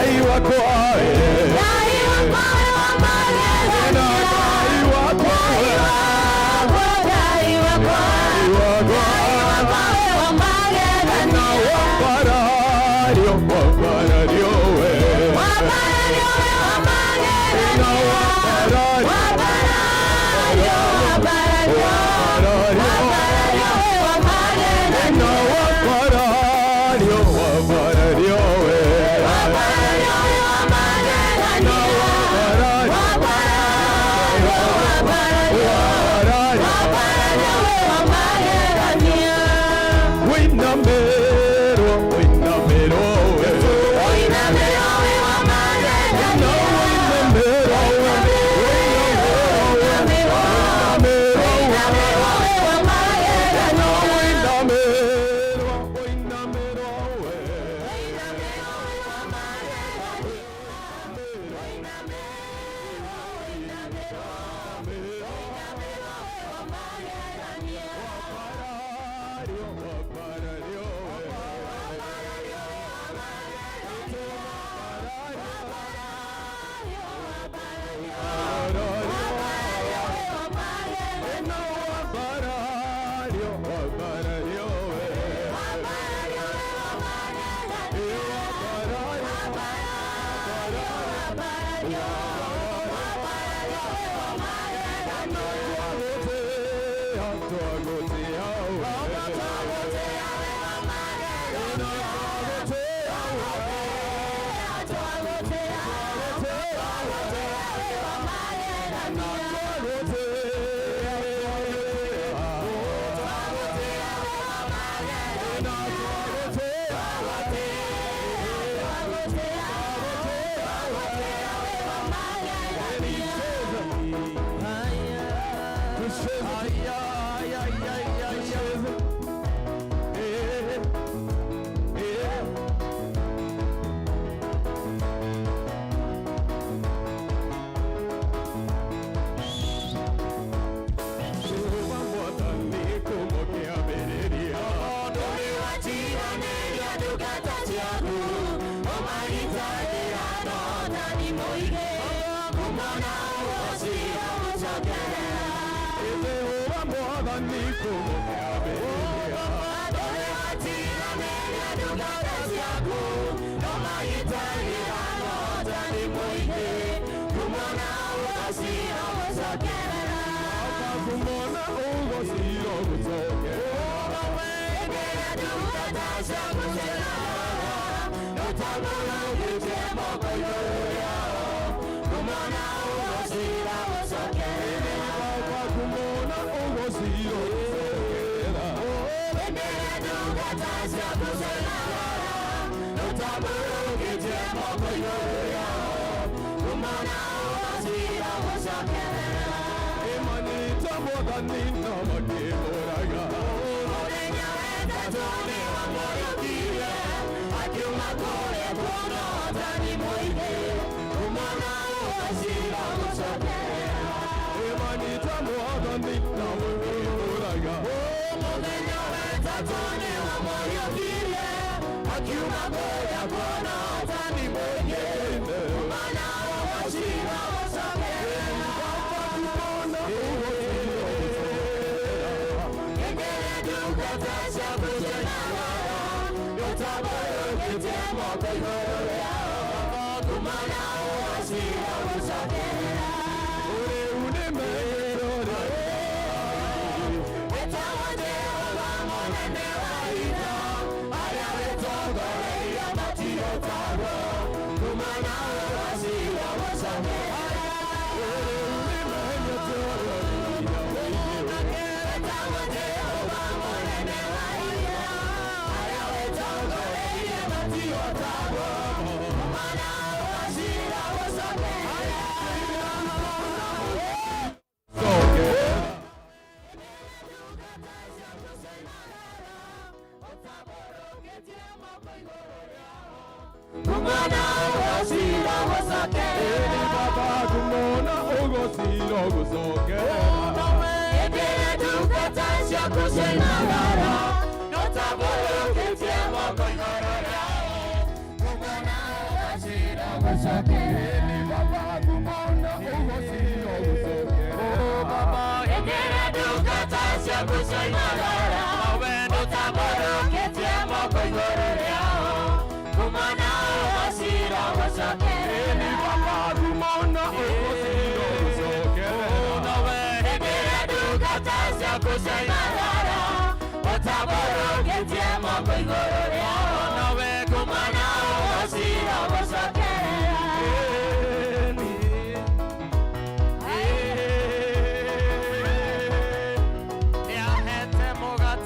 Notable,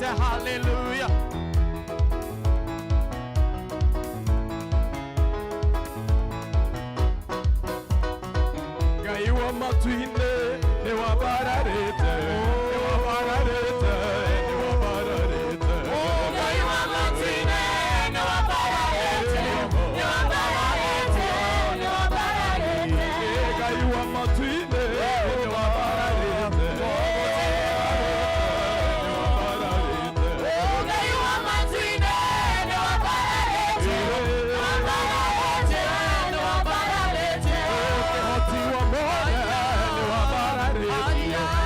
Hallelujah. Gaiwa matuine ne wabararete ne wabararete ne wabararete gaiwa matuine ne wabararete ne wabararete ne wabararete gaiwa matuine ne wabararete yeah.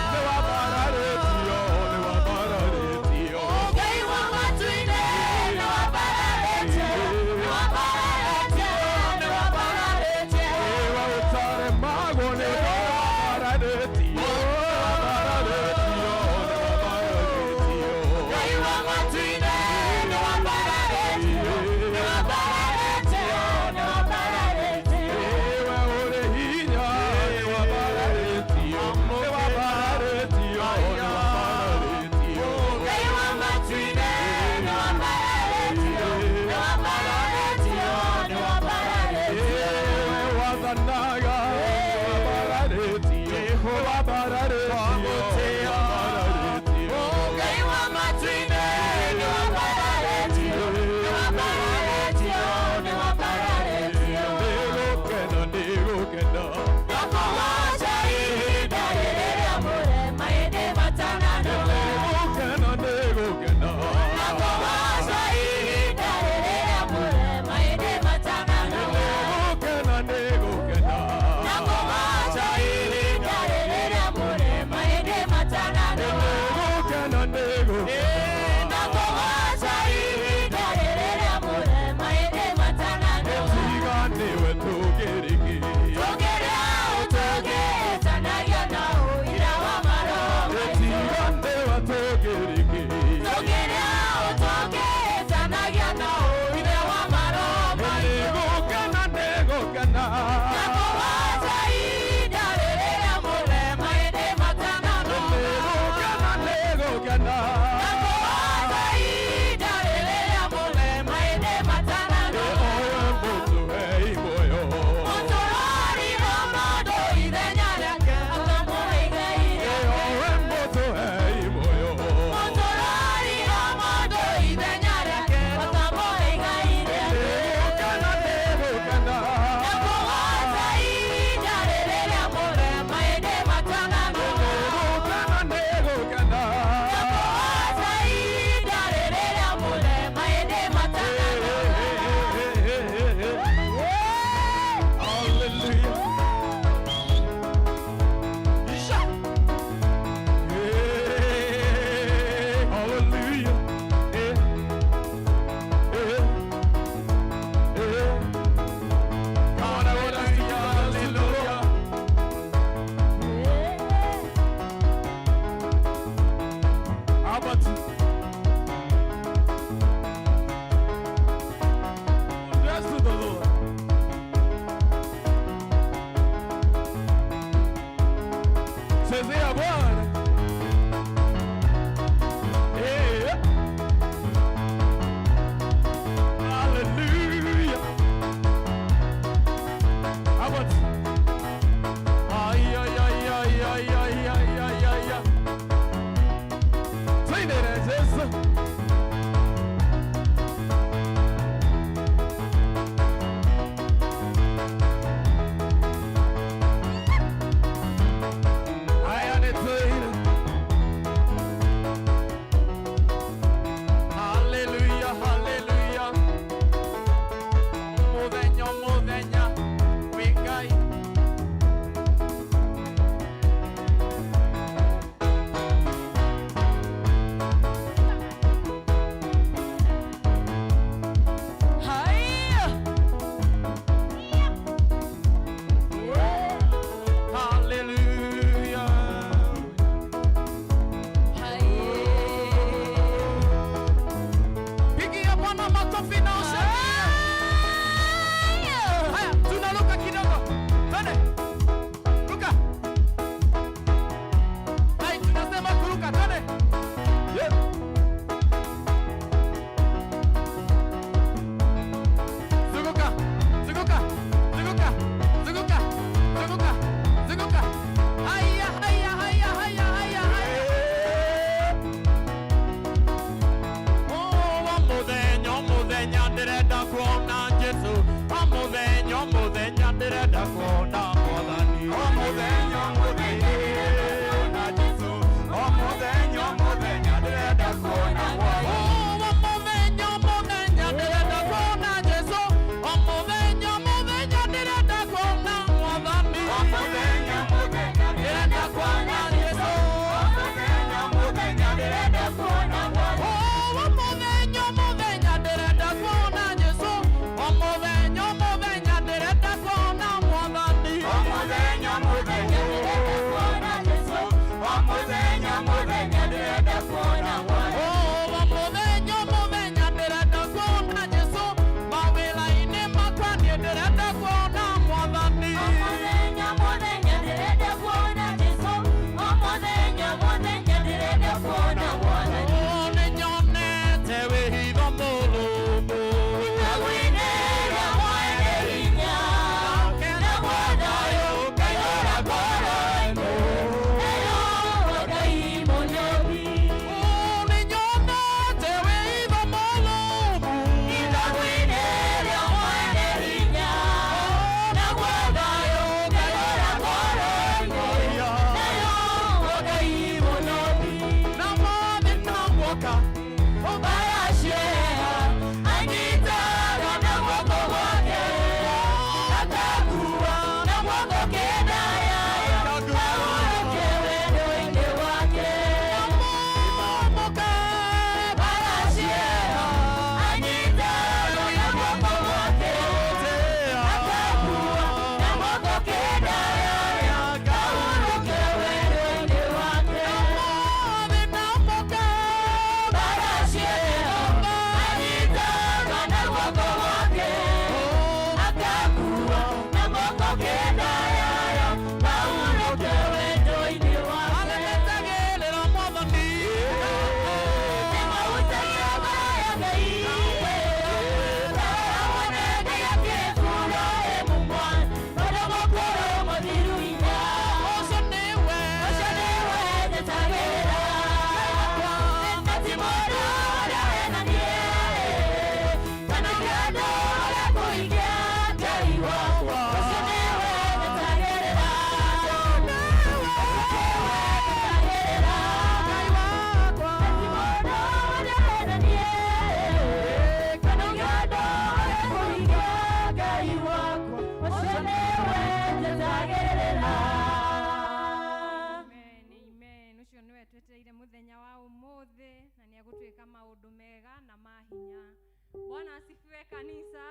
Bwana asifiwe kanisa.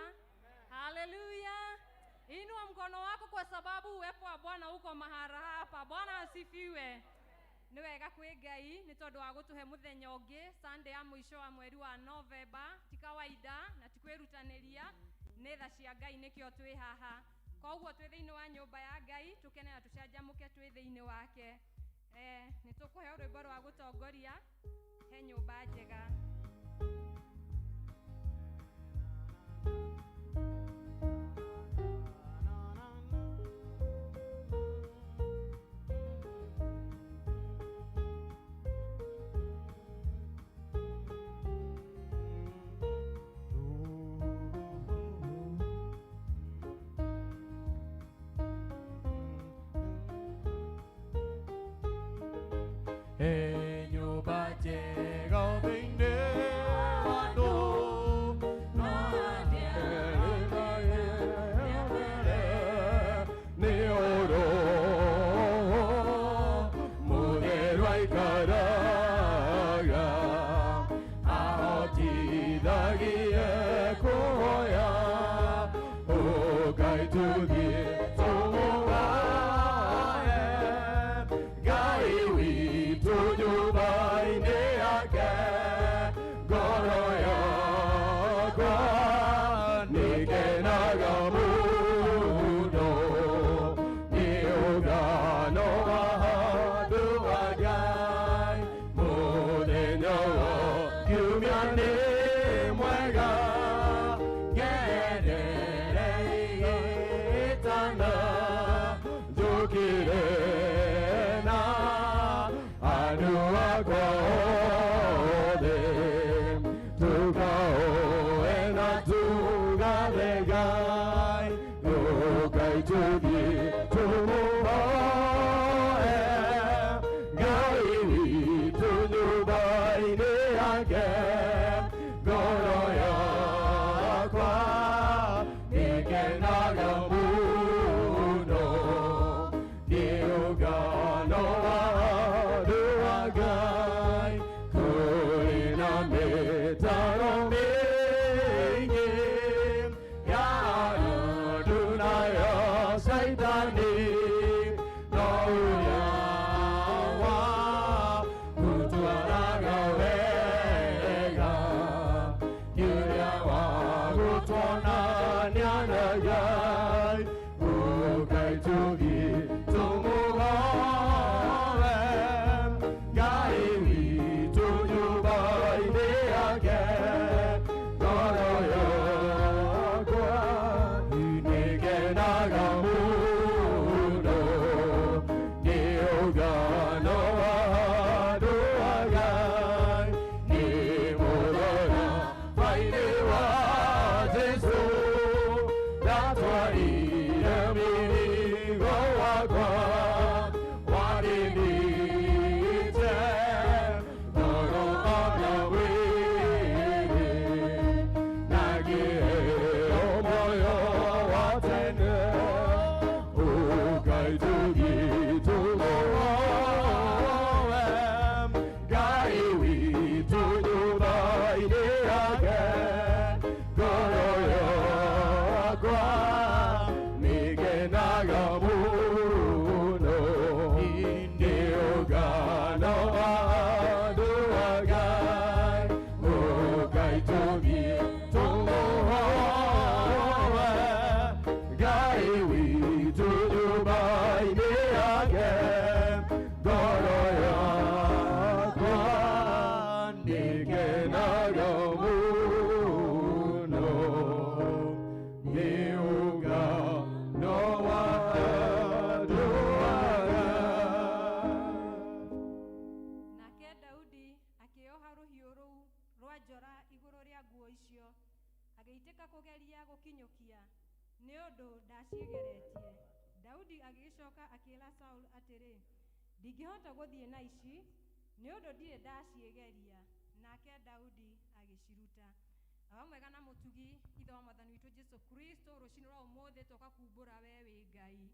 Haleluya. Inua mkono wako kwa sababu uwepo wa Bwana uko mahali hapa. Bwana asifiwe. Ni wega kwi Ngai ni tondu wa gutuhe muthenya ungi Sunday ya mwisho wa mweri wa November ti kawaida na tikwirutaniria ni tha cia Ngai nikio twi haha. Koguo twi thiini wa nyumba ya Ngai tukene na tucanjamuke twi thiini wake. Ni tukuhe rwimbo rwa gutongoria he nyumba njega. Nyumba njega thĩinĩ wa andũ nĩ ũndũ mũtheru aikaraga ahotithagie kũhoya Ngai tũthiĩ tũmũgae Ngai witũ Daudi agicoka akira Saul atiri ndingihota guthie na ici ni undu ndire ndaciegeria nake Daudi agiciruta abamwega na mutugi ithe wa mwathani witu Jesu Kristo rucini rwa umuthi toka kumbura we wi Ngai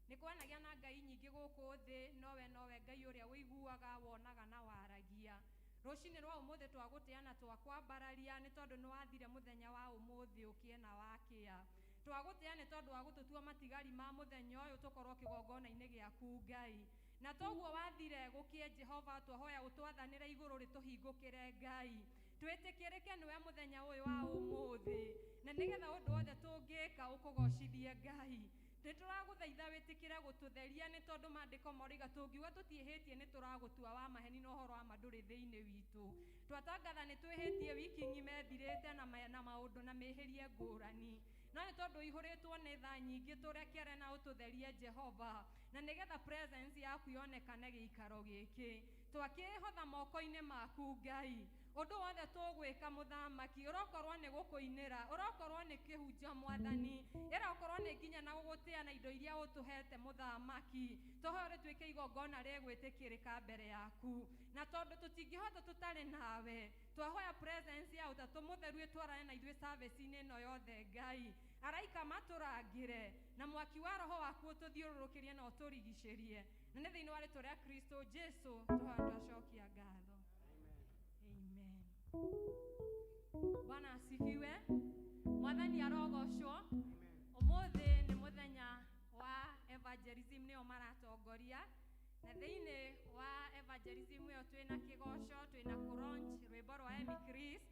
ni kwanagia na Ngai nyingi guku thi nowe Ngai uria wiguaga wonaga na waragia rucini rwa umuthi twaguteana twakwambararia ni tondu ni wathire muthenya wa umuthi ukiena wakia twaguteane tondu wa gututua matigari ma muthenya uyu tukorwo kigongona-ini giaku Ngai na toguo wathire gukie Jehova twahoya utwathanire iguru rituhingukire Ngai twitikirike niwe muthenya uyu wa umuthi na nigetha undu wothe tungika ukugocithie Ngai Nituraguthaitha witikire gututheria ni tondu maandiko moriga tungiuga tutihitie ni turagutua wa maheni no horo wa manduri thiini witu twatangatha ni twihitie wiki ng'ime thirite na maundu na mihirie ngurani no ni tondu ihuritwo ni tha nyingi turekere na ututherie Jehova na nigetha presence yaku yonekane giikaro giki twakihotha moko-ini maku Ngai undu wothe tugwika muthamaki urokorwo ni gukuinira urokorwo ni kihunja mwathani irokorwo ni nginya na gugutia na indo iria utuhete muthamaki tohore twike igongona rigwitikirika mbere yaku na tondu tutingihota tutari nawe twahoya presence ya utatu mutheru itwarane na ithuĩ service-ini ino yothe Ngai araika maturangire na mwaki wa roho waku ututhiururukirie na uturigicerie na ni thiini wa ritwa ria Kristo Jesu twacokia ngatho. Amen. Bwana asifiwe. Mwathani arogocwo. Umuthi ni muthenya wa evangelism nio maratongoria na thiini wa evangelism yo twina kigoco twina kulaunch rwimbo rwa Emi Chris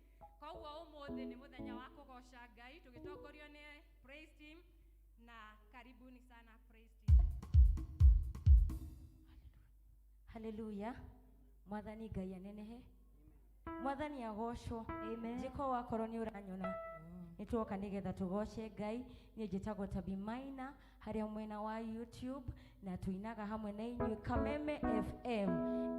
koguo umuthi ni muthenya wa kugoca Ngai tugitongorio ni praise team na karibuni sana praise team. Hallelujah. Mwathani Ngai anenehe. Mwathani agocwo. Amen. Jiko wakorwo ni uranyona nitwoka nigetha tugoce Ngai. Nie njitagwo Tabimaina haria mwena wa YouTube, na tuinaga hamwe na inyuĩ Kameme FM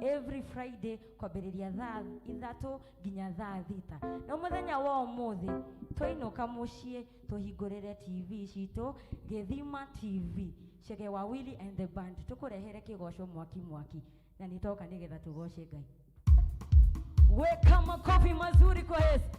every Friday kwambĩrĩria thaa 3 nginya thaa 6. Na mũthenya wa ũmũthĩ twainũka mũciĩ tuhingũrĩre TV citũ Gĩthima TV, Chege wa Willy and the Band, tukurehere kĩgoco mwaki na nitoka nigetha tugoce Ngai. Weka makofi mazuri kwa Yesu.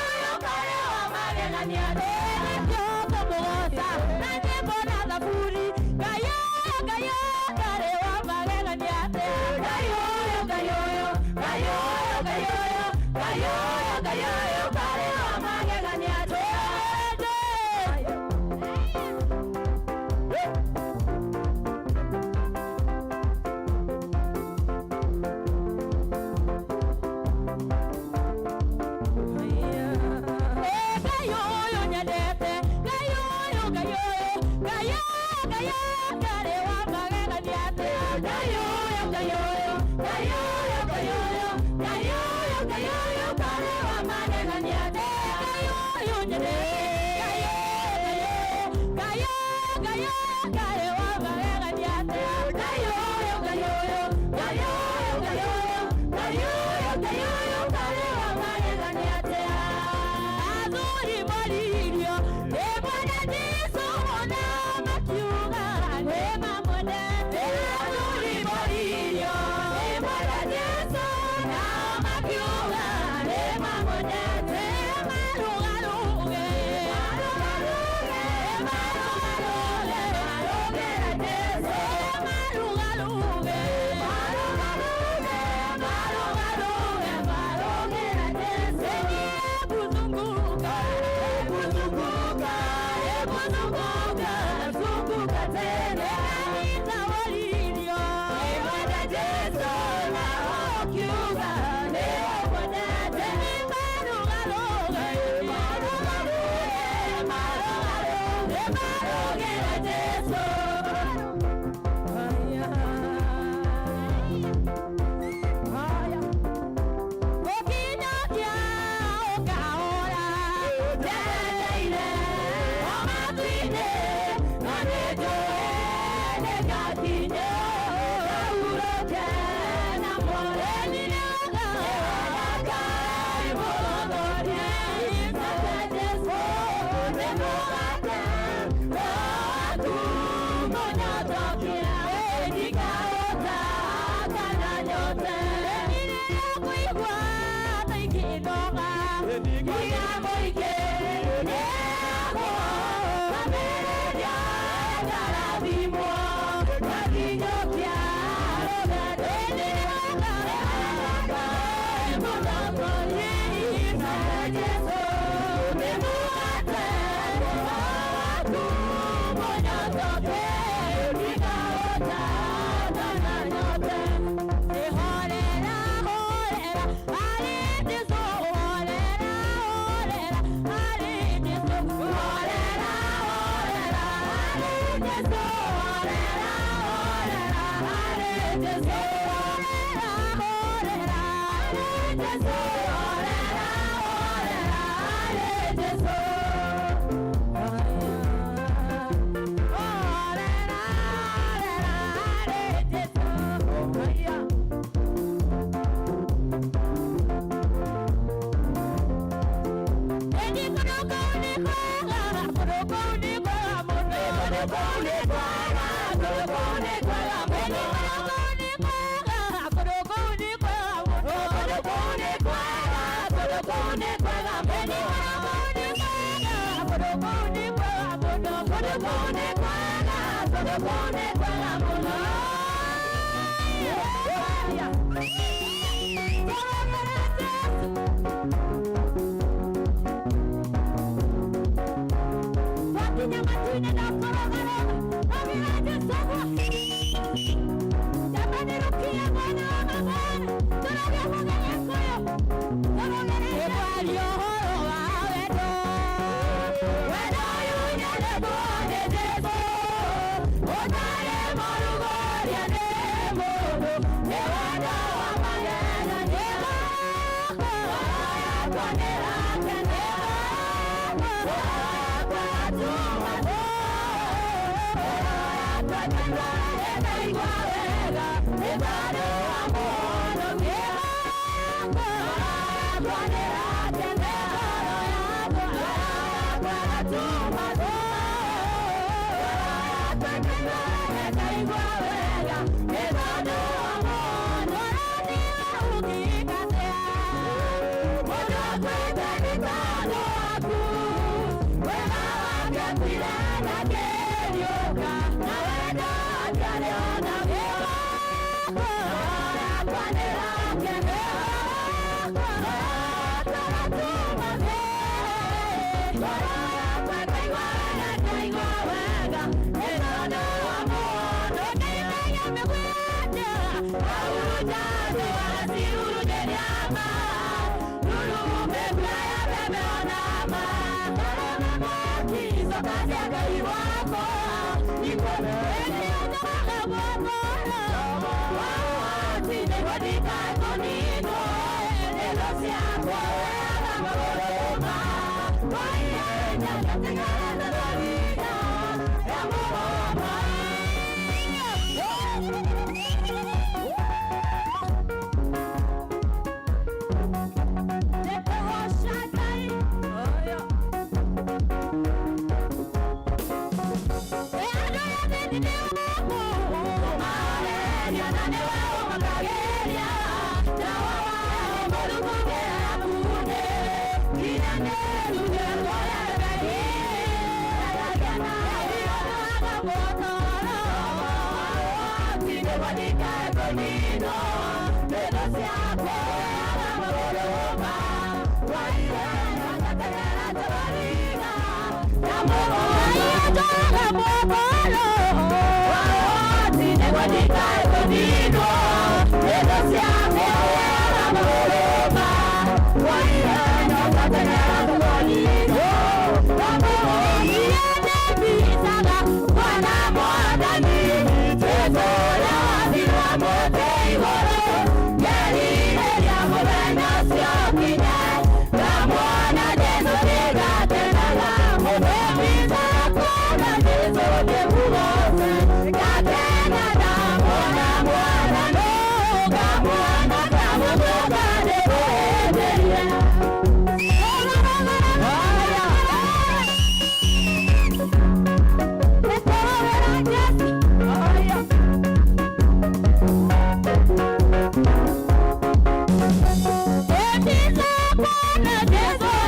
Gayo, Yes,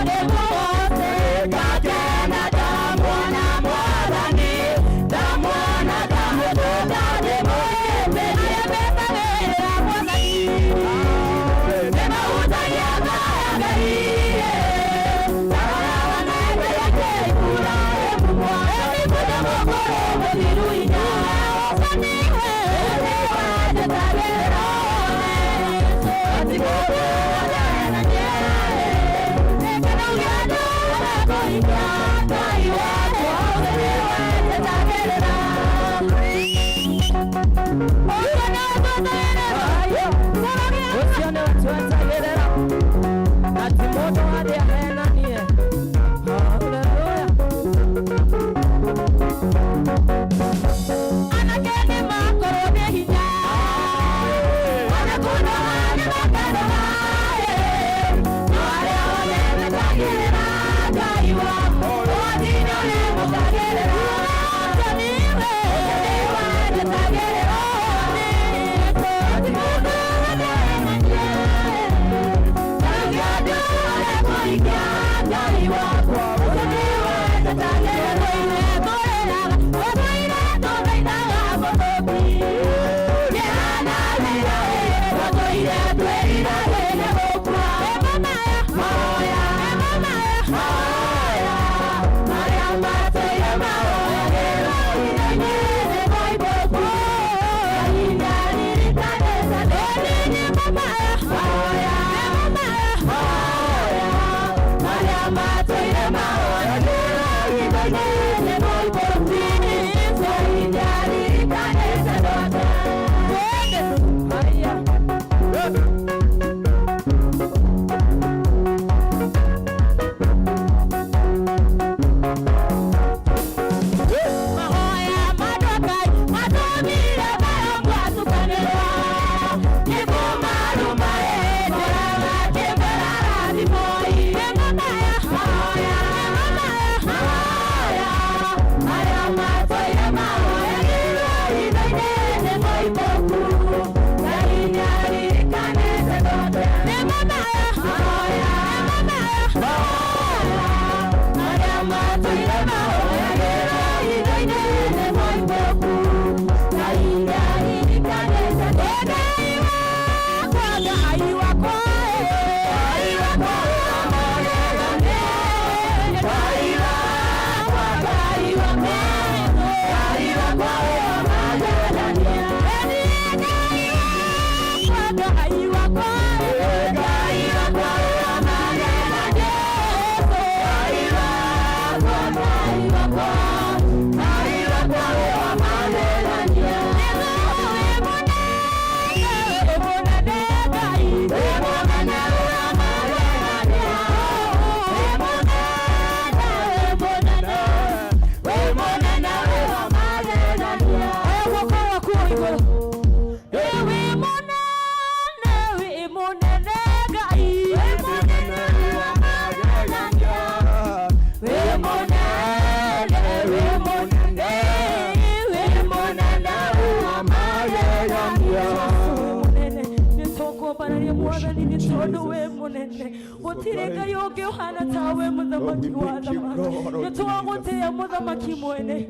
Utireka yoge hana tawe mudamaki wadama Yatuagote ya mudamaki mwene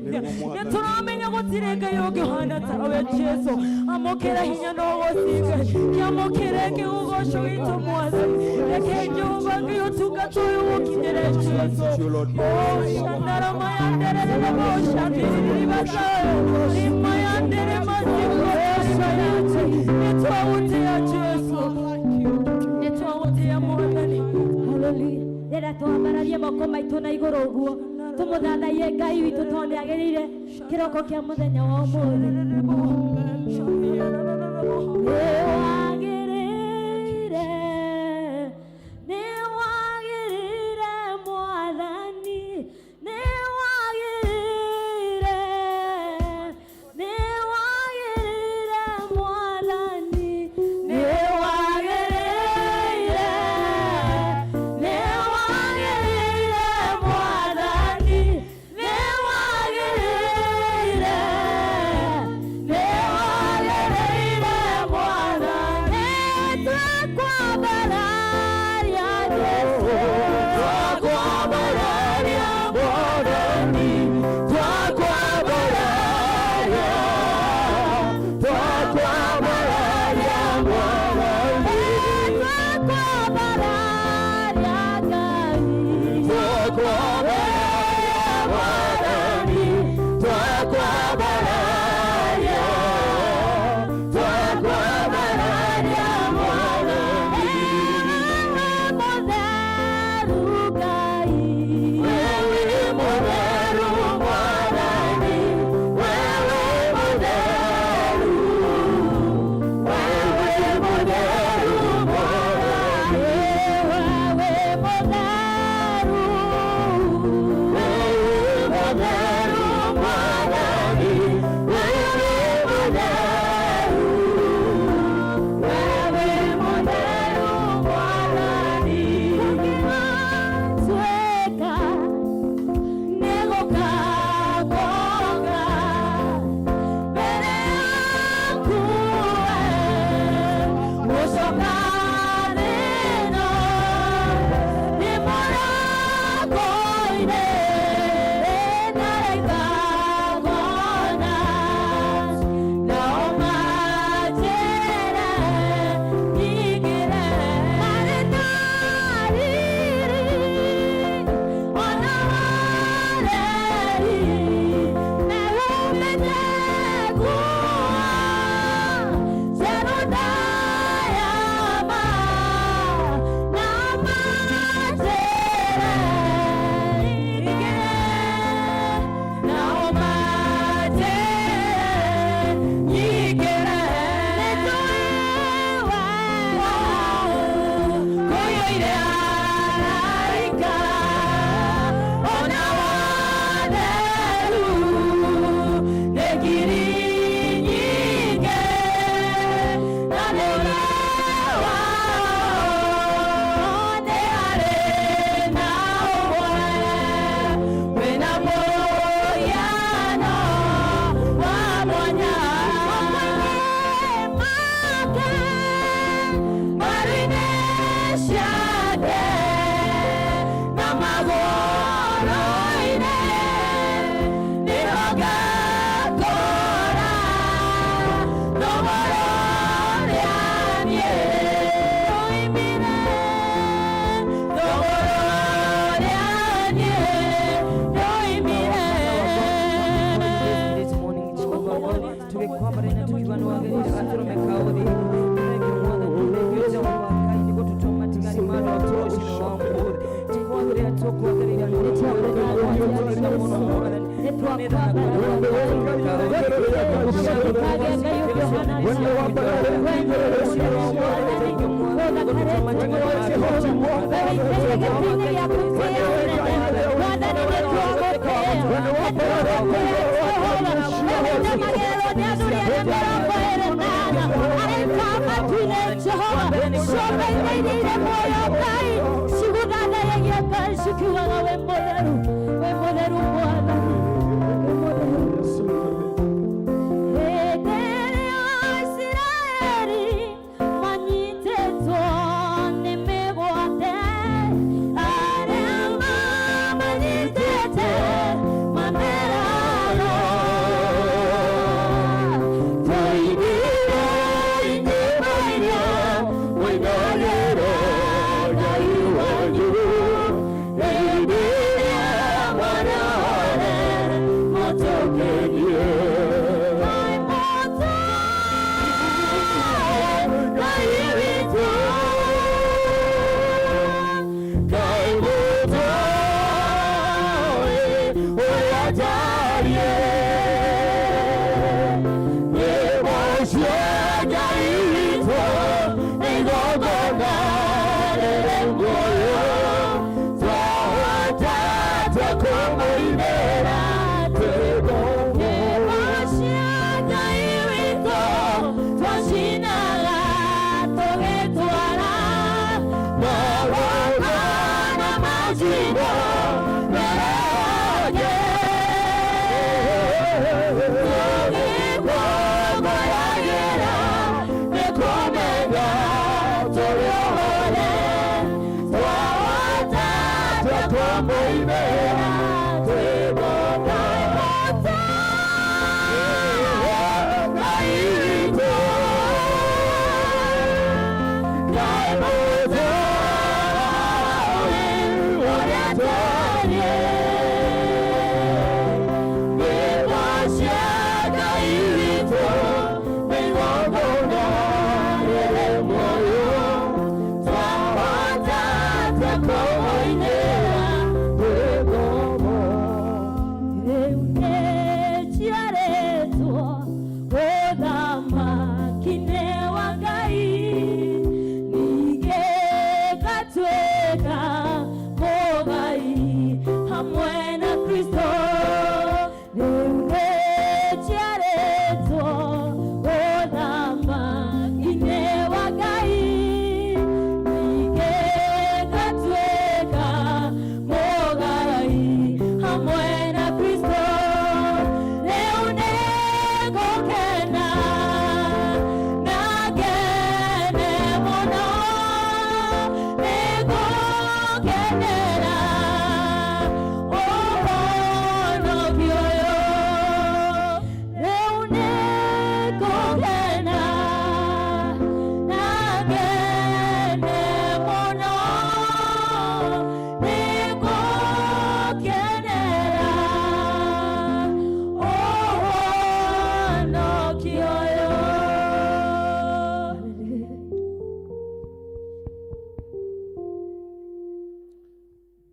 Yatuamenya gutireka yoge hana tawe Jesu Amokera hinya no wosike Kiamokera ke ugosho ito mwaza Eke njubangi yotuka tuyo ukinyere Jesu Oh shandara mayandere nebo shandiri baza Rimayandere maziko sayate Yatuagote ya Jesu Yatuagote ya mwadani Hallelujah. Rera twambararie moko maitu na iguru guo tumuthathaie Ngai witu tondu agirire kiroko kia muthenya wa umuthi Mwana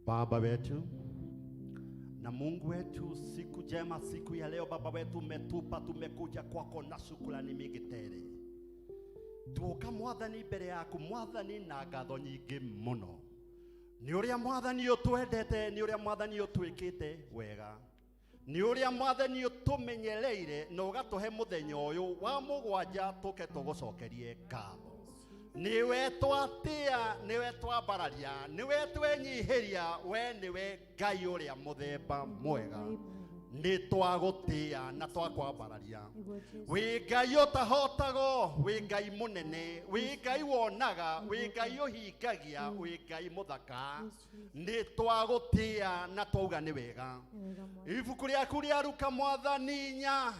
Baba wetu na Mungu wetu, siku jema, siku ya leo Baba wetu umetupa, tumekuja kwako na shukrani mingi tele. Tuoka Mwathani mbere yaku Mwathani na ngatho nyingi muno. Ni uria Mwathani utwendete, ni uria Mwathani utwikite wega. Ni uria Mwathani utumenyereire na ugatuhe muthenya uyu wa mugwanja tuke tugucokerie ngatho. Niwe twatia, niwe twabararia, niwe twenyihiria, we niwe Ngai uria muthemba mwega. Ni twagutia na twakwabararia. Wi Ngai utahotago, wi Ngai munene, wi Ngai wonaga, wi Ngai uhingagia, wi Ngai muthaka. Ni twagutia na twauga ni wega. Ibuku riaku riaruka Mwathani nya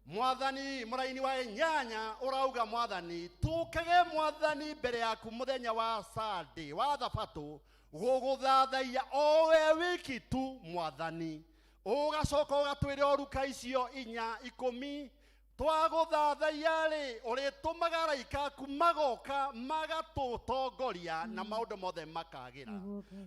Mwathani muraini wa nyanya urauga Mwathani tukage Mwathani mbere yaku muthenya wa Sunday wa thabato guguthathaia owe wiki tu Mwathani ugacoka ugatwira oruka icio 4 10 twaguthathaia ri uritumaga araika aku magoka magatutongoria na maundu mothe makagira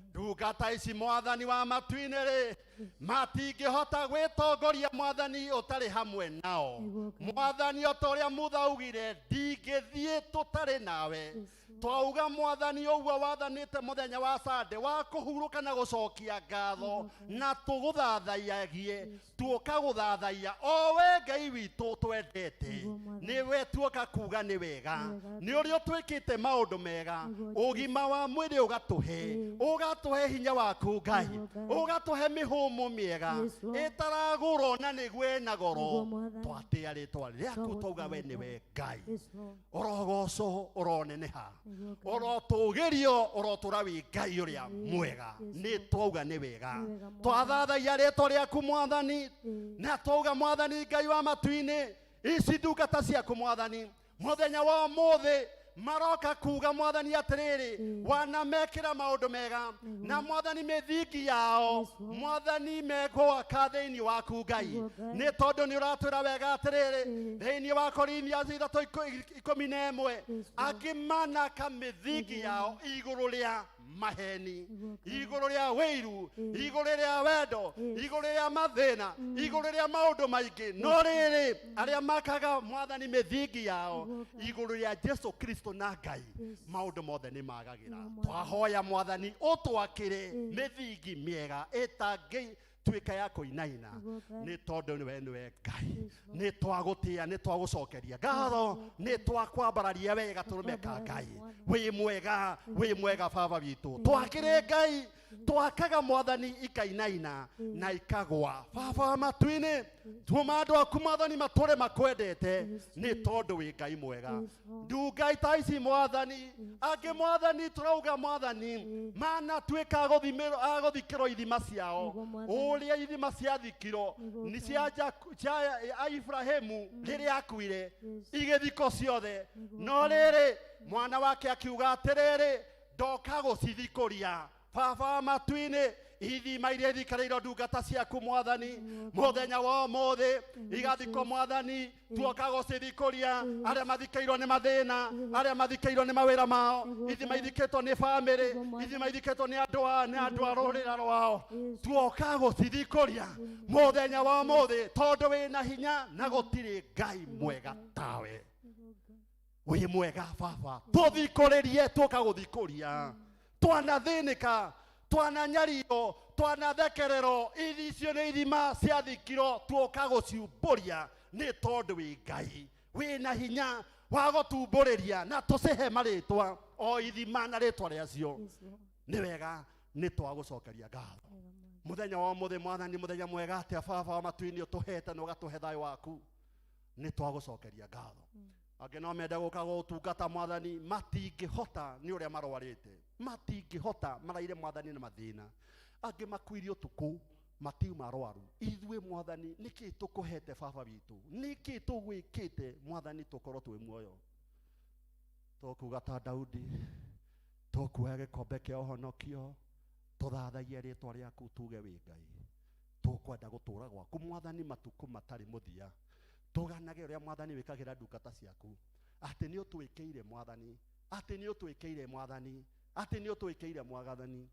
ndungata ici mwathani wa matu-ini ri matingihota gwitongoria mwathani utari hamwe nao mwathani otoria mutha augire ndingithie tutari nawe twauga mwathani uguo wathanite muthenya wa Sunday wa kuhuruka na gucokia ngatho na tuguthathaiagie tuoka guthathaia o we Ngai witu twendete niwe tuoka kuga ni wega ni urio twikite maundu mega ugima wa mwiri ugatuhe hinya waku Ngai ugatuhe mihumu miega itaragurwo na nigwe na goro twatia ritwa riaku twauga we niwe Ngai orogoco uroneneha orotugirio oroturawi Ngai uria mwega ni twauga ni wega twathathaia ritwa riaku mwathani na twauga mwathani Ngai wa matu-ini ici ndungata ciaku mwathani muthenya wa muthi maroka kuga mwathani atiriri wanamekira maundu mega na mwathani mithingi yao mwathani megwaka thiini waku Ngai ni tondu ni uratwira wega atiriri thiini wa Korithia 3:11 akimanaka mithingi yao iguru ria maheni iguru ria wiru iguru ria wendo iguru ria mathina iguru ria maundu maingi no riri aria makaga mwathani mithingi yao iguru ria Jesu Kristo na Ngai maundu mothe ni magagira twahoya mwathani utwakire mithingi miega itangi twika ya kuinaina ni tondu niwe Ngai ni twagutia ni twagucokeria ngatho ni twakwambararia wega turumeka Ngai wi mwega baba witu twakire Ngai twakaga mwathani ikainaina na ikagwa baba matu-ini tuma andu aku mwathani mature makwendete ni tondu wi Ngai mwega ndungai ta ici mwathani angi mwathani turauga mwathani mana twika aguthikirwo ithima ciao uria ithima ciathikirwo ni cia Ibrahimu riria akuire igithiko ciothe no riri mwana wake akiuga atiriri ndoka gucithikuria baba matu-ini ithima iria ithikariirwo ndungata ciaku mwathani muthenya wa umuthi igathiko mwathani tuoka gucithikuria aria mathikairwo ni mathina aria mathikairwo ni mawira mao ithima ithikitwo ni family ithima ithikitwo ni andu a rurira rwao tuoka gucithikuria muthenya wa umuthi tondu wina hinya na gutiri Ngai mwega tawe wi mwega baba tuthikuririe tuoka guthikuria twanathinika twananyario twanathekerero icio ni ithima ciathikirwo tuoka guciumburia ni tondu wi Ngai wina hinya wa gutumburiria na tucihe maritwa o ithima na ritwa riacio ni wega ni twagucokeria ngatho muthenya wa muthi mwathani muthenya mwega atia baba wa matu-ini utuhete na ugatuhe thayo waku ni twagucokeria ngatho angi no mende guka gutungata mwathani matingihota ni uria marwarite matingihota maraire mwathani na mathina angi makuirie utuku matiuma arwaru ithue mwathani niki tukuhete baba witu niki tugwikite mwathani tukorwo twi muoyo tukuga ta Daudi tukuhe gikombe kia uhonokio tuthathaie ritwa riaku tuge wi Ngai tukwenda gutura gwaku mwathani matuku matari muthia tuganage uria mwathani wikagira ndungata ciaku ati ni utwikiire mwathani ati ni utwikiire mwathani ati ni utwikiire mwathani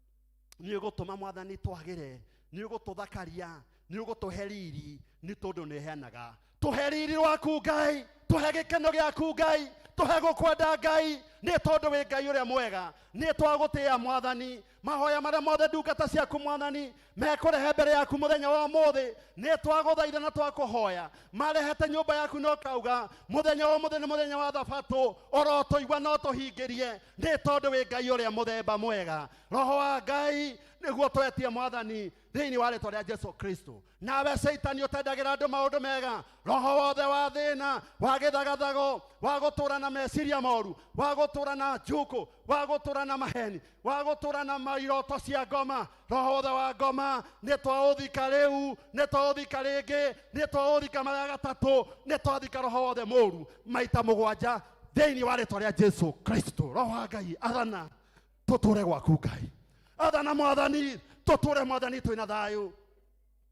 ni ugutuma mwathani twagire ni ugututhakaria ni ugutuheriri ni tondu ni heanaga tuheriri rwaku Ngai tuhe gikeno giaku Ngai tuhe gukwenda Ngai ni tondu wi Ngai uria mwega ni twagutia mwathani mahoya maria mothe ndungata ciaku mwathani mekurehe mbere yaku muthenya wa muthi ni twaguthaitha na twakuhoya marehete nyumba yaku no kauga muthenya wa muthi ni muthenya wa thabato orotoigwa no tuhingirie ni tondu wi Ngai uria muthemba mwega roho wa Ngai niguo twetie mwathani thiini wa ritwa ria Jesu Kristo nawe Saitani utendagira andu maundu mega roho wothe wa thina wa githagathago wa gutura na meciria moru wa gutura na njuku wa gutura na maheni wa gutura na mairoto cia ngoma roho wothe wa ngoma ni twauthika riu ni twauthika ringi ni twauthika mara gatatu ni twathika roho wothe moru maita 7 thiini wa ritwa ria Jesu Kristo roho wa Ngai athana tuture gwaku Ngai athana mwathani tuture mwathani twina thayu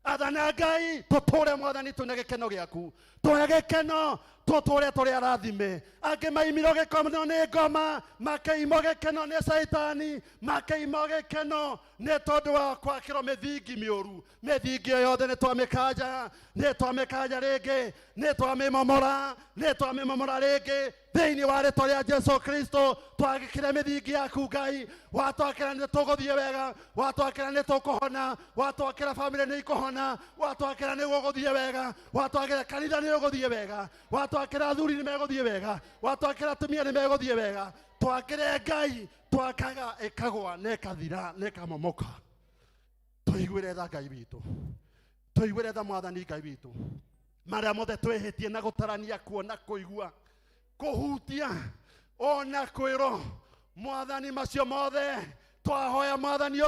athana Ngai tutore mwathani tuna gikeno giaku tuhe gikeno tutore turi arathime angi maimiro gikono ni ngoma makeimo gikeno ni saitani makeimo gikeno ni tondu wa kwakirwo mithingi miuru mithingi yothe ni twamikanja ringi ni twamimomora ringi thiini wa ritwa ria Jesu Kristo twagikire mithingi yaku Ngai watwakira ni tuguthie wega watwakira ni tukuhona watwakira family ni ikuhona watwakira ni guguthie wega watwakira kanitha ni guguthie wega watwakira athuri ni meguthie wega watwakira atumia ni meguthie wega twakire Ngai twakaga ikagwa nekathira nekamomoka tuiguire tha Ngai witu tuiguire tha mwathani Ngai witu maria mothe twehitie na gutarania kuona kuigua kuhutia ona kwiro mwathani macio mothe twahoya mwathani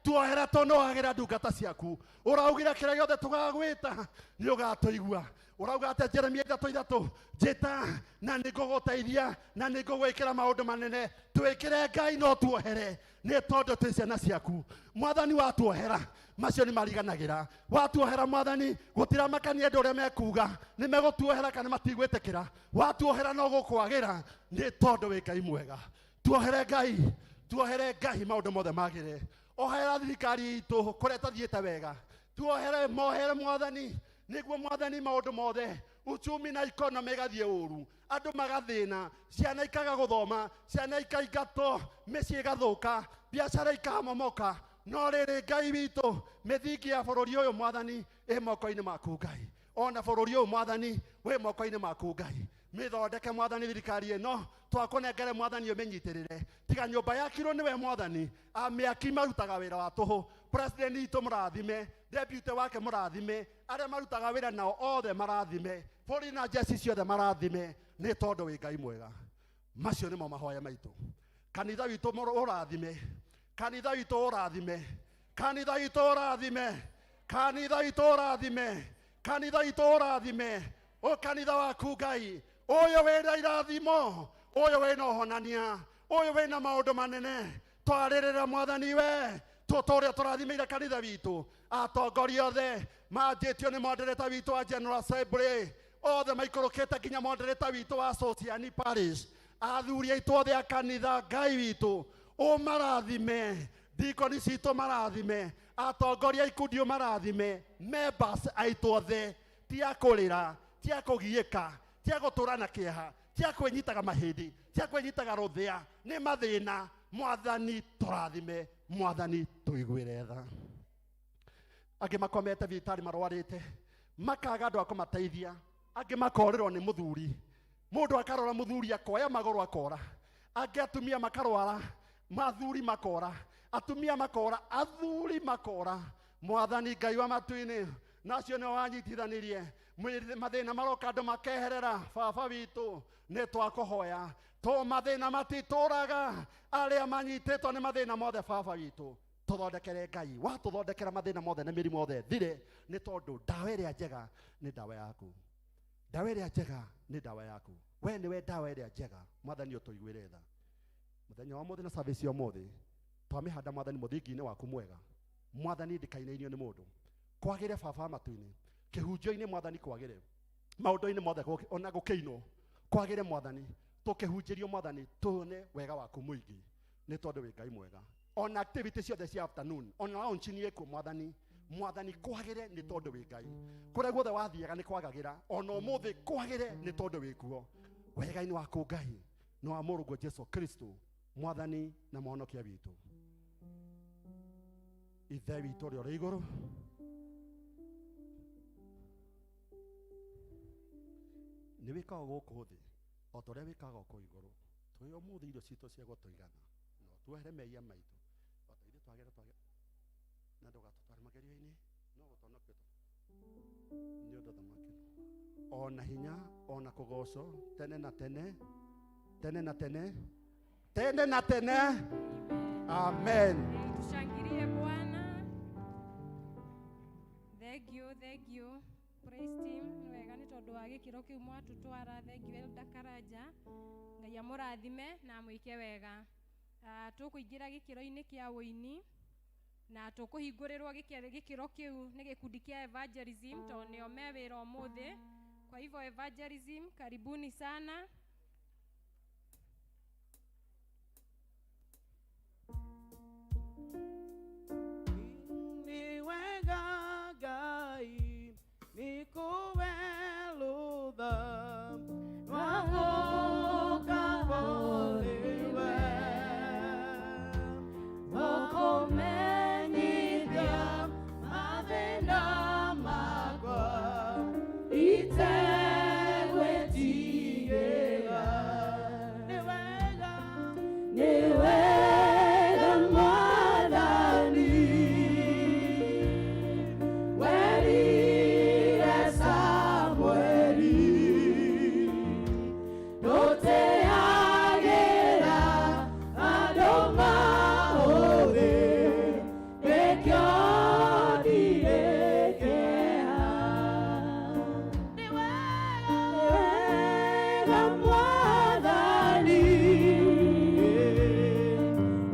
tuohere tonoagira ndungata ciaku uraugira kira giothe tugagwita ni ugatuigua urauga ate Jeremia 3:3 njita na niguguteithia na nigugwikira maundu manene twikire Ngai no tuohere ni tondu twi ciana ciaku mwathani watuohera macio ni mariganagira watuohera mwathani gutira makania ndu ria mekuga ni megutuohera kana matigwitikira watuohera no gukwagira ni tondu wi Ngai mwega tuohere Ngai maundu mothe magire ohera thirikari itu kuria tathiite wega tuohere mwathani niguo mwathani maundu mothe uchumi na economy gathie uru andu magathina ciana ikaga guthoma ciana ikaingato micii gathuka biacara ikamomoka no riri Ngai witu mithingi ya bururi uyu mwathani moko-ini maku Ngai ona bururi uyu mwathani wi moko-ini maku Ngai mithondeke mwathani thirikari ino twakunengere mwathani uminyitirire tiga nyumba yakirwo niwe mwathani amiaki marutaga wira wa tuhu president itu murathime deputy wake murathime aria marutaga wira nao othe marathime bũrũri na jesi ciothe marathime ni tondu wi Ngai mwega macio nimo mahoya maitu kanitha witu urathime kanitha witu urathime kanitha witu urathime kanitha witu urathime kanitha witu urathime o kanitha waku Ngai uyu wina irathimo uyu wina uhonania uyu wina maundu manene twaririra mwathani we tuturia turathimeire kanitha witu atongoria othe manjitio ni modereta witu wa General Assembly othe maikurukite nginya modereta witu wa Sociani Parish athuri aitu othe a kanitha Ngai witu umarathime dikoni citu marathime atongoria ikundi marathime members aitu othe tia kurira tia kugiika tia guturana kieha tia kwenyitaga mahindi tia kwenyitaga ruthia ni mathina mwathani turathime mwathani tuiguire tha angi makomete vitari marwarite makaga andu akumateithia angi makorerwo ni muthuri mundu akarora muthuri akoya magoro akora angi atumia makarwara mathuri makora atumia makora athuri makora mwathani Ngai wa matu-ini nacio ni wanyitithanirie mathina maroka andu makeherera baba witu ni twakuhoya to mathina matituraga aria manyititwo ni mathina mothe baba witu tuthondekere Ngai watuthondekera mathina mothe na mirimo mothe thire ni tondu dawa iria njega ni dawa yaku dawa iria njega ni dawa yaku we niwe dawa iria njega mwathani utuiguire tha muthenya wa muthi na service ya muthi twamihanda mwathani muthingi-ini waku mwega mwathani ndikainairio ni mundu kwagire baba matu-ini kihunjio-ini mwathani kwagire maundu-ini mothe ona gukiinwo kwagire mwathani tukihunjirio mwathani tuone wega waku muingi ni tondu wi Ngai mwega ona activity ciothe cia afternoon ona launchini yeku mwathani kwagire ni tondu wi Ngai kuria guothe wathiaga ni kwagagira ona umuthi kwagire ni tondu wi kuo wega-ini waku Ngai no amurugwo Jesu Kristo mwathani na mwonokia witu ithe witu uria uri iguru ni wikaga guku thi o toria wikaga guku iguru twi umuthi irio citu cia gutuigana no tuhere mehia maitu otaithe twagera na ndugatutware magerio-ini no gutonokio ni undu thamaki ona hinya ona kugoco tene na tene tene na tene tene na tene amen. Tushangilie Bwana. Thank you praise team wega ni tondu wa gikiro kiu mwatutwara thank you Elder Karaja Ngai amurathime na mwike wega tukuingira gikiro-ini kia woini na tukuhingũrĩrwo gĩkĩro kĩu nĩ gĩkundi kĩa evangelism to nĩo me wĩra ũmũthĩ. Kwa hivyo evangelism, karibuni sana. Ni wega Ngai nikuwelutha wagoka boliwe wakomenyithia mathĩna makwa itegwĩtigĩra. Nĩ wega Mwathani werire Samũeli ndũteagĩra andũ maũthĩ nĩkĩo ndirĩ kĩeha. Nĩ wega Mwathani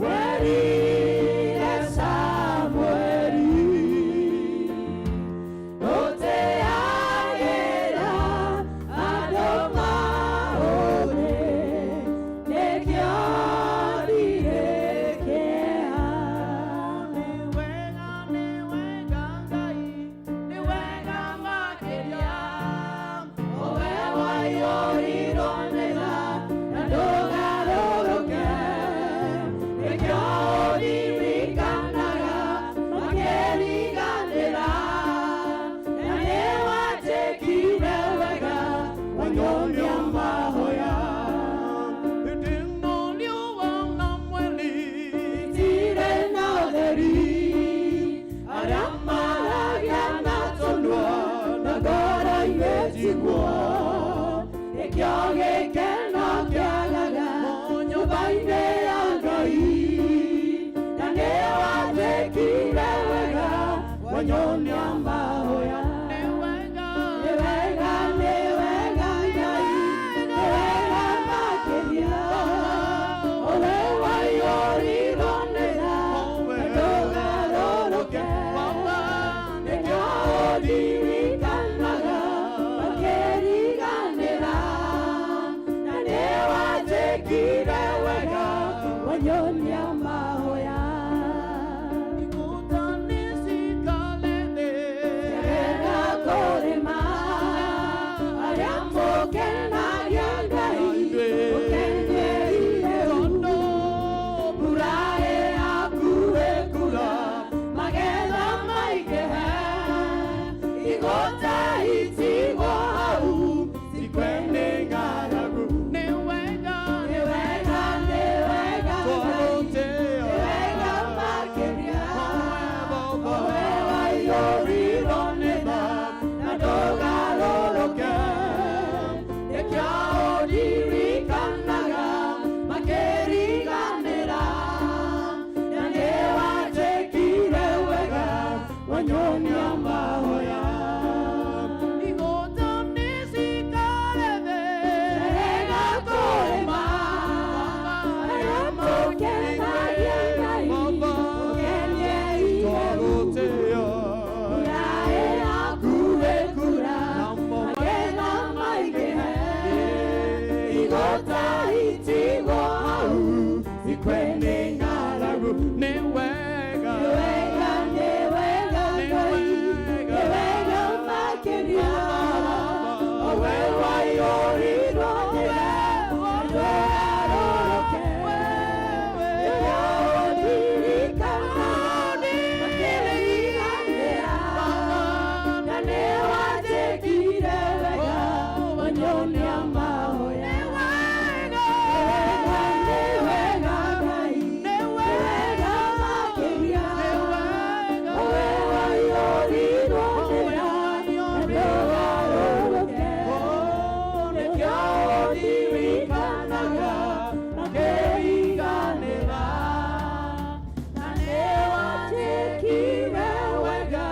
werire Samũeli ndũteagĩra andũ maũthĩ nĩkĩo ndirĩ kĩeha. Nĩ wega Ngai, nĩ wega makĩria, o we waiyũrirwo nĩ tha na ndũgarũrũke, nĩkĩo ũririkanaga makĩriganĩra, na nĩ wajĩkire wega wanyonia mahoya. Ndĩmũriũa na mweri itirĩ na ũtheri, arĩa maragĩa na tũnua na ngoro igĩtigwo, nĩkĩo gĩkeno kĩagaga nyũmba-inĩ ya Ngai, na nĩ wajĩkire wega wanyonia mahoya. Nĩ wega Ngai, nĩ wega makĩria, o we waiyũrirwo nĩ tha na ndũgarũrũke, nĩkĩo ũririkanaga makĩriganĩra, na nĩ wajĩkire wega wanyonia mahoya. Ikũtani cikalete wega kũrĩma, arĩa mũkenagia Ngai mũkenyeire ũndũ, mbura ĩhakuhĩ kura, magetha maingĩhe, igũta itigwo hau cikwe-inĩ ng'aragu. Nĩ wega Ngai, nĩ wega makĩria, o we waiyũrirwo nĩ tha na ndũgarũrũke, nĩkĩo ũririkanaga makĩriganĩra, na nĩ wajĩkire wega wanyonia mahoya. Igũta nĩ cikarebe wega kũrĩma, arĩa mũkenagia Ngai mũkenyeire ũndũ, mbura ĩhakuhĩ kura, magetha maingĩhe, igũta itigwo hau cikwe-inĩ ng'aragu. Nĩ wega Ngai, nĩ wega makĩria, o we waiyũrirwo nĩ tha na ndũgarũrũke, nĩkĩo ũririkanaga makĩriganĩra, na nĩ wajĩkire wega wanyonia mahoya. Nĩ wega Ngai, nĩ wega makĩria, o we waiyũrirwo nĩ tha na ndũgarũrũke, nĩkĩo ũririkanaga makĩriganĩra, na nĩ wajĩkire wega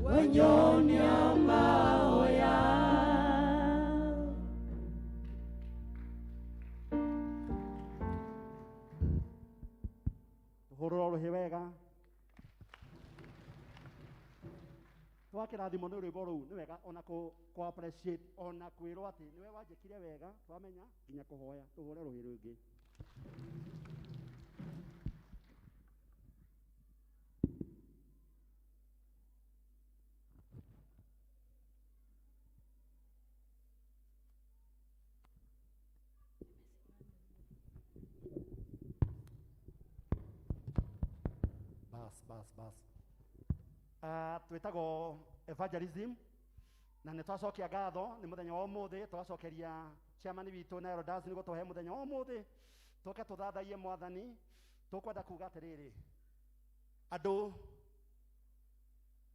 wanyonia mahoya. Hũrũra rũhĩ wega. twakĩrathimo nĩ rwĩmbo rũu nĩ wega ona kũ appreciate ona kwĩrwo atĩ nĩwe wanjĩkire wega twamenya nginya kũhoya tũhũre rũhĩ rũngĩ. Bas. Twĩtagwo evangelism na nĩ twacokia ngatho nĩ mũthenya wa ũmũthĩ twacokeria chairman witũ na elders nĩguo tũhe mũthenya wa ũmũthĩ tũke tũthathaie mwathani. Tũkwenda kuuga atĩrĩrĩ, andũ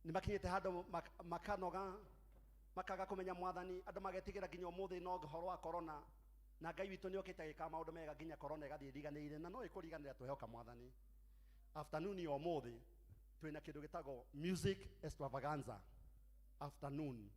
nĩ makinyĩte handũ makanoga makaga kũmenya mwathani, andũ magetigĩra nginya ũmũthĩ no ũhoro wa corona, na Ngai witũ nĩ okĩte agĩkaga maũndũ mega nginya corona ĩgathiĩ ĩriganĩire, na no ĩkũriganĩra twĩhoka mwathani. Afternoon ya ũmũthĩ twĩna kĩndũ gĩtagwo music extravaganza afternoon,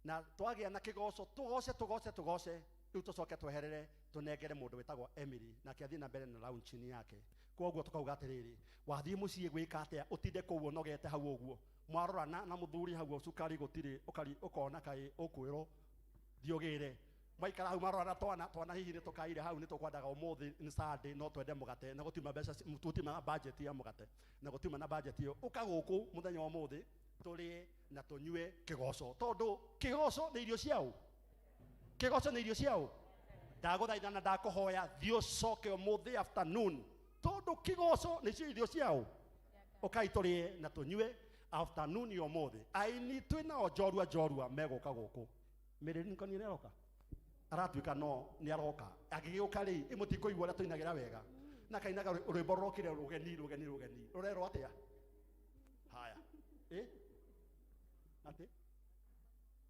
na twagĩa na kĩgoco tũgoce rĩu tũcoke tweherere tũnengere mũndũ wĩtagwo Emily nake athiĩ na mbere na launch-inĩ yake. Koguo tukauga atĩrĩrĩ, wathiĩ mũciĩ gwĩka atĩa ũtinde kũu ũnogete hau ũguo, mwarorana na mũthuri hau cukari gũtirĩ ũkona kaĩ ũkwĩrwo thiũgĩre, maikara hau marorana twana hihi nĩ tũkaire hau nĩ tũkwendaga ũmũthĩ nĩ Sunday no twende mũgate na gũtiuma mbeca tũtiuma budget ya mũgate na gũtiuma na budget ĩyo, ũka gũkũ mũthenya wa ũmũthĩ tũrĩe na tũnyue kĩgoco, tondũ kĩgoco nĩ irio ciao, kĩgoco nĩ irio ciao. Ndagũthaitha na ndakũhoya thiĩ ũcoke ũmũthĩ afternoon, tondũ kĩgoco nĩ irio ciao. Ũkai tũrĩe na tũnyue afternoon ya ũmũthĩ. Aini twĩnao njorua megũka gũkũ. Mĩrĩri nĩko nĩ aroka aratuĩka no nĩ aroka, agĩgĩũka rĩ mũtikũigua ũrĩa tũinagĩra wega na kainaga rwĩmbo rũrokire rũgeni rũrerwo atĩa haya atĩ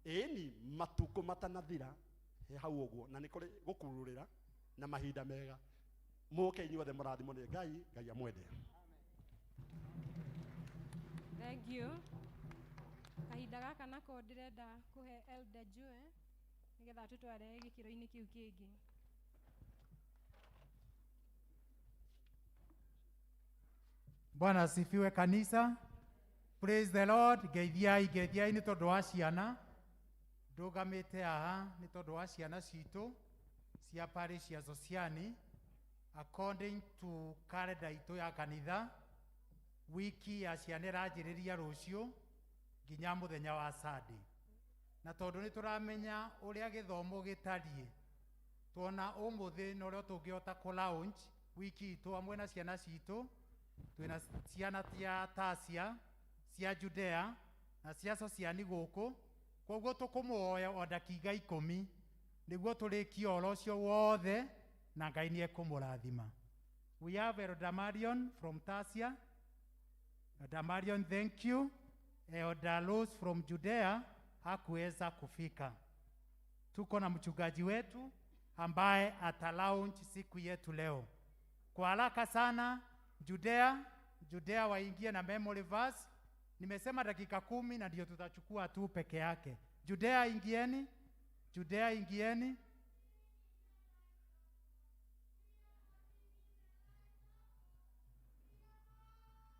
ĩni matukũ matanathira he hau ũguo, na nĩ kũrĩ gũkururĩra na mahinda mega. Mũke inyuothe mũrathimwo nĩ Ngai amwende. Thank you. Kahinda gaka nako ndĩrenda kũhe Elder Joe nĩgetha tũtware gĩkĩro-inĩ kĩu kĩngĩ. Bwana asifiwe kanisa. Praise the Lord. Geithiai nĩ tondũ wa ciana. Ndũgamĩte haha nĩ tondũ wa ciana citũ cia parish cia Sociani. According to calendar itũ ya kanitha, wiki ya ciana ĩranjĩrĩria rũciũ nginya mũthenya wa Sunday. Na tondũ nĩ tũramenya ũrĩa gĩthomo gĩtariĩ, tuona ũmũthĩ na ũrĩa tũngĩhota kũ-launch wiki itũ hamwe na ciana citũ. Twĩna ciana cia Tasia, cia Judea na cia Sociani gũkũ, koguo tũkũmũhoya o ndagĩka 10 nĩguo tũrĩkie ũhoro ũcio wothe na Ngai nĩ ekũmũrathima. We have Elder Marion from Tasia. Elder Marion, thank you. Elder Rose from Judea hakuweza kufika. Tuko na mchungaji wetu ambaye atalaunch siku yetu leo. Kwa haraka sana, Judea waingie na memory verse. Nimesema dakika 10 na ndio tutachukua tu peke yake. Judea ingieni.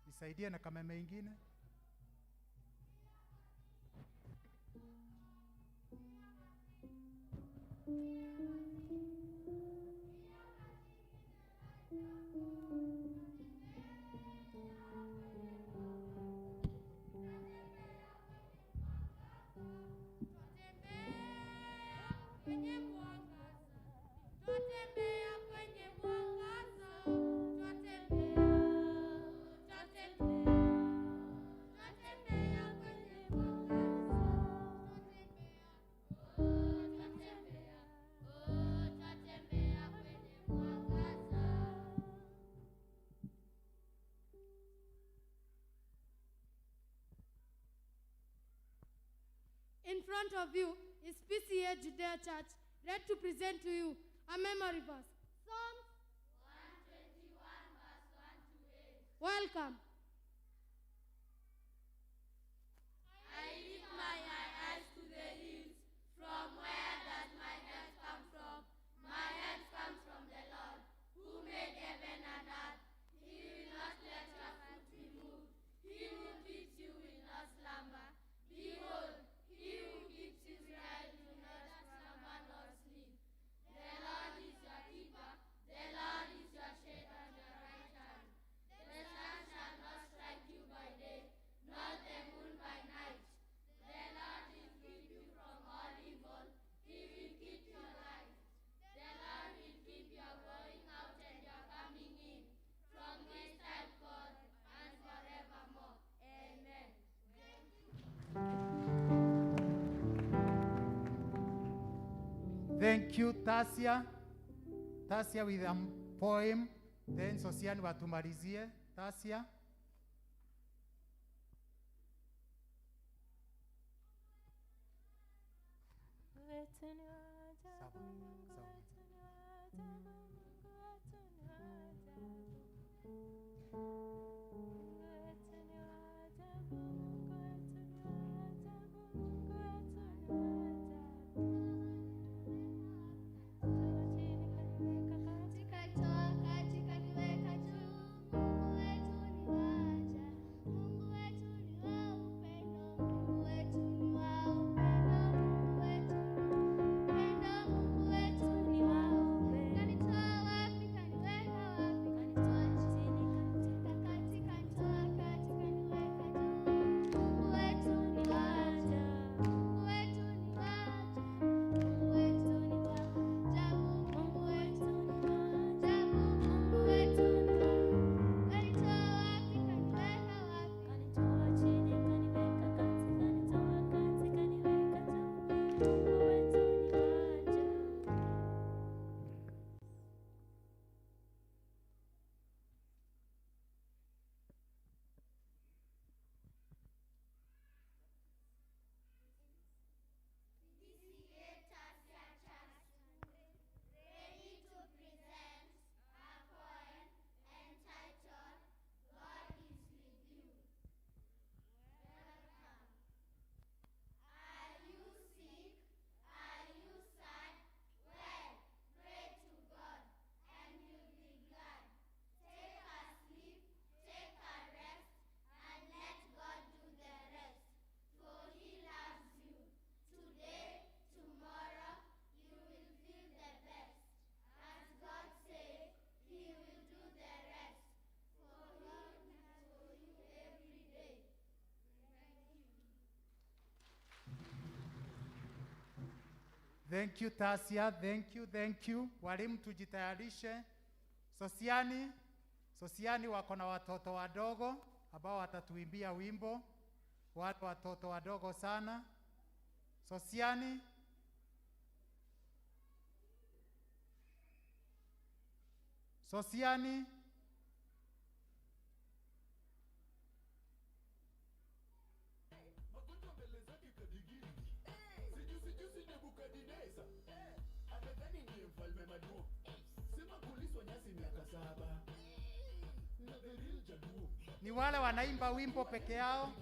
Nisaidie na kameme ingine. In front of you is P.C.E.A. Judea Church, ready to present to you a memory verse. Psalms 121 verse 1 to 8. Welcome. I lift my eyes to the hills. From where does my help come from? My help comes from the Lord, who made heaven and earth. He will not let your foot be moved. He who keeps you will not slumber. Behold, Thank you, Tasia. Tasia with a poem. Then Sosiani watumalizie. Tasia. P.C.E.A. Tasia ready to present a poem entitled God is with you. Welcome. Are you sick? Are you sad? Well, pray to God and you'll be glad. Take a sleep, take a rest, and let God do the rest. For He loves you. Today, tomorrow, you will feel the best. As God says, He will do the rest. For He is for you every day. Thank you, Tasia. Thank you. Walimu tujitayarishe. Sosiani wako na watoto wadogo ambao watatuimbia wimbo. Wale watoto wadogo sana. Sosiani. Ni wale wanaimba wimbo peke yao.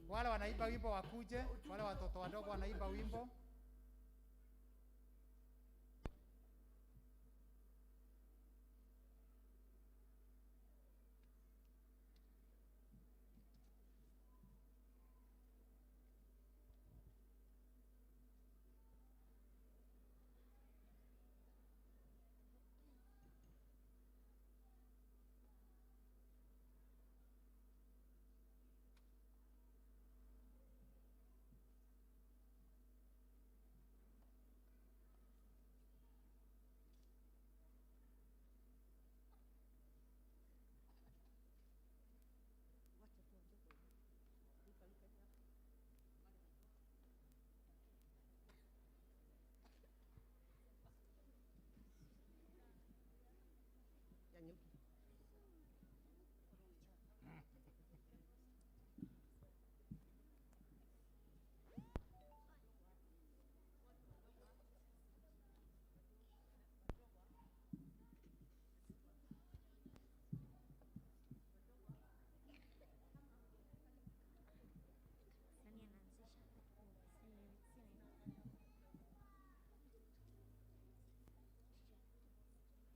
Wale wanaimba wimbo wakuje. Wale watoto wadogo wanaimba wimbo.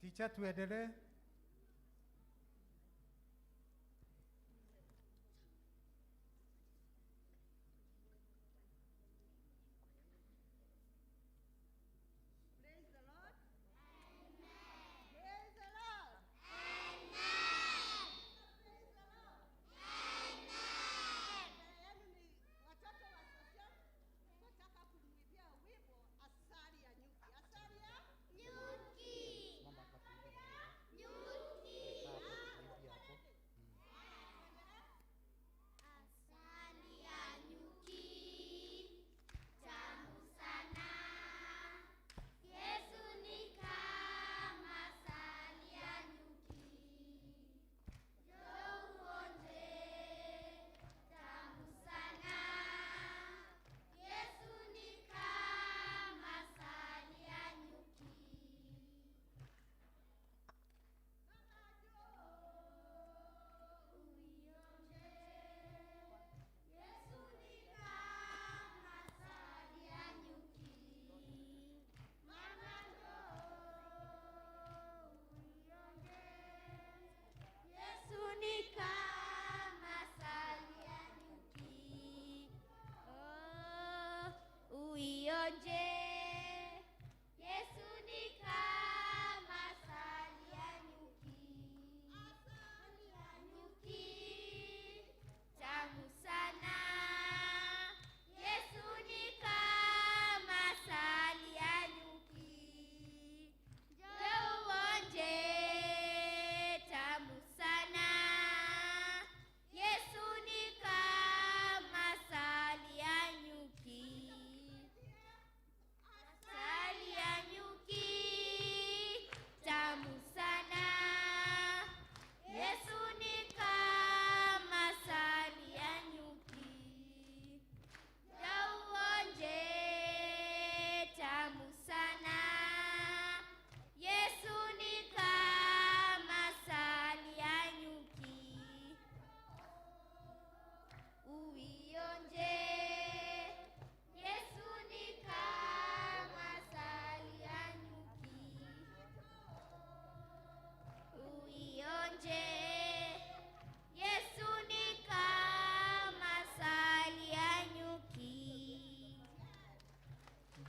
Teacher, tuendelee. Praise the Lord. Amen. Praise the Lord. Praise the Lord. Yaani ni watoto wa social wataka kumwimbia wimbo asali ya nyuki. Asali ya Nyuki. Mama, Nyuki.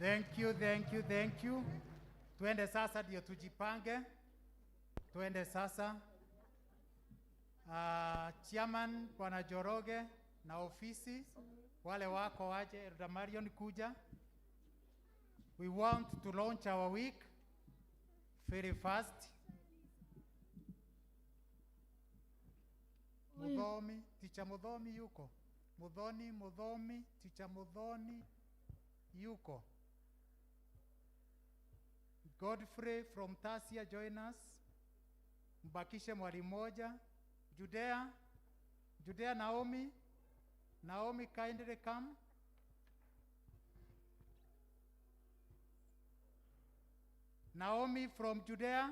Thank you, thank you, thank you. Tuende sasa ndio tujipange. Tuende sasa. Chairman Bwana Joroge na ofisi wale wako waje, Elder Marion kuja. We want to launch our week very fast. Mudhomi, Teacher Mudhomi yuko. Mudhomi, Teacher Mudhomi yuko. Godfrey from Tasia join us. Mbakishe mwalimu moja. Judea Naomi kindly come. Naomi from Judea.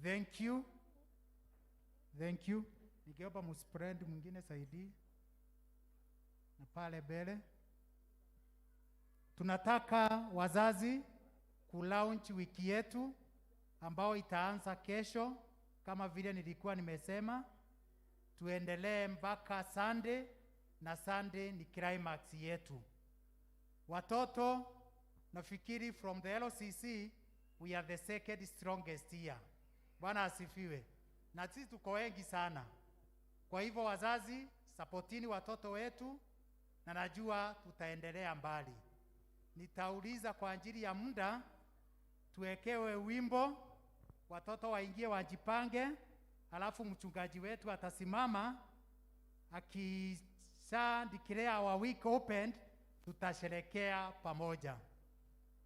Thank you. Thank you. Nigeomba musprend mwingine saidi. Na pale mbele. Tunataka wazazi kulaunch wiki yetu ambao itaanza kesho kama vile nilikuwa nimesema. Tuendelee mpaka Sunday, na Sunday ni climax yetu. Watoto nafikiri from the LCC we are the second strongest here. Bwana asifiwe. Na sisi tuko wengi sana. Kwa hivyo wazazi, supportini watoto wetu na najua tutaendelea mbali. Nitauliza kwa ajili ya muda tuwekewe wimbo, watoto waingie wajipange, alafu mchungaji wetu atasimama akisha declare our week opened, tutasherekea pamoja.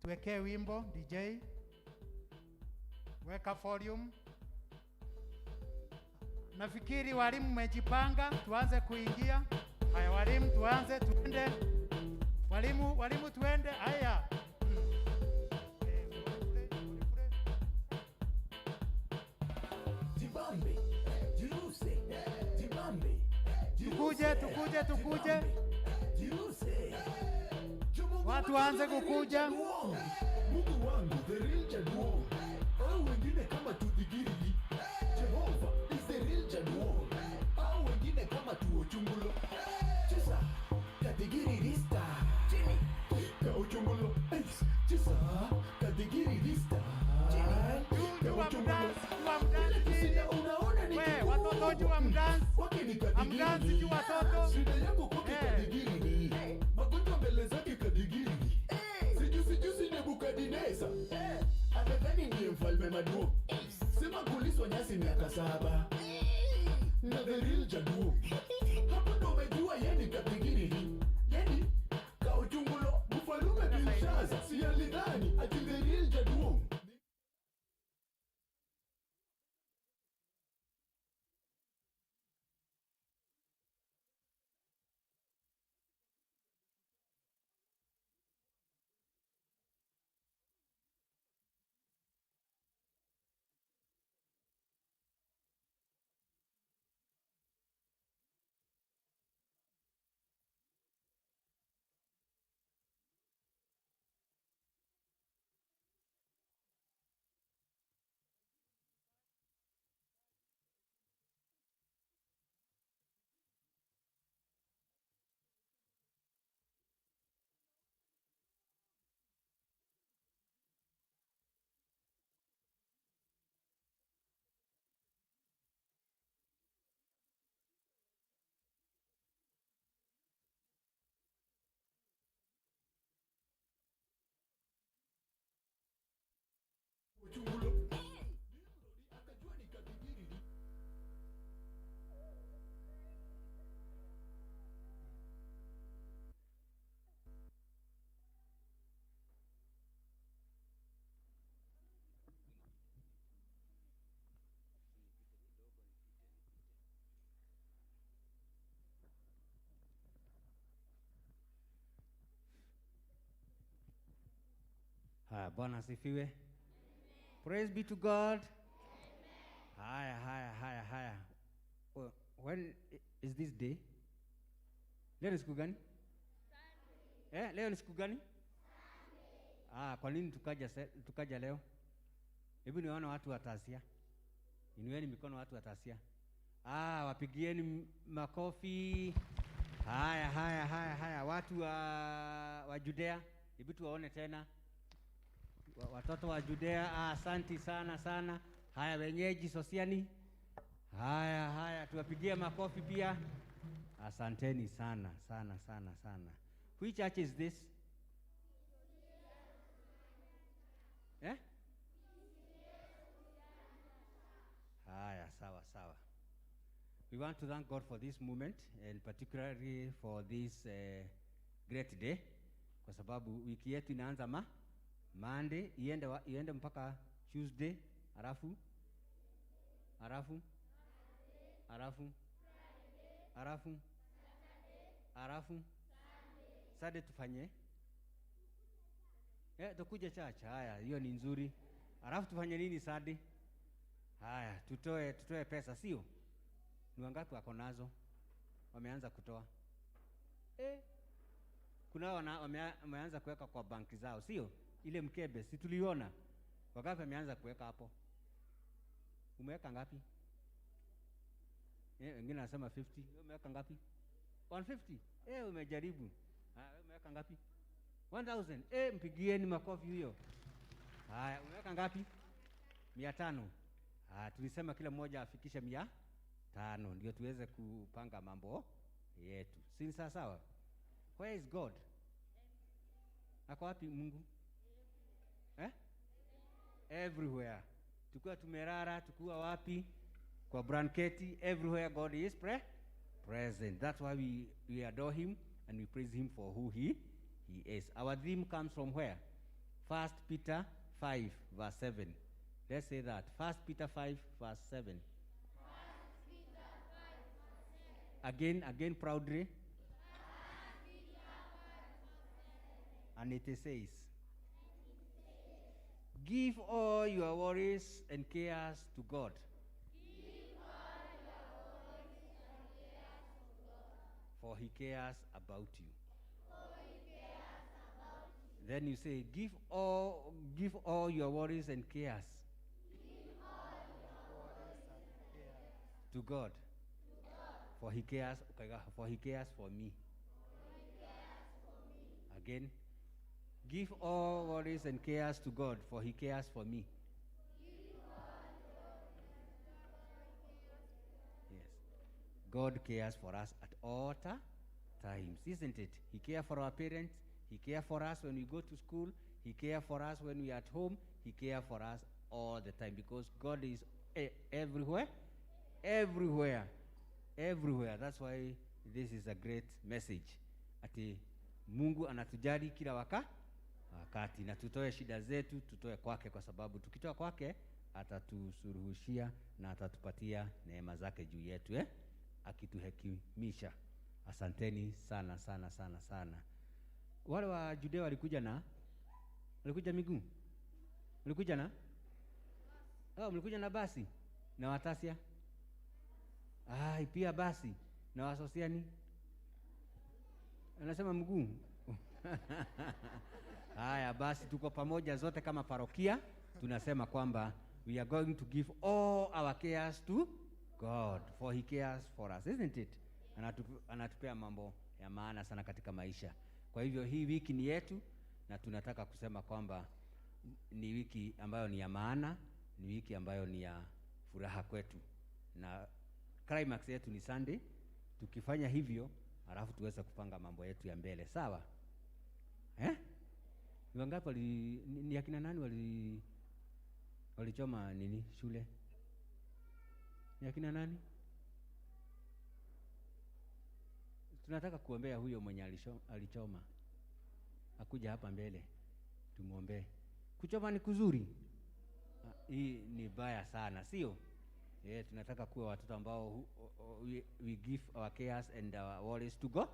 Tuwekee wimbo, DJ. Weka volume. Nafikiri walimu mmejipanga, tuanze kuingia. Haya walimu tuanze, tuende. Walimu tuende. Haya. Jibambe, jiruse, jibambe. Tukuje. Jiruse. Watu waanze kukuja. Mungu wangu, the real Jaduo. Au wengine kama tudigiri. Jehova is the real Jaduo. Au wengine kama tuochungulo. Chesa, kadigiri rista. Chini, kauchungulo. Chesa, kadigiri rista. Chini, kauchungulo. Unaona ni we, watoto jua mdance. Amdance jua watoto. Shida yako kwa kadigiri ni. Magonjwa mbele zake kadigiri ni. Sijusi Nebukadneza. Amedhani ndiye mfalme Maduo. Sema kuliswa nyasi miaka 7. Na the real Jaduo. Hapo ndo umejua yeni kadigiri ni. Yeni kauchungulo. Mfalume Belshaza. Si alidhani ati the real Jaduo. Bwana asifiwe. Praise be to God. Haya. When is this day? Leo ni siku gani? Sunday. Leo ni siku gani? Sunday. Kwa nini tukaja leo? Hebu niwaone watu wa Tasia. Inueni mikono watu wa Tasia. Wapigieni makofi. Haya watu wa Judea, hebu tuwaone tena. Watoto wa Judea, asanti sana. Haya wenyeji Sosiani. Haya tuwapigie makofi pia. Asanteni sana. Which church is this? Haya, sawa. We want to thank God for this moment, and particularly for this great day, kwa sababu wiki yetu inaanza Monday iende mpaka Tuesday, halafu Saturday tufanye tukuje church. Haya, hiyo ni nzuri. Halafu tufanye nini Saturday? Haya, tutoe pesa, sio? Ni wangapi wako nazo? Wameanza kutoa. Kuna wameanza kuweka kwa banki zao, sio? Ile mkebe, si tuliona? Wangapi wameanza kuweka hapo? Umeweka ngapi? Wengine wanasema 50. Wewe umeweka ngapi? 150. Umejaribu. Wewe umeweka ngapi? 1000. Mpigieni makofi huyo. Haya, umeweka ngapi? 500. Tulisema kila mmoja afikishe 500 ndio tuweze kupanga mambo yetu. Si sawa? Where is God? Ako wapi Mungu? Everywhere. Tukua tumerara, tukua wapi? Kwa blanketi, everywhere God is present. That's why we adore him and we praise him for who he is. Our theme comes from where? 1 Peter 5 verse 7. Let's say that. 1 Peter 5 verse 7. Again proudly. And it says, give all your worries and cares to God. For he cares about you. Then you say, give all your worries and cares to God. For he cares for me. Again, give all worries and cares to God, for he cares for me. Yes. God cares for us at all times, isn't it? He cares for our parents. He cares for us when we go to school. He cares for us when we are at home. He cares for us all the time, because God is everywhere. That's why this is a great message. Ati Mungu anatujali kila wakati, na tutoe shida zetu, tutoe kwake, kwa sababu tukitoa kwake atatusuruhushia na atatupatia neema zake juu yetu, akituhekimisha. Asanteni sana. Wale wa Judea walikuja miguu? Mlikuja na basi? Na Watasia? Pia basi. Na Wasosiani? Anasema mguu. Haya basi, tuko pamoja zote kama parokia. Tunasema kwamba we are going to give all our cares to God, for he cares for us, isn't it? Anatupea mambo ya maana sana katika maisha. Kwa hivyo hii wiki ni yetu, na tunataka kusema kwamba ni wiki ambayo ni ya maana, ni wiki ambayo ni ya furaha kwetu, na climax yetu ni Sunday. Tukifanya hivyo, alafu tuweze kupanga mambo yetu ya mbele, sawa? Ni wangapi ni akina nani walichoma nini shule? Ni akina nani? Tunataka kuombea huyo mwenye alichoma. Akuja hapa mbele tumuombe. Kuchoma ni kuzuri? Hii ni baya sana, sio? Tunataka kuwa watoto ambao we give our cares and our worries to God,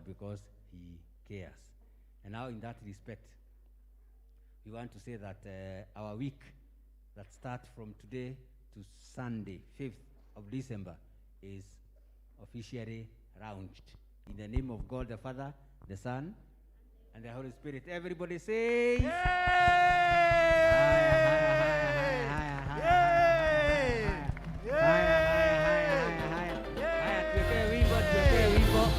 because he cares. And now in that respect, we want to say that our week that starts from today to Sunday, 5th of December, is officially launched. In the name of God the Father, the Son, and the Holy Spirit. Everybody say, tuwekee wimbo.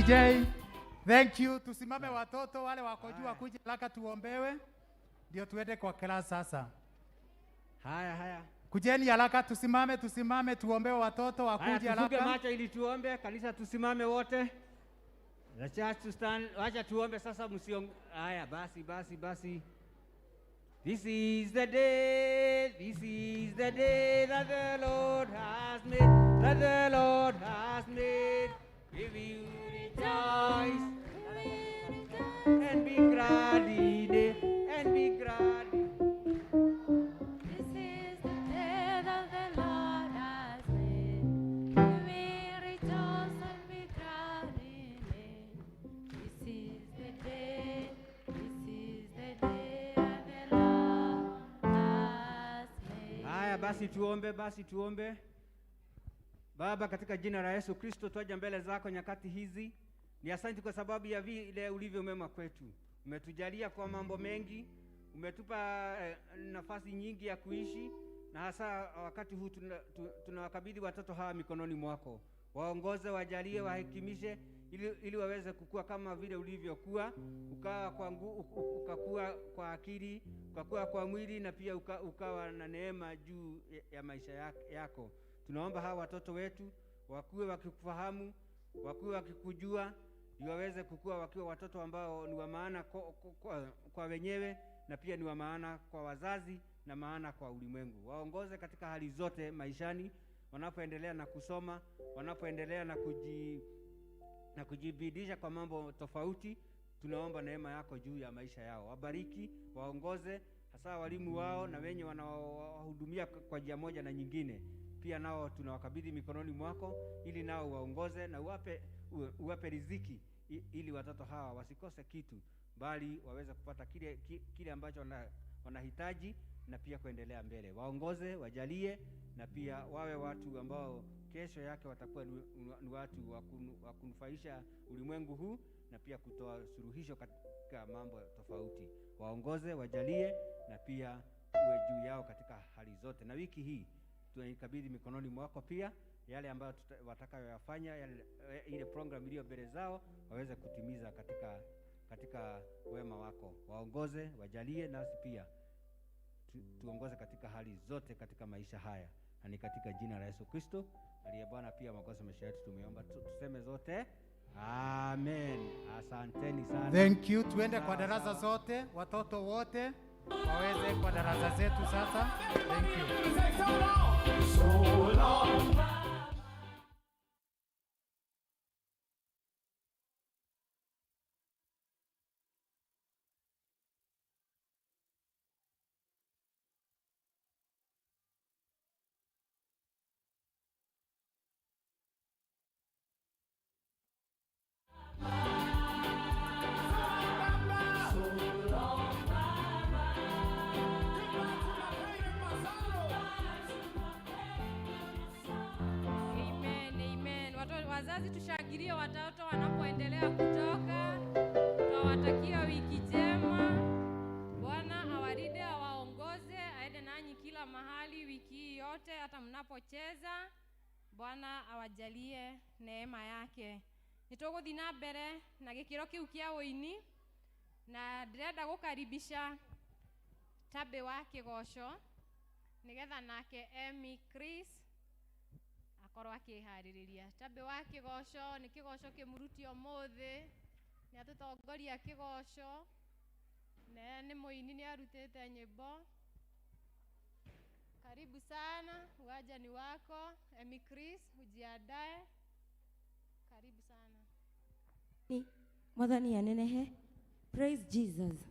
DJ. Thank you. Tusimame watoto wale wako juu wakuje haraka tuombewe. Ndio tuende kwa class sasa. Haya. Kujeni haraka tusimame tuombewe watoto wakuje haraka. Tufunge macho ili tuombe. Kanisa tusimame wote. The church to stand. Wacha tuombe sasa haya basi. This is the day that the Lord has made. We will rejoice and be glad in it, This is the day that the Lord has made. We will rejoice and be glad in it. This is the day that the Lord has made. Haya basi tuombe. Baba, katika jina la Yesu Kristo twaja mbele zako nyakati hizi. Ni asante kwa sababu ya vile ulivyo mema kwetu. Umetujalia kwa mambo mengi, umetupa nafasi nyingi ya kuishi, na hasa wakati huu tunawakabidhi watoto hawa mikononi mwako. Waongoze, wajalie, wahekimishe ili waweze kukua kama vile ulivyokuwa, ukakuwa kwa akili, ukakuwa kwa mwili, na pia ukawa na neema juu ya maisha yako. Tunaomba hawa watoto wetu wakuwe wakikufahamu, wakuwe wakikujua, ili waweze kukua wakiwa watoto ambao ni wa maana kwa wenyewe, na pia ni wa maana kwa wazazi na maana kwa ulimwengu. Waongoze katika hali zote maishani, wanapoendelea na kusoma, wanapoendelea na kujibidisha kwa mambo tofauti. Tunaomba neema yako juu ya maisha yao. Wabariki, waongoze, hasa walimu wao na wenye wanaohudumia kwa njia moja na nyingine. Pia nao tunawakabidhi mikononi mwako, ili nao waongoze na uwape riziki, ili watoto hawa wasikose kitu, bali waweze kupata kile ambacho wanahitaji, na pia kuendelea mbele. Waongoze, wajalie, na pia wawe watu ambao kesho yake watakuwa ni watu wa kunufaisha ulimwengu huu, na pia kutoa suluhisho katika mambo tofauti. Waongoze, wajalie, na pia uwe juu yao katika hali zote. Na wiki hii tunaikabidhi mikononi mwako pia, yale ambayo watakayoyafanya, ile program iliyo mbele zao waweze kutimiza katika wema wako. Waongoze, wajalie, nasi pia tuongoze katika hali zote katika maisha haya, na ni katika jina la Yesu Kristo aliye Bwana pia mwokozi maisha yetu tumeomba, tuseme zote amen. Asanteni sana. Thank you. Tuende kwa darasa zote, watoto wote waweze kwa darasa zetu sasa. Thank you. So long. Wazazi tushangilie watoto wanapoendelea kutoka. Tunawatakia wiki njema. Bwana awalinde, awaongoze, aende nanyi kila mahali wiki yote, hata mnapocheza. Bwana awajalie neema yake. Nituguthi na mbere na gikiro kiu kia uini, na ndirenda gukaribisha tabe wa kigosho nigetha nake Emi Chris akorwo akihaririria. Tabe wa kigosho ni kigosho kimuruti umuthi, ni atutongoria kigosho, na ni muini ni arutite nyimbo. Karibu sana, uwaja ni wako. Emi Chris, ujiandae. Karibu sana. Ni mwathani anenehe. Praise Jesus.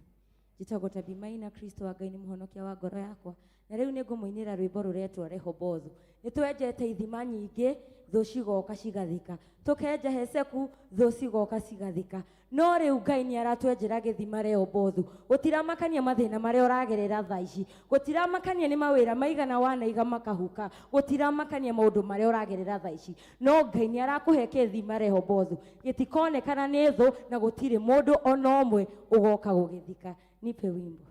Jitagwo P.C.E.A Kristo wa Ngai ni muhonokia wa ngoro yakwa. Na riu ningumuinira rwimbo ruretwo Rehobothu. Nitwenjete ithima nyingi, thu cigoka cigathika. Tukenja Heseku, thu cigoka cigathika. No riu Ngai ni aratwenjera githima Rehobothu. Gutiramakania mathina maria uragerera thaa ici. Gutiramakania ni mawira maigana wanaiga makahuka. Gutiramakania maundu maria uragerera thaa ici. No Ngai ni arakuhe githima Rehobothu. Gitikonekana ni thu na gutire mundu ona umwe ugoka gugithika. Nipe wimbo.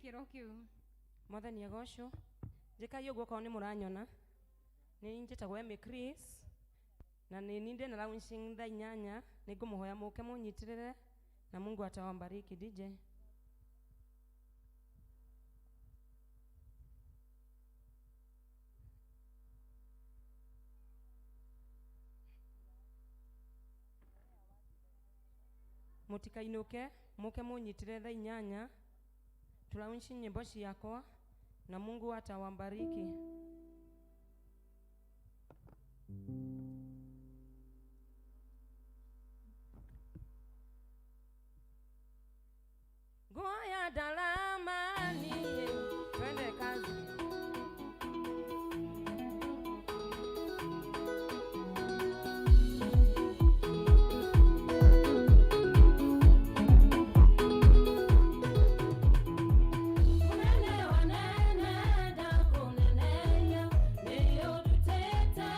gikiro kiu Mwathani agocwo njikagia uguo kao ni muranyona ni njitagwo Emmy Chris na ni ninde na launching thaa 8 ni ngumuhoya muke munyitirire na Mungu atawabariki. DJ mutikainuke muke munyitire thaa 8 tulaunchi nyimbo ciakwa na Mungu atawabariki. Goya dalamani twende kazi. Kunene da kunene ya, niyo dutete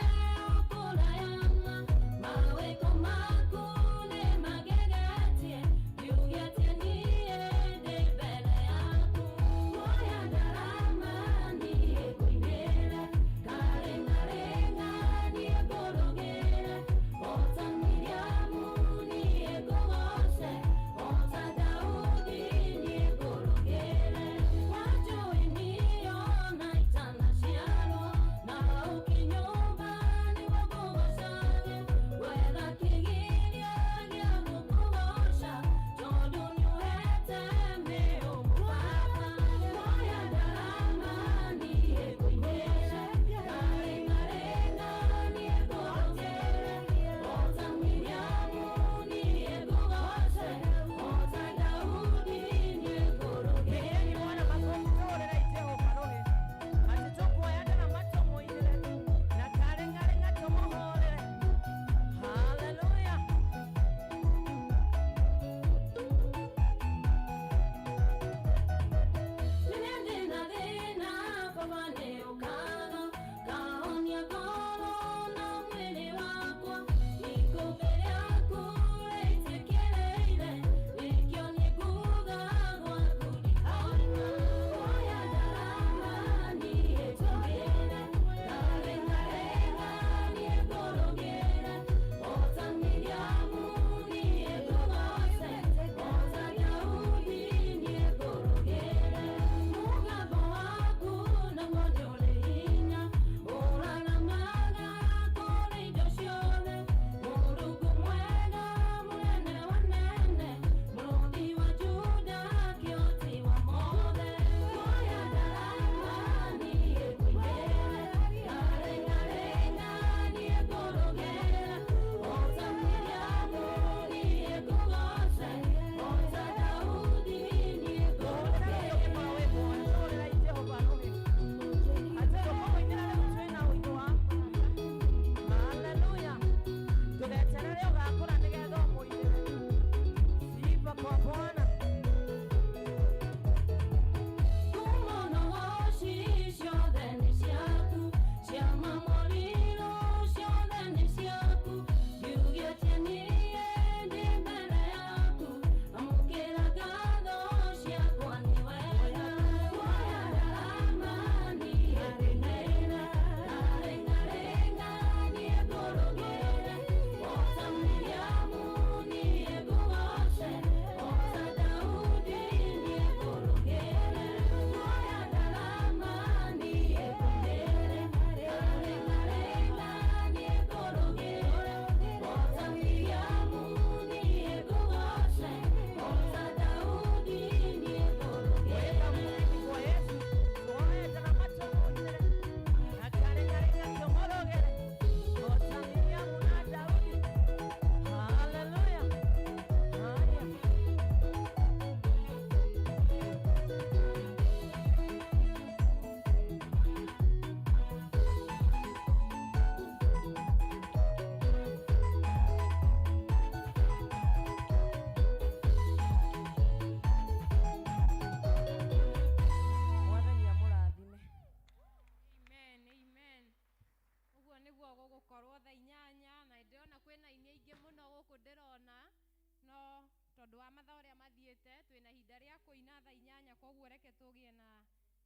tondu wa mathaa uria mathiete twina ihinda ria kuina thaa 8 koguo reke tugie na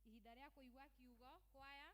ihinda ria kuigua kiugo kwaya.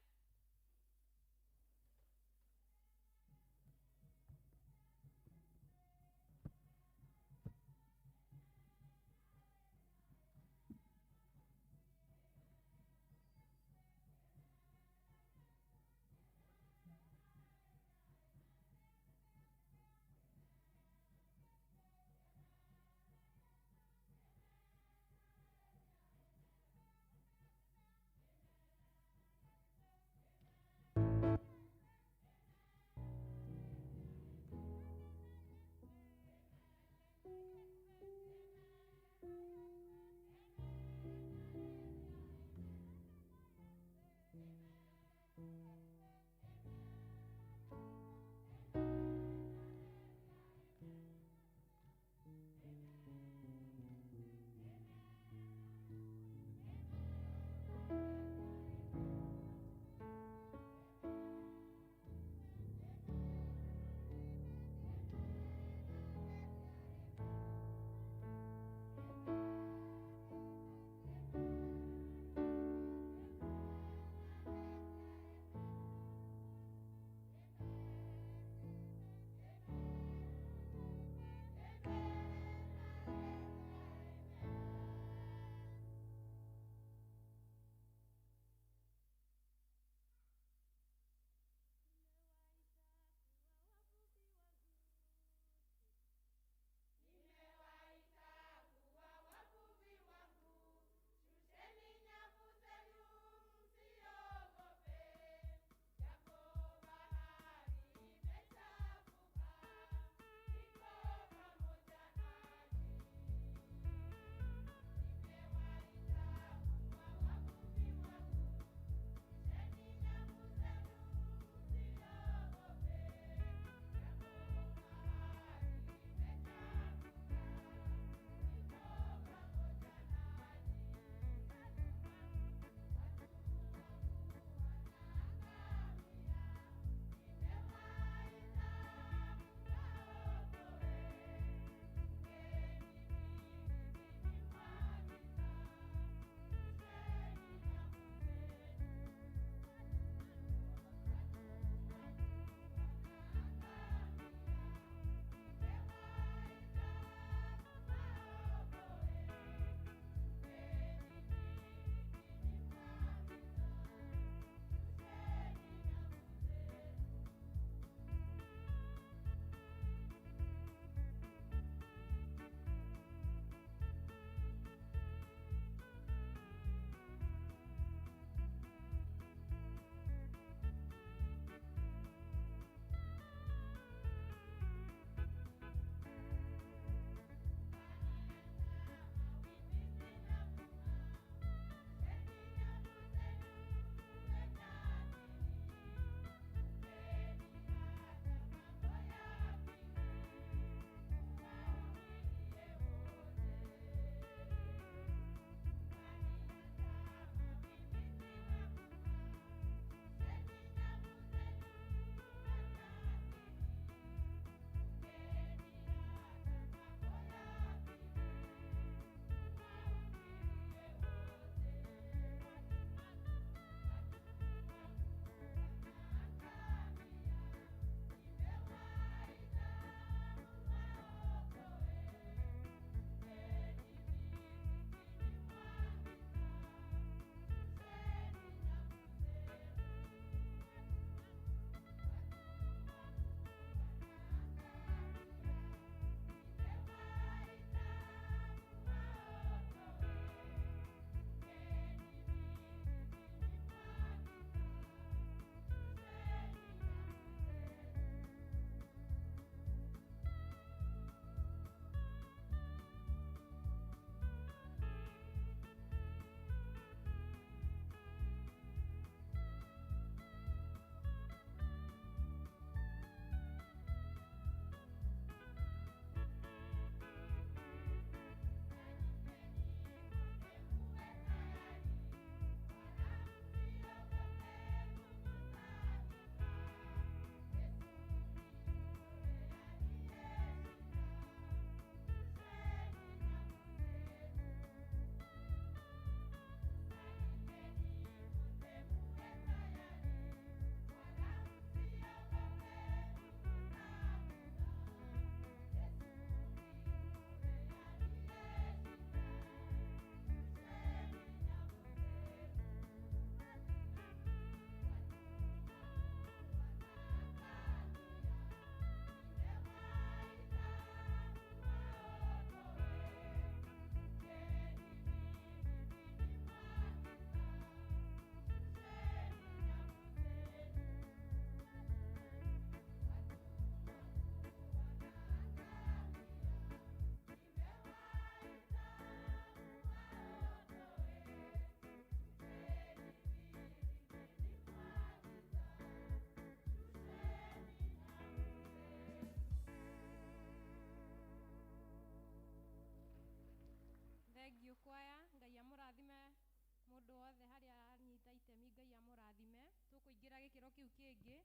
tukuingira gikiro kiu kingi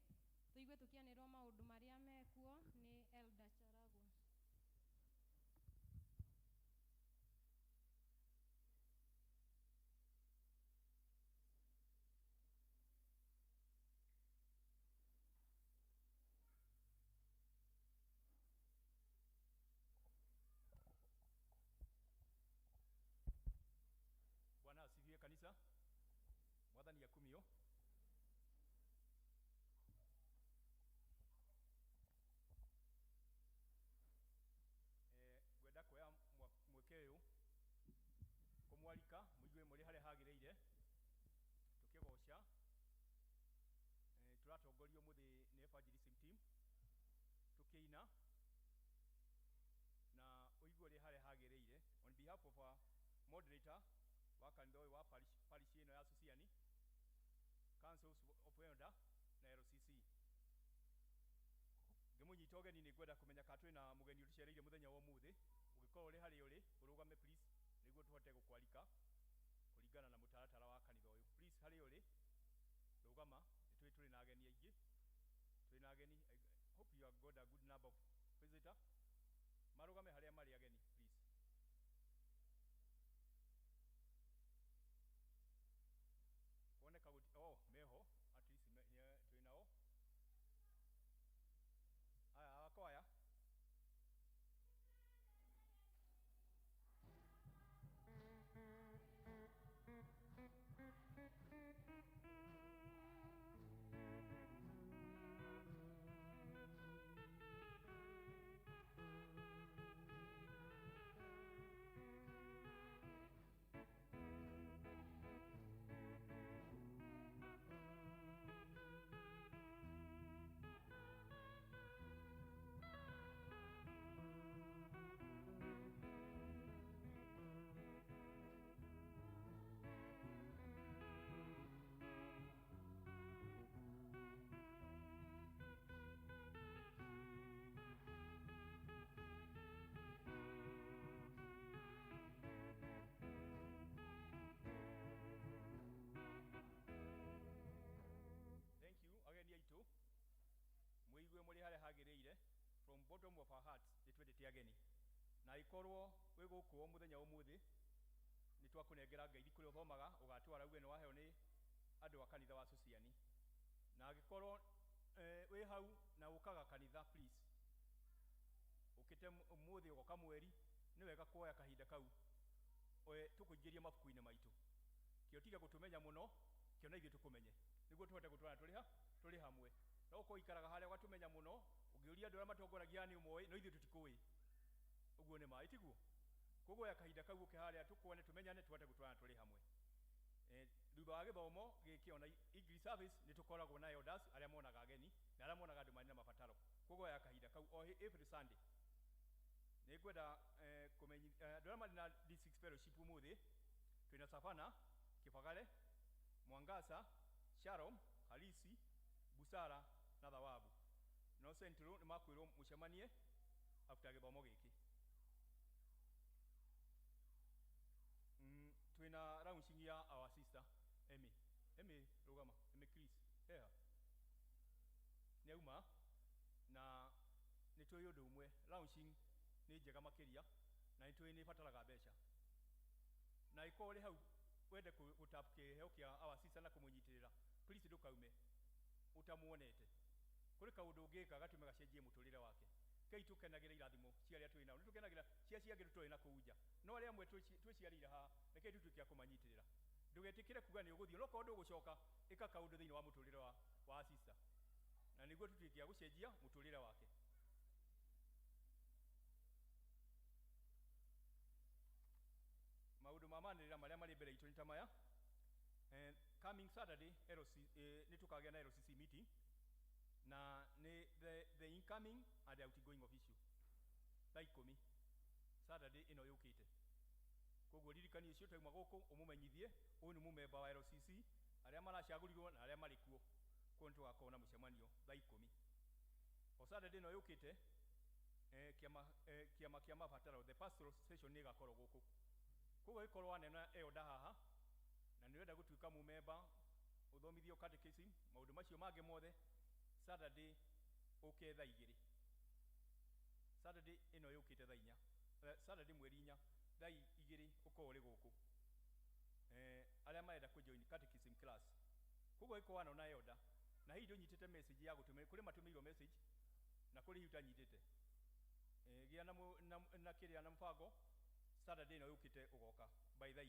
tuigue tukianirwo maundu maria mekuo ni Elder Charago. Bwana asifiwe kanisa. Mwathani akumio. Gwenda kuoya mweke uyu kumwalika muigue muri hare hagireire tukigoca turatongorio muthi ni evangelism team tukiina na uigue ri hare hagireire on behalf of our moderator wa kanitha uyu wa parish ino ya Susiani, councils of elder na LCC. Ngimunyita ugeni ni ngwenda kumenya ka twina mugeni utucereire muthenya wa umuthi. Ugikorwo uri hari uri urugame please niguo tuhote gukwalika kuringana na mutaratara wa kanitha uyu. Please hari uri rugama nitwi turi na ageni aingi. Turi na ageni. I hope you have got a good number of visitor. Marugame haria mari ageni please. Kuoneka meho at least turi nao. Aya akwaya. Ageni aitu muigue muri hare hagireire from bottom of our hearts nitwendete ageni na ikorwo wi guku o muthenya umuthi ni twakunengera ngai kuri uthomaga ugatwara uwe ni waheo ni andu a kanitha wa Susiani na agikorwo wi hau na ukaga kanitha please ukite umuthi ugoka mweri ni wega kuoya kahinda kau tukuingiria mabuku-ini maitu kio tiga gutumenya muno kio na ithuĩ tukumenye niguo tuhote gutwara turi hamwe no uko ikaraga haria gwatumenya muno ugiuria andu aria matongoragia ni umwe no ithuĩ tutikui uguo ni mai tiguo koguo ya kahinda kau uke haria tukuone tumenyane tuhote gutwara turi hamwe thutha wa githomo gikio na English service ni tukoragwo na elders aria monaga ageni na aria monaga andu mari na mabataro koguo ya kahinda kau o every Sunday ni ngwenda kumenya andu aria mari na district fellowship umuthi twina Savana, Kibagare, Mwangasa, Sharom, Halisi, Busara na Thawabu. No Central ni makwirwo mucemanie after githomo giki. Twina launching ya our sister Emmy rugama Emmy Chris ni auma na ni twi undu umwe launching ni njega makiria na nitwi ni fataraga mbeca na ikore hau wende gutapke heo kia our sister na kumunyitirira please ndukaume utamuonete kuri kaundu ngika gatume gacenjie muturire wake kei tukenagira irathimo ciaria twi nao nitukenagira ciaciagiru twi na kuunja no aria amwe twiciarire ha reke tutukia kumanyitirira ndugetikire kuga ni uguthio no kaundu gucoka ika kaundu thiini wa muturire wa sister na niguo tutukia gucenjia muturire wake. Maundu mamanirira maria mari mbere itu nitamaya coming Saturday ni tukagea na LCC meeting na ni the incoming and the outgoing official taikomi Saturday ino yukite koguo ririkani icio tauma guku umumenyithie uyu ni mumemba wa LCC aria maracagurirwo na aria mari kuo kontu gakona mucemanio taikomi o Saturday ino yukite kiama mabataro the pastoral session ni gakorwo guku koguo ikorwo anena elder haha na ni wenda gutuika mumemba uthomithio catechism maundu macio mangĩ mothe Saturday ũke thaa 2. Saturday ĩno yũkĩte thaa 4. Saturday mweri 4 thaa 2 ũkorwo ũrĩ gũkũ. Arĩa marenda kũjoin catechism class. Koguo ĩkorwo wana na elder na hihi ndũnyitĩte message ya gũtũmĩra kũrĩ matũmĩirwo message na kũrĩ hihi ũtanyitĩte. Gĩa na kĩrĩa na mbango Saturday ĩno yũkĩte ũgoka by thaa 2.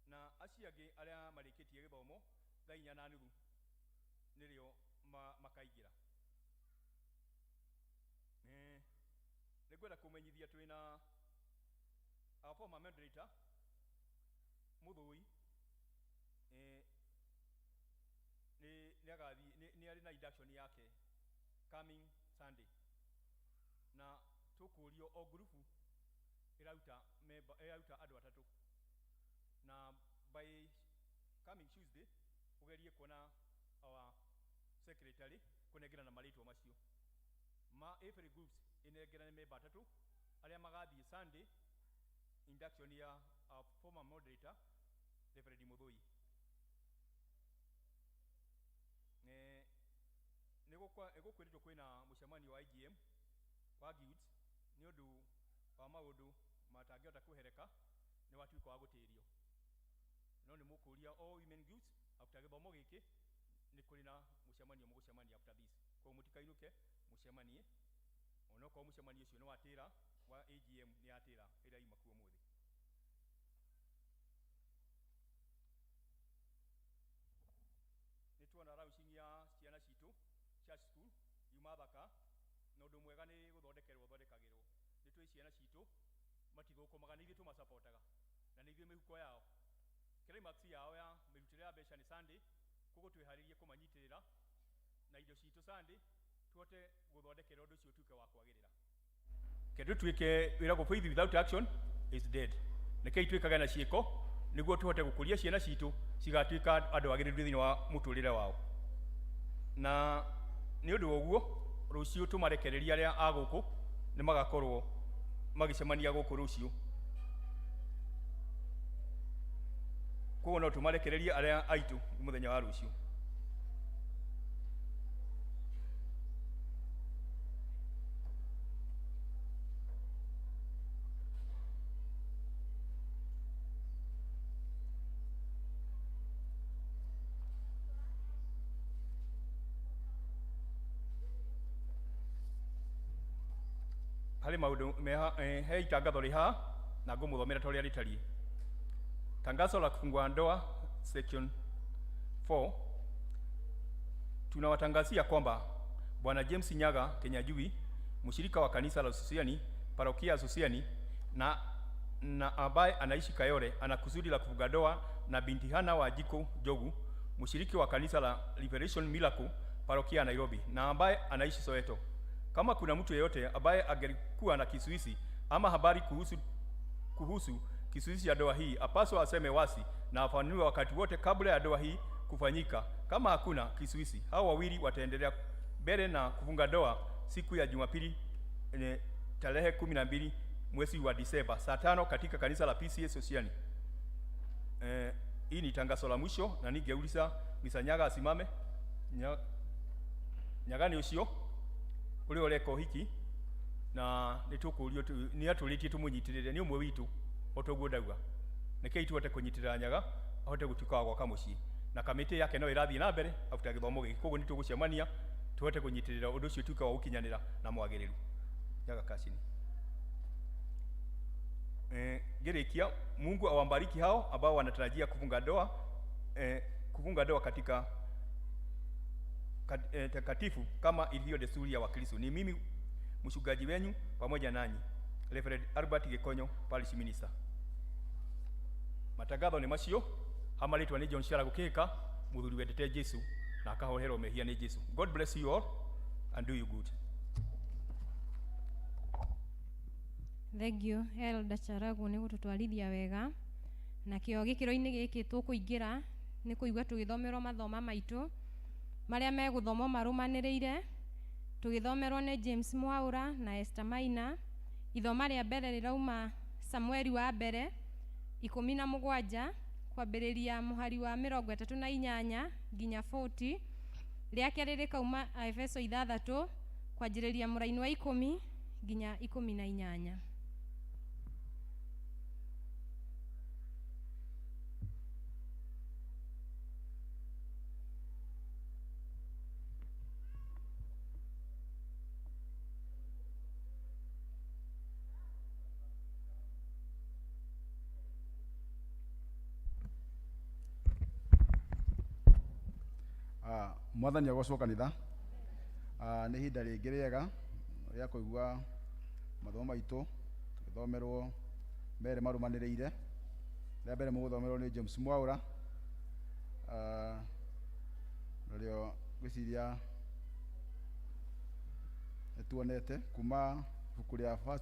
Na acio angĩ arĩa marĩkĩtie gĩthomo thaa 4:30 nĩrĩo makaingĩra. Nĩngwenda kũmenyithia twĩna our former moderator Mũthũi nĩ arĩ na induction yake coming Sunday, na tũkũrio o grupu ĩrauta andũ atatũ, na by coming Tuesday ugerie kuona our secretary kunengerana marĩtwa macio every groups inengerane member atatũ arĩa magathiĩ Sunday induction ya our former moderator Reverend Mũthũi. Nĩgũkwĩrĩtwo kwĩna mũcemanio wa IGM wa guilds nĩ ũndũ wa maũndũ matangĩhota kũhereka nĩ watuĩka wa gũtĩrio, no nĩ mũkũria all women guilds after gĩthomo gĩkĩ nĩ kũrĩ na mũcemanio mũgũcemania after this, kwa mũtikainũke mũcemanie onokorwo mũcemanio ũcio nĩ watĩra wa AGM nĩ yatĩra ĩrĩa ima kuo mũthĩ. Nĩ tuona launching ya ciana citũ church school yuma thaka, na ũndũ mwega nĩ gũthondekerwo thondekagĩrwo. Nĩ twĩ ciana citũ matithũkũmaga, nĩ ithuĩ tũmasapotaga na nĩ ithuĩ mĩhuko yao. Climax yao ya mĩrutĩre ya mbeca nĩ Sunday, koguo twĩharĩrie kũmanyitĩrĩra na indo citũ Sunday tuhote gũthondekera ũndũ ũcio ũtuĩke wa kwagĩrĩra. Kĩndũ tuĩke wĩragwo faith without action is dead. Nĩkĩo tuĩkaga na ciĩko nĩguo tuhote gũkũria ciana citũ cigatuĩka andũ agĩrĩru thĩinĩ wa mũtũrĩre wao. Na nĩ ũndũ ũguo rũciũ tũmarekereria arĩa a gũkũ nĩ magakorwo magĩcemania gũkũ rũciũ. Koguo no tũmarekererie arĩa aitũ mũthenya wa rũciũ. Harĩ maũndũ he itangatho rĩha na ngũmũthomera ta ũrĩa rĩtariĩ. Tangazo la kufungua ndoa section 4. Tunawatangazia kwamba Bwana James Nyaga Kenyajui, mshirika wa kanisa la Ususiani, parokia ya Ususiani na ambaye anaishi Kayore, ana kusudi la kufunga ndoa na binti Hana wa Jiko Jogu, mshiriki wa kanisa la Liberation Miracle, parokia ya Nairobi, na ambaye anaishi Soweto. Kama kuna mtu yeyote ambaye angelikuwa na kisuisi ama habari kuhusu kisuisi ya ndoa hii, apaswa aseme wasi na afanue wakati wote kabla ya ndoa hii kufanyika. Kama hakuna kisuisi, hao wawili wataendelea mbele na kufunga ndoa siku ya Jumapili tarehe 12 mwezi wa Disemba saa 5 katika kanisa la P.C.E.A Sosiani. Hii ni tangazo la mwisho na ningeuliza Mr. Nyaga asimame. Nyagani ucio uri oreko hiki na nitukurio ni aturitie tumunyitirire ni umwe witu otoguo ndauga nike ituote kunyitirira Nyaga ahote gutuka gwaka mucii na kamiti yake no irathii na mbere after githomo giki, koguo ni tugucemania tuhote kunyitirira undu ucio tuka wa ukinyanira na mwagiriru. Nyaga kashini ngirikia. Mungu awambariki hao ambao wanatarajia kufunga ndoa katika takatifu kama ilivyo desturi ya Wakristo. Ni mimi mchungaji wenyu pamoja nanyi Reverend Albert Gekonyo, Parish Minister. Matangatho ni macio hamaritwa ni John Shara gukika muthuri wendete Jesu na akahoherwo mehia ni Jesu. God bless you all and do you good. Thank you Elder Charagu ni gututwarithia wega na kĩo gĩkĩro-inĩ gĩkĩ tũkũingĩra nĩ kũigua tũgĩthomerwo mathoma maitũ marĩa megũthomwo marũmanĩrĩire. Tũgĩthomerwo nĩ James Mwaura na Esther Maina. Ithoma rĩa mbere rĩrauma Samueli wa mbere 17 kwambĩrĩria mũhari wa 38 nginya 40, rĩa kerĩ rĩkauma Efeso 6 kwanjĩrĩria mũraini wa 10 nginya 18. Mwathani agocwo kanitha. Nĩ ihinda rĩngĩ rĩega rĩa kũigua mathomo maitũ tũgĩthomerwo merĩ marũmanĩrĩire. Rĩa mbere mũgũthomerwo nĩ James Mwaura, narĩo gwĩciria nĩtuonete kuma ibuku rĩa 1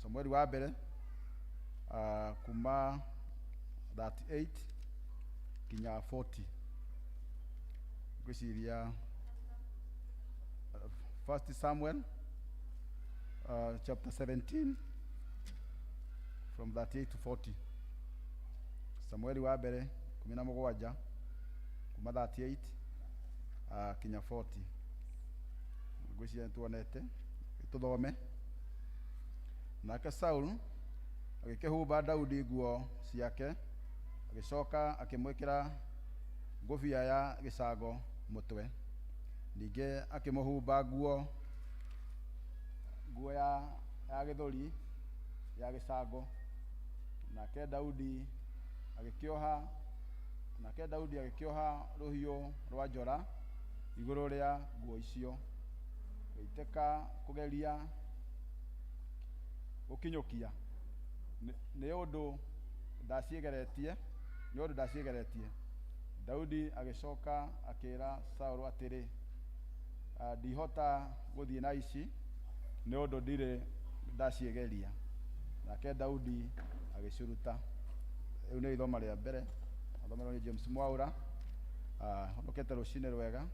Samuel wa mbere kuma 38 nginya 40. Gwĩciria 1 Samuel chapter 17 from 38 to 40. Samuel wa mbere 17 kuma 38 kinya 40. Gwĩciria nĩtuonete tũthome. Nake Saul agĩkĩhumba Daudi nguo ciake, agĩcoka akĩmwĩkĩra ngũbia ya gĩcango mũtwe. Ningĩ akĩmũhumba nguo ya gĩthũri ya gĩcango. Nake Daudi agĩkĩoha rũhiũ rwa njora igũrũ rĩa nguo icio, gĩitĩka kũgeria gũkinyũkia nĩ ũndũ ndaciĩgeretie. Daudi agĩcoka akĩra Saũlũ atĩrĩ, ndihota gũthiĩ na ici nĩ ũndũ ndirĩ ndaciĩgeria. Nake Daudi agĩciruta. Rĩu nĩ ithoma rĩa mbere, athomerwo nĩ James Mwaura. Honokete rũcinĩ rwega,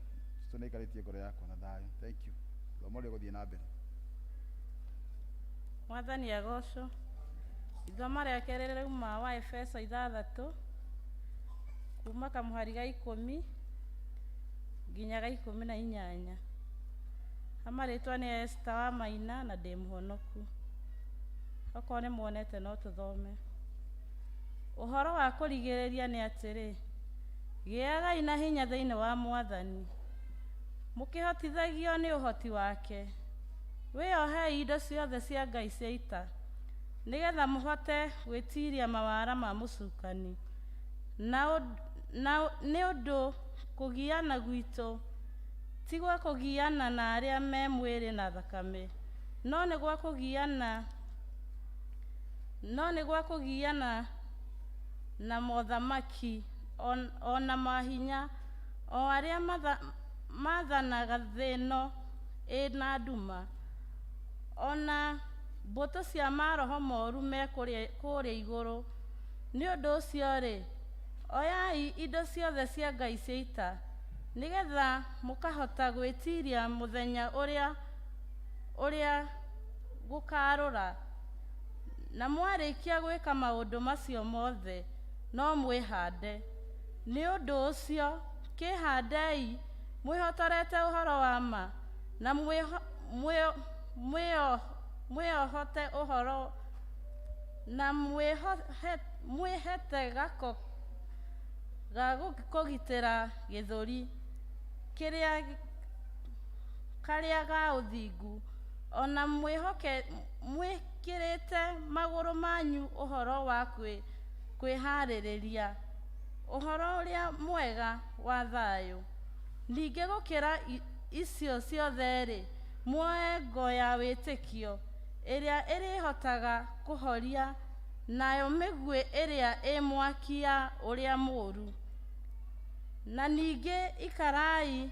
tũnĩikarĩtie ngoro yakwa na thayũ. Thank you. Ithomo rĩgũthiĩ na mbere. Mwathani agocwo. Ithoma rĩa kerĩ rĩrauma wa Efeso 6 kuma kamũhari ga 10 nginya ga 18. Amarĩtwa nĩ Esther wa Maina na ndĩ mũhonoku. Okorwo nĩ muonete no tũthome. Ũhoro wa kũrigĩrĩria nĩ atĩrĩ, gĩagai na hinya thĩinĩ wa Mwathani, mũkĩhotithagio nĩ ũhoti wake. Wĩohei indo ciothe cia Ngai cia ita, nĩgetha mũhote gwĩtiria mawara ma mũcukani. Na nĩ ũndũ kũgiana gwitũ ti gwa kũgiana na arĩa me mwĩrĩ na thakame, no nĩ gwa kũgiana na mothamaki ona mahinya, o arĩa maathanaga thĩ ĩno ĩna nduma, ona mbũtũ cia maroho moru me kũrĩa igũrũ. Nĩ ũndũ ũcio-rĩ, oyai indo ciothe cia Ngai cia ita, nĩgetha mũkahota gwĩtiria mũthenya ũrĩa gũkarũra. Na mwarĩkia gwĩka maũndũ macio mothe, no mwĩhande. Nĩ ũndũ ũcio kĩhandei mwĩhotorete ũhoro wa ma, na mwĩohote ũhoro, na mwĩhete gako ga kũgitĩra gĩthũri karĩa ga ũthingu, ona mwĩkĩrĩte magũrũ manyu ũhoro wa kwĩharĩrĩria ũhoro ũrĩa mwega wa thayũ. Ningĩ gũkĩra icio ciothe-rĩ, muoe ngo ya wĩtĩkio ĩrĩa ĩrĩhotaga kũhoria, nayo mĩguĩ ĩrĩa ĩ mwaki ya ũrĩa mũũru. Na ningĩ ikarai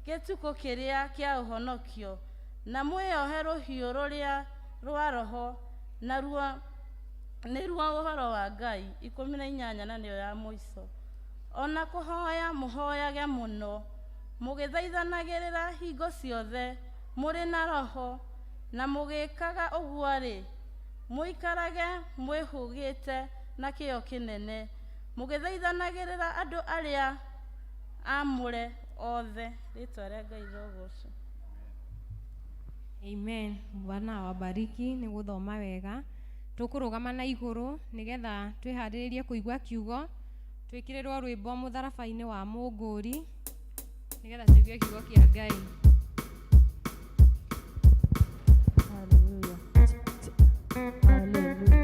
gĩtukũ kĩrĩa kĩa ũhonokio, na mwĩohe rũhiũ rũrĩa rwa Roho, naruo nĩruo ũhoro wa Ngai. 18 na nĩyo ya mũico. Ona kũhoya mũhoyage mũno, mũgĩthaithanagĩrĩra hingo ciothe mũrĩ na Roho, na mũgĩkaga ũguo-rĩ, mũikarage mwĩhũgĩte na kĩyo kĩnene, mũgĩthaithanagĩrĩra andũ arĩa amũre othe rĩtwa rĩa Ngai rogocwo. Amen. Bwana awabariki nĩ gũthoma wega. Tũkũrũgama na igũrũ nĩgetha twĩharĩrĩrie kũigua kiugo, twĩkĩrĩrwo rwĩmbo mũtharabai-inĩ wa Mũngũri nĩgetha tuigue kiugo kĩa Ngai. Hallelujah. Hallelujah.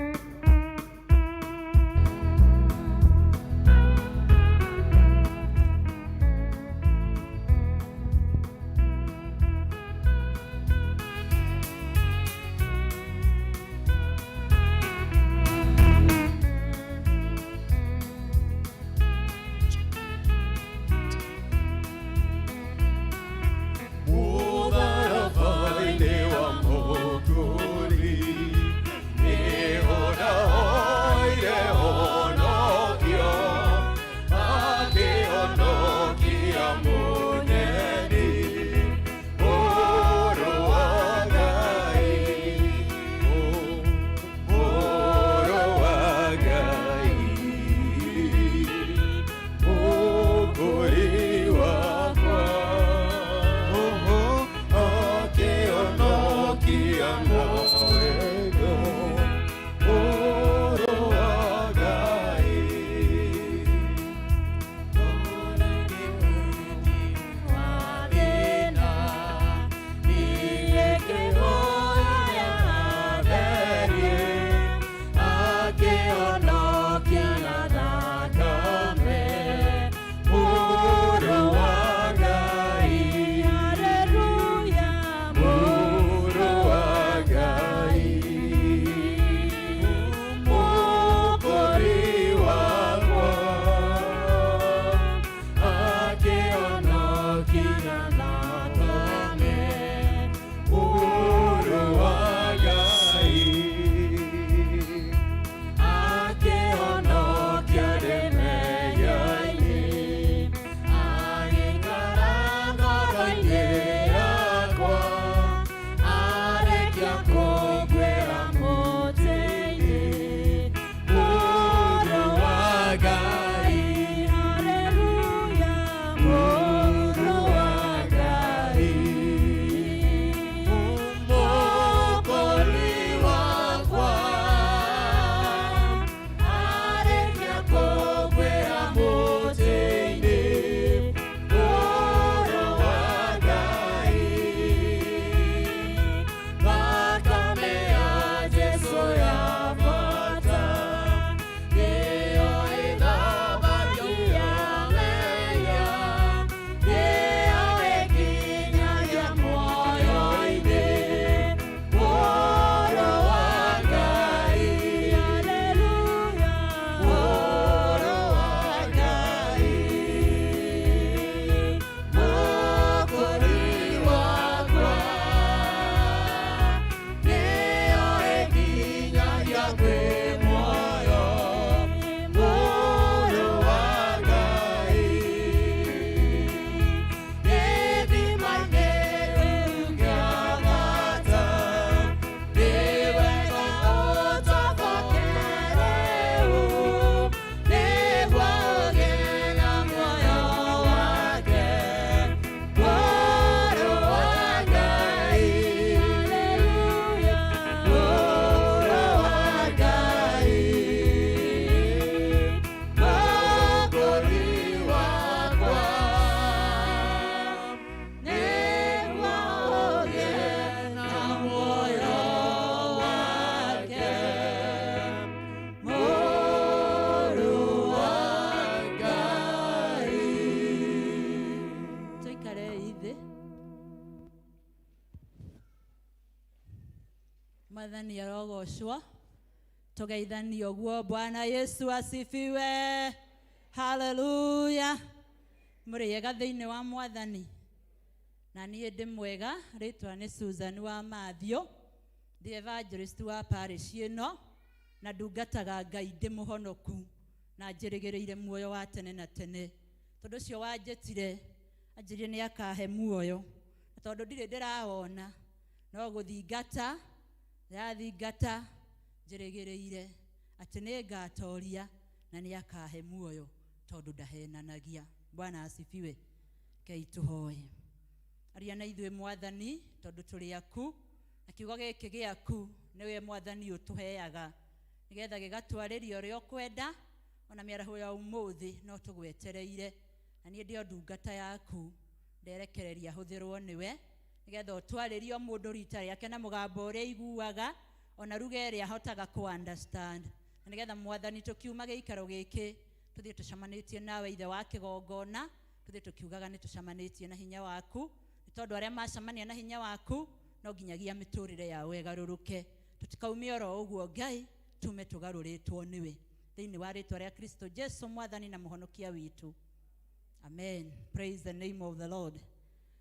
Mwathani arogoshwa. Tugeithanio guo. Bwana Yesu asifiwe. Hallelujah. Muriega thiini wa Mwathani. Na niĩ ndĩ mwega. Rĩtwa nĩ Susan wa Mathio, the evangelist wa parish ĩno, na ndungataga Ngai ndĩ mũhonoku na njĩrĩgĩrĩire muoyo wa tene na tene. Tondũ ũcio wanjĩtire anjĩrĩire nĩ akahe muoyo, na tondũ ndirĩ ndĩrawona no gũthingata njĩrĩgĩrĩire atĩ nĩ ngatoria na nĩ akahe muoyo tondũ ndahenanagia. Bwana asifiwe. Kei tũhoe. Aria na ithuĩ Mwathani tondũ tũrĩ aku, na kiugo gĩkĩ gĩaku nĩwe Mwathani ũtũheaga nĩgetha gĩgatwarĩria ũrĩa ũkwenda. Ona mĩaraho ya ũmũthĩ no tũgwetereire, na niĩ ndĩ o ndungata yaku nderekereria hũthĩrwo nĩwe nĩgetha ũtwarĩrie mũndũ rita rĩake na mũgambo ũrĩa iguaga, ona ruga ĩrĩa ahotaga kũ understand. Na nĩgetha Mwathani tũkiuma gĩikaro gĩkĩ tũthiĩ tũcamanĩtie nawe ithe wa kĩgongona, tũthiĩ tũkiugaga nĩ tũcamanĩtie na hinya waku, nĩ tondũ arĩa macamania na hinya waku no nginyagia mĩtũrĩre yao ĩgarũrũke. Tũtikaumia oro ũguo Ngai, tume tũgarũrĩtwo nĩwe thĩinĩ wa rĩtwa rĩa Kristo Jesu Mwathani na mũhonokia witũ. Amen. Praise the name of the Lord.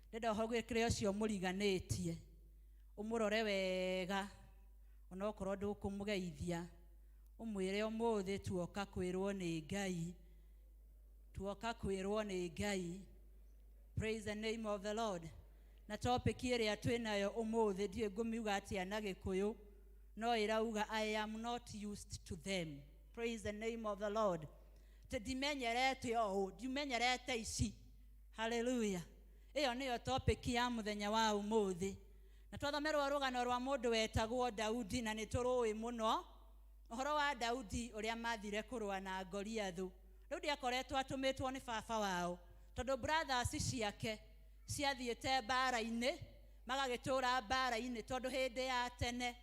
Ndenda ũhagwĩkĩre ũcio mũriganĩtie ũmũrore wega, ona okorwo ndũkũmũgeithia ũmwĩre ũmũthĩ tuoka kwĩrwo nĩ Ngai, tuoka kwĩrwo nĩ Ngai. Praise the name of the Lord. Na topic ĩrĩa twĩnayo ũmũthĩ ndiĩ ngũmiuga atĩa na Gĩkũyũ, no ĩrauga I am not used to them. Praise the name of the Lord. Ndimenyerete ũũ, ndimenyerete ici. Hallelujah. Ĩyo nĩyo topic ya mũthenya wa ũmũthĩ. Na twathomerwo rũgano rwa mũndũ wetagwo Daudi, na nĩ tũrũĩ mũno ũhoro wa Daudi ũrĩa mathire kũrũa na Goliathu. Daudi akoretwo atũmĩtwo nĩ baba wao tondũ brothers ciake ciathiĩte mbara-inĩ, magagĩtũra mbara-inĩ tondũ hĩndĩ ya tene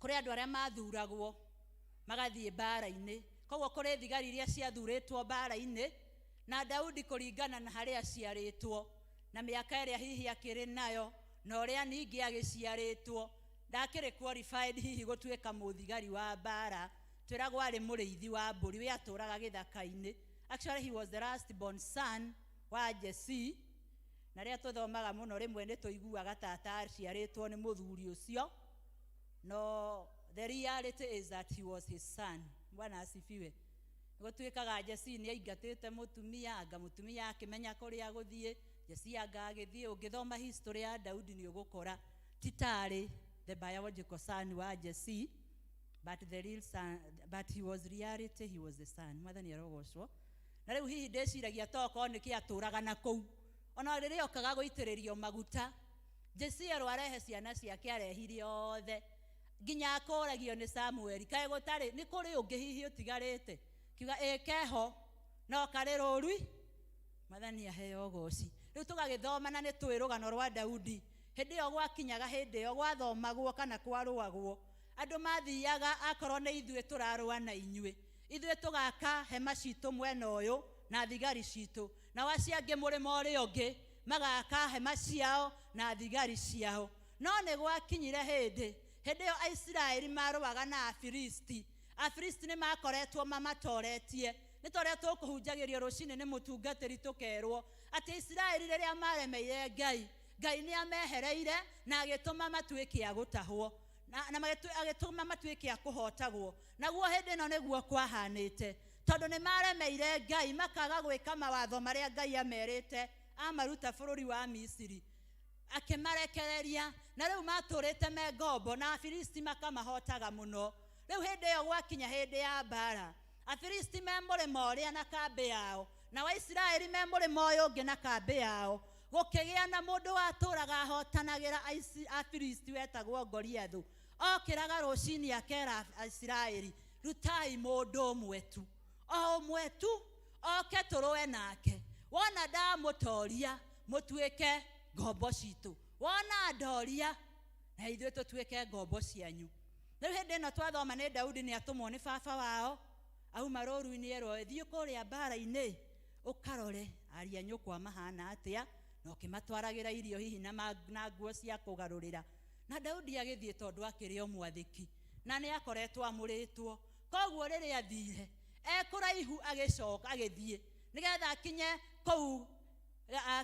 kũrĩ andũ arĩa mathuragwo magathiĩ mbara-inĩ, koguo kũrĩ thigari iria ciathurĩtwo mbara-inĩ, na Daudi kũringana na harĩa aciarĩtwo na mĩaka ĩrĩa hihi akĩrĩ nayo na ũrĩa ningĩ agĩciarĩtwo, ndakĩrĩ qualified hihi gũtuĩka mũthigari wa mbara. Twĩragwo arĩ mũrĩithi wa mbũri, we atũraga gĩthaka-inĩ. Actually he was the last born son wa P.C.E.A, na rĩrĩa tũthomaga mũno rĩmwe nĩ tũiguaga tata aciarĩtwo nĩ mũthuri ũcio. No the reality is that he was his son. Bwana asifiwe. Gũtuĩkaga P.C.E.A nĩ aingatĩte mũtumia, anga mũtumia akĩmenya kũrĩa gũthiĩ, P.C.E.A anga agĩthiĩ. Ũngĩthoma history ya Daudi nĩ ũgũkora titarĩ the biological son wa P.C.E.A, but the real son, but he was reality, he was the son. Mwathani arogocwo. Na rĩu hihi ndĩciragia toko nĩkĩ atũraga na kũu, ona rĩrĩa okaga gũitĩrĩrio maguta, P.C.E.A rwarehe ciana ciake arehire othe nginya akũragio nĩ Samueli. Kaĩ gũtarĩ nĩ kũrĩ ũngĩ hihi ũtigarĩte? Kiuga ĩkeho no karĩ rũrui. Mwathani aheo goci. Rĩu tũgagĩthoma na nĩ tũĩ rũgano rwa Daudi. Hĩndĩ ĩyo gwakinyaga hĩndĩ ĩyo gwathomagwo kana kwarũagwo, andũ mathiaga akorwo nĩ ithuĩ tũrarũa na inyuĩ, ithuĩ tũgaka hema citũ mwena ũyũ na thigari citũ, na acio angĩ mũrĩmo ũrĩa ũngĩ magaka hema ciao na thigari ciao. No nĩ gwakinyire hĩndĩ ĩyo Aisiraeli marũaga na Afilisti. Afilisti nĩ makoretwo mamatoretie. Nĩ tũrĩa tũkũhunjagĩrio rũcinĩ nĩ mũtungatĩri tũkerwo atĩ Isiraeli rĩrĩa maremeire Ngai, Ngai nĩ amehereire na agĩtũma matuĩke a gũtahwo, na agĩtũma matuĩke a kũhotagwo. Naguo hĩndĩ ĩno nĩguo kwahanĩte, tondũ nĩ maremeire Ngai makaga gwĩka mawatho marĩa Ngai amerite amaruta bũrũri wa Misiri, akĩmarekereria. Na rĩu matũrĩte me ngombo na Afilisti makamahotaga mũno. Rĩu hĩndĩ ĩyo gwakinya hĩndĩ ya mbara, Afilisti me mũrĩmo ũrĩa na kambĩ yao, na Waisiraeli me mũrĩmo ũyũ ũngĩ na kambĩ yao. Gũkĩgĩa na mũndũ watũraga ahotanagĩra Afilisti wetagwo Goliathu. Okĩraga rũcinĩ akera Aisiraeli, rutai mũndũ ũmwe tu, o ũmwe tu, oke tũrũe nake. Wona ndamũtoria mũtuĩke ngombo citũ, wona ndoria na ithuĩ tũtuĩke ngombo cianyu. Rĩu hĩndĩ ĩno twathoma nĩ Daudi nĩ atũmwo nĩ baba wao, auma rũru-inĩ ĩrwo, thiĩ kũrĩa mbara-inĩ ũkarore aria nyũkwa mahana atĩa, na ũkĩmatwaragĩra irio hihi na nguo cia kũgarũrĩra. Na Daudi agĩthiĩ tondũ akĩrĩ o mwathĩki na nĩ akoretwo amũrĩtwo, koguo rĩrĩa athire ekũraihu agĩcoka agĩthiĩ nĩgetha akinye kũu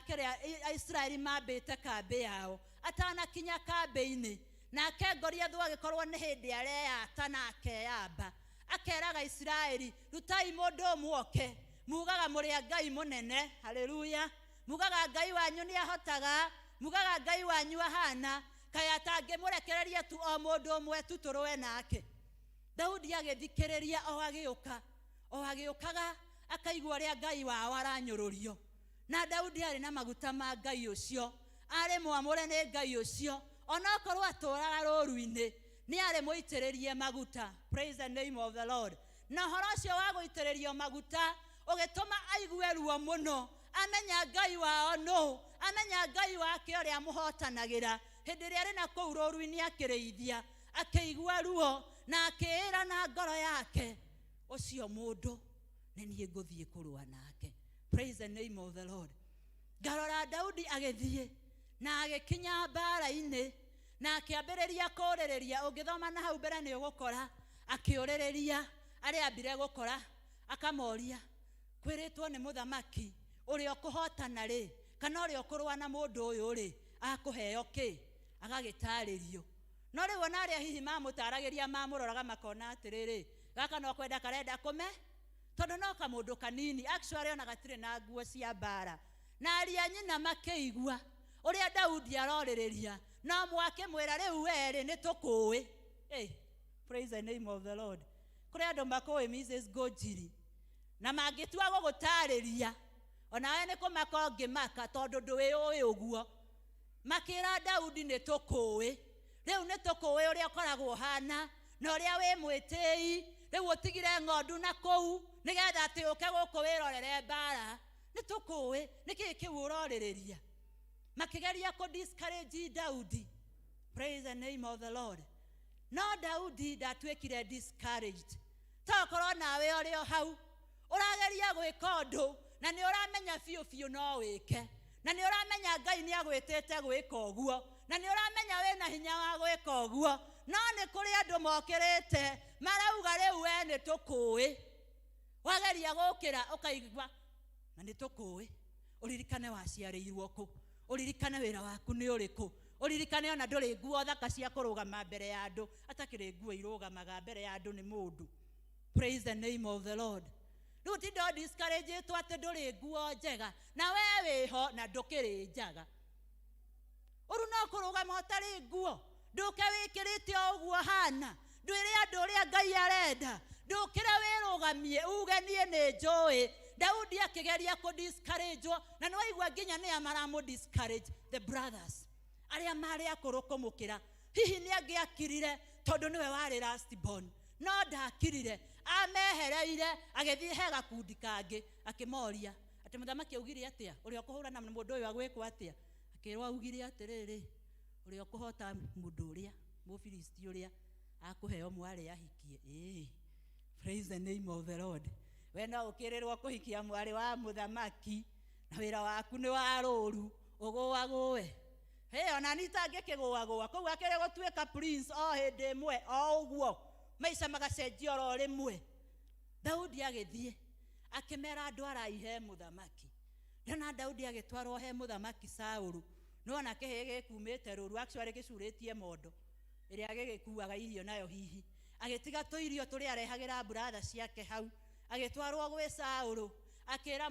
kĩrĩa Aisiraeli mambĩte kambĩ yao. Atanakinya kambĩ-inĩ nake Goliathu agĩkorwo nĩ hĩndĩ areyata na akeyamba, akeraga Isiraeli, rutai mũndũ ũmwe oke. Mugaga mũrĩ Ngai mũnene, haleluya. Mugaga Ngai wanyu nĩ ahotaga, mugaga Ngai wanyu ahana, kaĩ atangĩmũrekereria tu o mũndũ ũmwe tu tũrũe nake. Daudi agĩthikĩrĩria o agĩũka, o agĩũkaga akaigua ũrĩa Ngai wao aranyũrũrio. Na Daudi arĩ na maguta ma Ngai ũcio, arĩ mwamũre nĩ Ngai ũcio, ona okorwo atũũraga rũũru-inĩ nĩ arĩ mũitĩrĩrie maguta. Praise the name of the Lord. Na ũhoro ũcio wa gũitĩrĩrio maguta ũgĩtũma aigue ruo mũno, amenya Ngai wao no, amenya Ngai wake ũrĩa amũhotanagĩra. Hĩndĩ ĩrĩa arĩ na kũu rũũru-inĩ akĩrĩithia, akĩigua ruo na akĩĩra na ngoro yake, ũcio mũndũ nĩ niĩ ngũthiĩ kũrũa nake. Praise the name of the Lord. Ngarora Daudi agĩthiĩ na agĩkinya mbara-inĩ na akĩambĩrĩria kũũrĩrĩria. Ũngĩthoma na hau mbere nĩ ũgũkora akĩũrĩrĩria arĩa ambire gũkora, akamoria, kwĩrĩtwo nĩ mũthamaki ũrĩa ũkũhotana rĩ, kana ũrĩa ũkũrũa na mũndũ ũyũ rĩ, akũheo kĩ? Agagĩtarĩrio. No rĩu ona arĩa hihi mamũtaragĩria mamũroraga makona atĩrĩrĩ, gaka no kwenda karenda kũme, tondũ no kamũndũ kanini, actually ona gatirĩ na nguo cia mbara. Na ariũ a nyina makĩigua ũrĩa Daudi arorĩrĩria, no mwakĩmwĩra rĩu werĩ nĩ tũkũĩ. Hey, praise the name of the Lord. Kũrĩ andũ makũĩ Mrs. Ngũnjiri, na mangĩtua gũgũtarĩria onawe nĩ kũmaka ũngĩmaka tondũ ndũĩ ũguo. Makĩra Daudi nĩ tũkũĩ, rĩu nĩ tũkũĩ ũrĩa ũkoragwo hana na ũrĩa wĩ mwĩtĩi, rĩu ũtigire ng'ondu na kũu nĩgetha atĩ ũke gũkũ wĩrorere mbara. Nĩ tũkũĩ nĩkĩ kĩu ũrorĩrĩria. Makĩgeria kũ-discourage Daudi. Praise the name of the Lord. No Daudi ndatuĩkire discouraged. Tokorwo nawe ũrĩ o hau ũrageria gwĩka ũndũ na nĩ ũramenya biũ biũ no wĩke, na nĩ ũramenya Ngai nĩ agwĩtĩte gwĩka ũguo, na nĩ ũramenya wĩna hinya wa gwĩka ũguo, no nĩ kũrĩ andũ mokĩrĩte marauga rĩu we nĩ tũkũĩ. Wageria gũkĩra ũkaigua na nĩ tũkũĩ. Ũririkane waciarĩirwo kũ, ũririkane wĩra waku nĩ ũrĩkũ, ũririkane ona ndũrĩ nguo thaka cia kũrũgama mbere ya andũ, atakĩrĩ nguo irũgamaga mbere ya andũ nĩ mũndũ. Praise the name of the Lord. Rĩu ti ndo discourage-two atĩ ndũrĩ nguo njega na we wĩho na ndũkĩrĩ njaga. Ũru no kũrũgama ũtarĩ nguo, ndũke wĩkĩrĩte o ũguo hana, ndwĩre andũ ũrĩa Ngai arenda, ndũkĩre wĩrũgamie uge niĩ nĩ njũĩ. Daudi akĩgeria kũ-discourage-wo, na nĩwaigua nginya nĩ maramũ discourage the brothers arĩa marĩ akũrũ kũmũkĩra. Hihi nĩ angĩakirire tondũ nĩwe warĩ last born, no ndakirire, amehereire agĩthiĩ he gakundi kangĩ akĩmoria atĩ mũthamaki augire atĩa, ũrĩa ũkũhũrana na mũndũ ũyũ agwĩkwo atĩa. Akĩrwo augire atĩrĩrĩ, ũrĩa ũkũhota mũndũ ũrĩa Mũfilisti ũrĩa akũheo mwarĩ ahikie. Praise the name of the Lord. We no ũkĩrĩrwo kũhikia mwarĩ wa mũthamaki na wĩra waku nĩ wa rũũru, ũgũagũe. Ona nitangĩkĩgũagũa kũu akĩrĩ gũtuĩka prince o hĩndĩ ĩmwe o ũguo, maica magacenjia oro rĩmwe. Daudi agĩthiĩ akĩmera andũ araihe mũthamaki. Na Daudi agĩtwarwo he mũthamaki Saũlũ, no nake gĩkumĩte rũũru, actually gĩcurĩtie mondo ĩrĩa gĩgĩkuaga irio nayo hihi. Agĩtiga tũirio tũrĩa arehagĩra brother ciake hau, agĩtwarwo gwĩ Saũlũ. Akĩra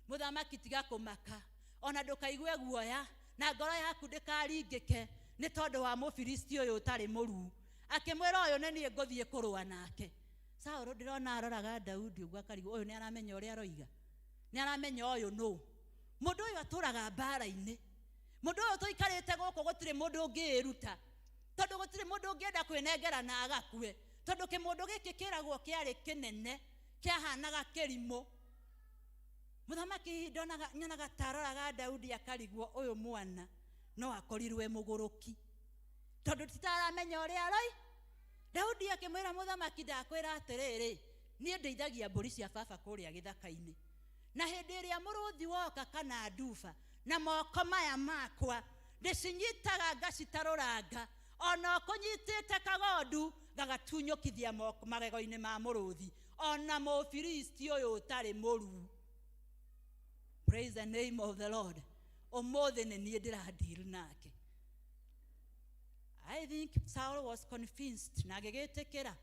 mũthamaki tiga kũmaka, ona ndũkaigue guoya na ngoro yaku ndĩkaringĩke nĩ tondũ wa Mũfilisti ũyũ ũtarĩ mũruu. Akĩmwĩra ũyũ nĩ niĩ ngũthiĩ kũrũa nake. Saũlũ ndĩrona aroraga Daudi ũguo akarigwo ũyũ nĩ aramenya ũrĩa aroiga, nĩ aramenya ũyũ nũ. Mũndũ ũyũ atũraga mbara-inĩ, mũndũ ũyũ tũikarĩte gũkũ gũtirĩ mũndũ ũngĩĩruta, tondũ gũtirĩ mũndũ ũngĩenda kwĩnengera na agakue, tondũ kĩmũndũ gĩkĩ kĩragwo kĩarĩ kĩnene, kĩahanaga kĩrimũ. Mũthamaki nyonaga taroraga Daudi akarigwo ũyũ mwana no akorirwe mũgũrũki, tondũ titaramenya ũrĩa aroi. Daudi akĩmwĩra mũthamaki, ndakwĩra atĩrĩrĩ, niĩ ndeithagia mbũri cia baba kũrĩa gĩthaka-inĩ, na hĩndĩ ĩrĩa mũrũthi woka kana nduba na moko maya makwa ndĩcinyitaga ngacitarũranga, ona ũkũnyitĩte kagondu gagatunyũkithia magego-inĩ ma mũrũthi, ona Mũfilisti ũyũ ũtarĩ mũruu. Praise the name of the Lord. Ũmũthĩ nĩ niĩ ndĩradeal nake. I think Saul was convinced na agĩgĩtĩkĩra,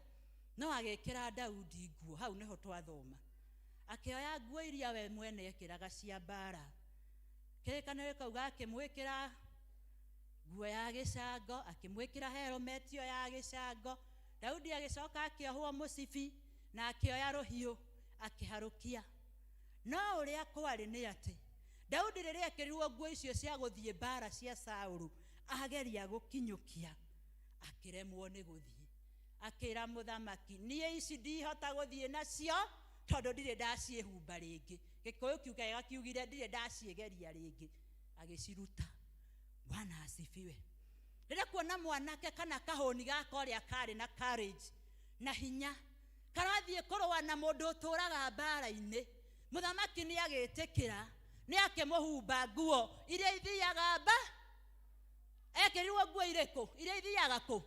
no agĩkĩra Daudi nguo. Hau nĩho twathoma, akĩoya nguo iria we mwene ekĩraga cia mbara. Kĩrĩkanĩro kauga akĩmwĩkĩra nguo ya gĩcango, akĩmwĩkĩra helmet ĩyo ya gĩcango. Daudi agĩcoka akĩohwo mũcibi, na akĩoya rũhiũ akĩharũkia. No ũrĩa kwarĩ nĩ atĩ Daudi rĩrĩa ekĩrirwo nguo icio cia gũthiĩ mbara cia Saũlũ ageria gũkinyũkia akĩremwo nĩ gũthiĩ. Akĩra mũthamaki, niĩ ici ndihota gũthiĩ nacio tondũ ndirĩ ndaciĩhumba rĩngĩ. Gĩkũyũ kiugaga kiugire ndirĩ ndaciegeria rĩngĩ, agĩciruta. Bwana asifiwe. Rĩrĩa kuona mwanake kana kahũni gaka ũrĩa karĩ na courage na hinya karathiĩ kũrũa na mũndũ ũtũraga mbara-inĩ, mũthamaki nĩ agĩtĩkĩra, nĩ akĩmũhumba nguo iria ithiaga mba. Ekĩrirwo nguo irĩkũ? Iria ithiaga kũ?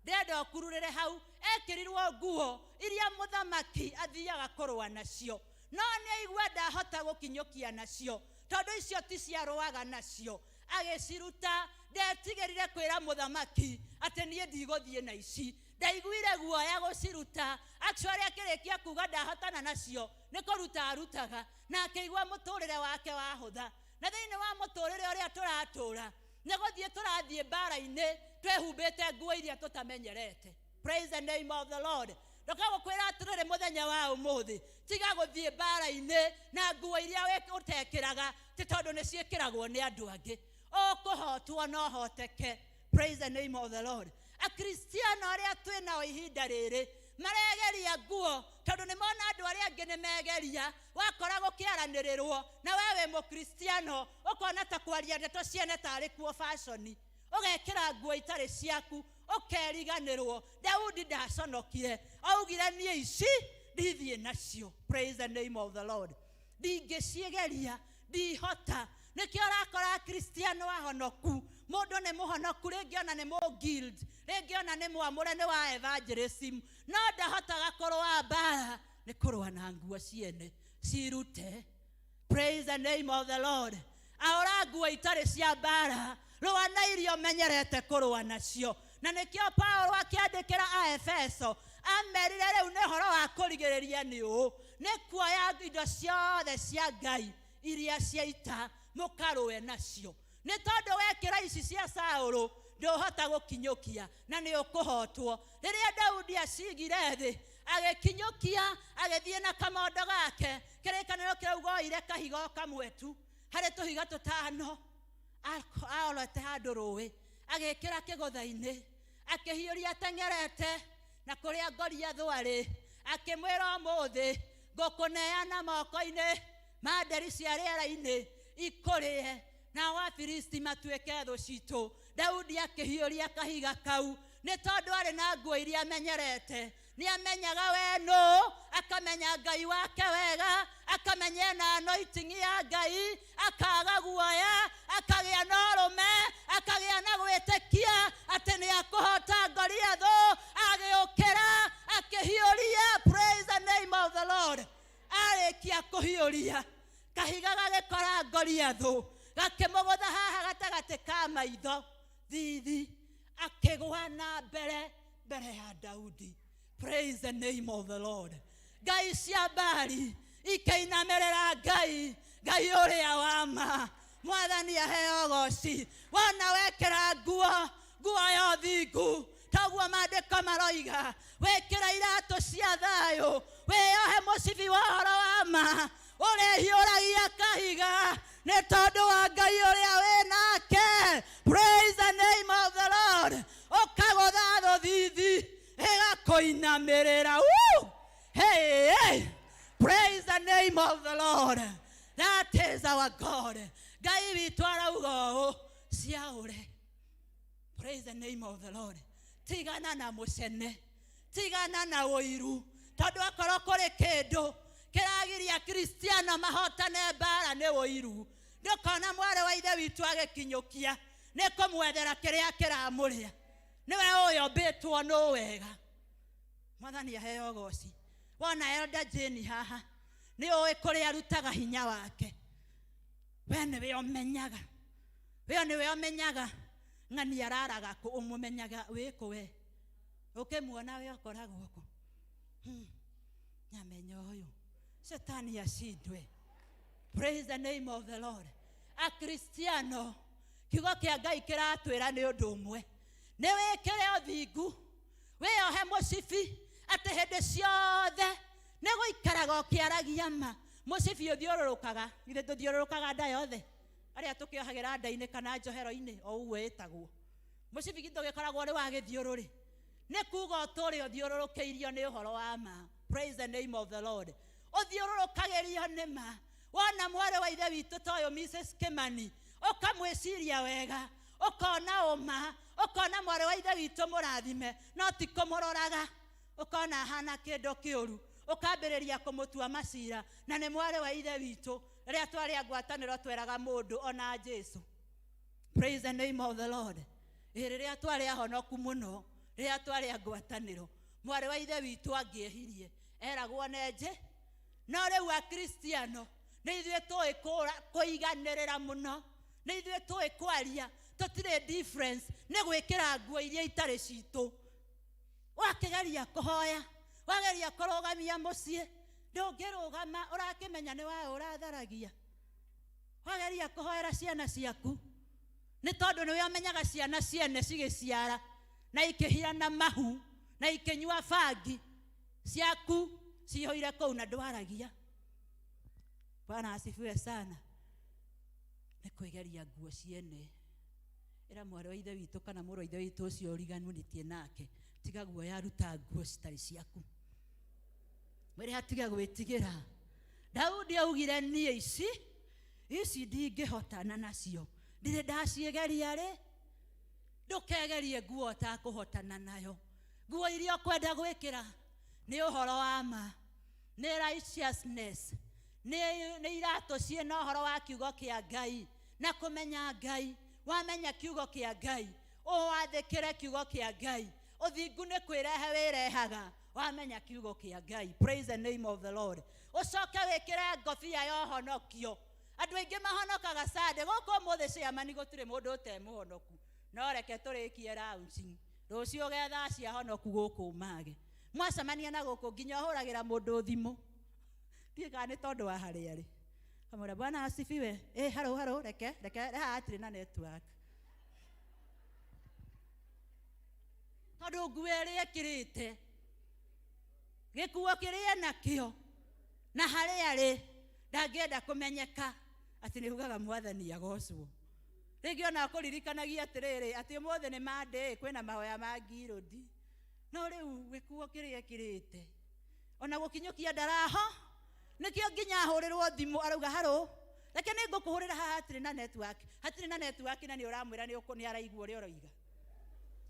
Ndenda ũkururĩre hau. Ekĩrirwo nguo iria mũthamaki athiaga kũrũa nacio, no nĩ aigua ndahota gũkinyũkia nacio tondũ icio ti ciarũaga nacio. Agĩciruta. Ndetigĩrire kwĩra mũthamaki atĩ niĩ ndigũthiĩ na ici. Ndaiguire guoya gũciruta. Actually akĩrĩkia kuga ndahotana nacio nĩ kũruta arutaga, na akĩigua mũtũrĩre wake wahũtha. Na thĩinĩ wa mũtũrĩre ũrĩa tũratũra nĩ gũthiĩ tũrathiĩ mbara-inĩ twehumbĩte nguo iria tũtamenyerete. Praise the name of the Lord. Ndũkagũkwĩra atĩrĩrĩ mũthenya wa ũmũthĩ tiga gũthiĩ mbara-inĩ na nguo iria ũtekĩraga ti tondũ nĩ ciĩkĩragwo nĩ andũ angĩ. Ũkũhotwo no hoteke. Praise the name of the Lord. Akristiano arĩa twĩnao ihinda rĩrĩ maregeria nguo tondũ nĩ mona andũ arĩa angĩ nĩ megeria. Wakora gũkĩaranĩrĩrwo na wewe mũkristiano ũkona ta kwaria ndeto ciene tarĩ kuo fashion, ũgekĩra nguo itarĩ ciaku ũkeriganĩrwo. Daudi ndaconokire, augire niĩ ici ndithiĩ nacio. Praise the name of the Lord. Ndingĩciegeria, ndihota. Nĩkĩo ũrakora kristiano ahonoku, mũndũ nĩ mũhonoku, rĩngĩ ona nĩ mũguild, rĩngĩ ona nĩ mwamũre nĩ wa evangelism, no ndahotaga kũrũa mbara. Nĩ kũrũa na nguo ciene cirute. Praise the name of the Lord. Ahora nguo itarĩ cia mbara, rũa na irio menyerete kũrũa nacio. Na nĩkĩo Paulo akĩandĩkĩra Aefeso amerire rĩu nĩ ũhoro wa kũrigĩrĩria nĩ ũũ, nĩ kuoya indo ciothe cia Ngai iria cia ita mũkarũe nacio. Nĩ tondũ wekĩra ici cia Saũlũ ndũhota gũkinyũkia na nĩ ũkũhotwo. Rĩrĩa Daudi acigire thĩ agĩkinyũkia, agĩthiĩ na kamondo gake, kĩrĩkanĩro kĩrauga oire kahiga kamwe tu harĩ tũhiga tũtano, aorete handũ rũĩ, agĩkĩra kĩgũtha-inĩ, akĩhiũria ateng'erete na kũrĩa Goliathũ arĩ, akĩmwĩra ũmũthĩ ngũkũneana moko-inĩ ma nderi cia rĩera-inĩ ikũrĩe na Wafilisti matuĩke thũ citũ. Daudi akĩhiũria kahiga kau nĩ tondũ arĩ na nguo iria amenyerete. Nĩ amenyaga we nũ, akamenya Ngai wake wega, akamenya na anointing ya Ngai, akaga guoya, akagĩa na ũrũme, akagĩa na gwĩtĩkia atĩ nĩ akũhota Goliathũ. Agĩũkĩra akĩhiũria. Praise the name of the Lord. Arĩkia kũhiũria kahiga gagĩkora Goliathũ, gakĩmũgũtha haha gatagatĩ ka maitho thithi, akĩgwa na mbere ya Daudi. Praise the name of the Lord. Ngai cia Baali ikĩinamĩrĩra Ngai ũrĩa wa ma. Mwathani aheo goci. Wona wekĩra nguo ya ũthingu, toguo maandĩko maroiga, wekĩra iratũ cia thayũ, wĩohe mũcibi wa ũhoro wa ma, ũrĩhiũragia kahiga nĩ tondũ wa Ngai ũrĩa wĩ nake. Praise the name of the Lord. Ũkagũtha thũ thithi ĩgakũinamĩrĩra. Hey, hey. Praise the name of the Lord. That is our God. Ngai witũ arauga ũũ, ciaũre. Praise the name of the Lord. Tigana na mũcene, tigana na ũiru, tondũ akorwo kũrĩ kĩndũ kĩragiria kristiano mahotane mbara nĩ ũiru. Ndũkona mwarĩ wa ithe witũ agĩkinyũkia nĩ kũmwethera kĩrĩa kĩramũrĩa. Nĩwe ũyũmbĩtwo nũ wega. Mwathani aheo goci. Wona Elder Jane haha nĩ ũĩ kũrĩa arutaga hinya wake. We nĩwe ũmenyaga, we nĩwe ũmenyaga ng'ani araraga kũ, ũmũmenyaga wĩkũ we. Ũkĩmuona we ũkoragwo kũ? Nyamenya ũyũ Shetani ashindwe. Praise the name of the Lord. Akristiano kiugo kĩa Ngai kĩratwĩra nĩ ũndũ ũmwe, nĩ wĩkĩre ũthingu, wĩohe mũcibi, ate hende ciothe nego ikaraga okiaragia ma musibi uthiururukaga ithe tuthiururukaga nda yothe aria tukiohagira nda-ini kana njohero-ini o uguo itagwo musibi gitu gikoragwo ri wa githiururi ni kuga uturi uthiururukeirio ni uhoro wa ma. Praise the name of the Lord. Uthiururukagirio ni ma wona mware wa ithe witu toyo Mrs. Kimani ukamwiciria wega ukona uma ukona mware wa ithe witu murathime no ti kumuroraga ukona hana kindu kiuru ukambiriria kumutua macira na ni mware wa ithe witu ria twari agwataniro tweraga mundu ona Jesu. Praise the name of the Lord. Ria twari ahonoku muno ria twari agwataniro mware wa ithe witu angiehirie eragwo neje no riu a Kristiano ni ithuĩ tũĩ kũiganĩrĩra mũno ni ithuĩ tũĩ kwaria tũtirĩ difference nĩ gwĩkĩra nguo iria itarĩ citũ wakĩgeria kũhoya wageria kũrũgamia mũciĩ ndũngĩrũgama ũrakĩmenya nĩ waĩ ũratharagia wageria kũhoera ciana ciaku nĩ tondũ nĩwe ũmenyaga ciana ciene cigĩciara na ikĩhiana mahu na ikĩnyua bangi ciaku ciihũire kũu na ndwaragia. Bwana asifiwe sana. Nĩ kwĩgeria nguo ciene ĩra mwarĩ wa ithe witũ kana mũrũ wa ithe witũ ũcio ũriganĩtie nake tiga guoya ruta nguo citarĩ ciaku mwĩre atiga gwĩtigĩra. Daudi augire niĩ ici ndingĩhotana nacio ndirĩ ndaciĩgeria rĩ. Ndũkegerie nguo ũtakũhotana nayo. Nguo iria ũkwenda gwĩkĩra nĩ ũhoro wa ma nĩ righteousness nĩ iratũ ciĩna ũhoro wa kiugo kĩa Ngai na kũmenya Ngai. Wamenya kiugo kĩa Ngai ũwathĩkĩre kiugo kĩa Ngai ũthingu nĩ kwĩrehe wĩrehaga wamenya kiugo kĩa Ngai. Praise the name of the Lord. Ũcoke wĩkĩre ngobia ya ũhonokio. Andũ aingĩ mahonokaga Sunday gũkũ mũthĩ ciamani gũtirĩ mũndũ ũtemũhonoku no reke tũrĩkie rounds rũciũ getha ciahonoku gũkũ mage mwacemania na gũkũ nginya ũhũragĩra mũndũ thimũ ndiĩ kana nĩ tondũ wa harĩa arĩ amwĩra Bwana asifiwe haro reke hatirĩ na network tondũ nguo ĩrĩa ĩkĩrĩte gĩkuo kĩrĩa nakĩo na harĩa arĩ ndangĩenda kũmenyeka atĩ nĩ ugaga mwathani agocwo. Rĩngĩ ona kũririkanagia atĩrĩrĩ atĩ ũmũthĩ nĩ Monday kwĩna mahoya ma ngirũndi no rĩu gĩkuo kĩrĩa kĩrĩte ona gũkinyũkia ndaraho nĩkĩo nginya ahũrĩrwo thimũ arauga haro reke nĩ ngũkũhũrĩra haha hatirĩ na network na nĩ ũramwĩra nĩ araigua ũrĩa ũroiga.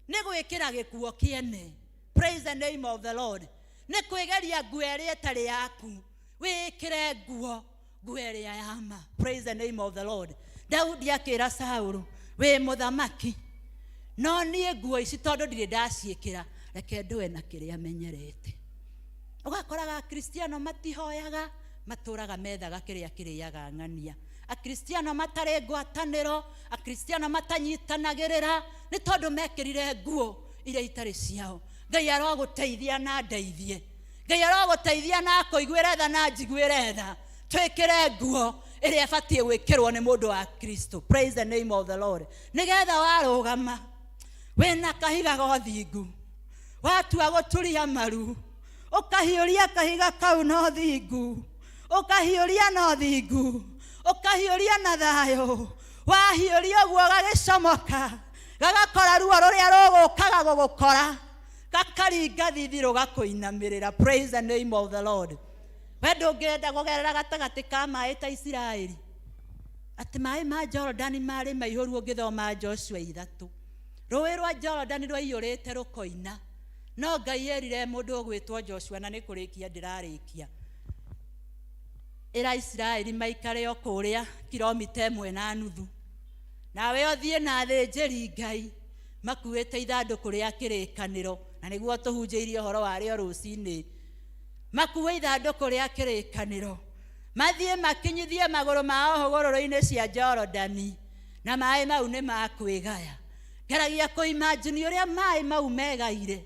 Nĩ gwĩkĩra gĩkuo kĩene. Praise the name of the Lord. Nĩ kwĩgeria nguo ĩrĩa ĩtarĩ yaku wĩkĩre nguo ĩrĩa ya ma. Praise the name of the Lord. Daudi akĩra Saũlũ wĩ mũthamaki no niĩ nguo ici tondũ ndirĩ ndaciĩkĩra reke ndũe na kĩrĩa menyerete. Ũgakoraga Kristiano matihoyaga matũraga methaga kĩrĩa kĩrĩaga ng'ania. Akristiano matarĩ ngwatanĩro akristiano matanyitanagĩrĩra nĩ tondũ mekĩrire nguo iria itarĩ ciao. Ngai arogũteithia na ndeithie. Ngai arogũteithia na kũiguĩre tha na njiguĩre tha twĩkĩre nguo ĩrĩa ĩbatiĩ gwĩkĩrwo nĩ mũndũ wa Kristo. Praise the name of the Lord. Nĩgetha warũgama wĩna kahiga gothingu watua gũturia maru ũkahiũria kahiga kau no thingu ũkahiũria no thingu ũkahiũria na thayũ wahiũria ũguo gagĩcomoka gagakora ruo rũrĩa rũgũkaga gũgũkora gakaringa thithi rũgakũinamĩrĩra. Praise the name of the Lord. We ndũngĩenda kũgerera gatagatĩ ka maĩ ta Isiraeli atĩ maĩ ma Jorodani marĩ maihũru ũngĩthoma Joshua 3. Rũĩ rwa Jorodani rwaiyũrĩte rũkoina no Ngai erire mũndũ ũgwĩtwo Joshua na nĩ kũrĩkia ndĩrarĩkia ĩra Isiraeli maikare o kũrĩa kilomita 1.5 nawe ũthiĩ na thĩnjĩri Ngai makuĩte ithandũkũ rĩa kĩrĩkanĩro na nĩguo tũhunjĩirie ũhoro warĩo rũcinĩ. Makuwe ithandũkũ rĩa kĩrĩkanĩro mathiĩ makinyithie magũrũ mao hũgũrũrũ-inĩ cia Jorodani na maĩ mau nĩ makwĩgaya. Geragia kũimagine ũrĩa maĩ mau megaire.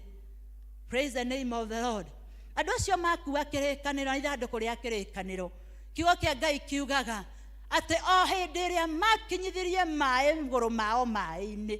Praise the name of the Lord. Andũ acio makuwa kĩrĩkanĩro na ithandũkũ rĩa kĩrĩkanĩro kiugo kĩa Ngai kiugaga atĩ o hĩndĩ ĩrĩa makinyithirie maĩ igũrũ mao maĩ-inĩ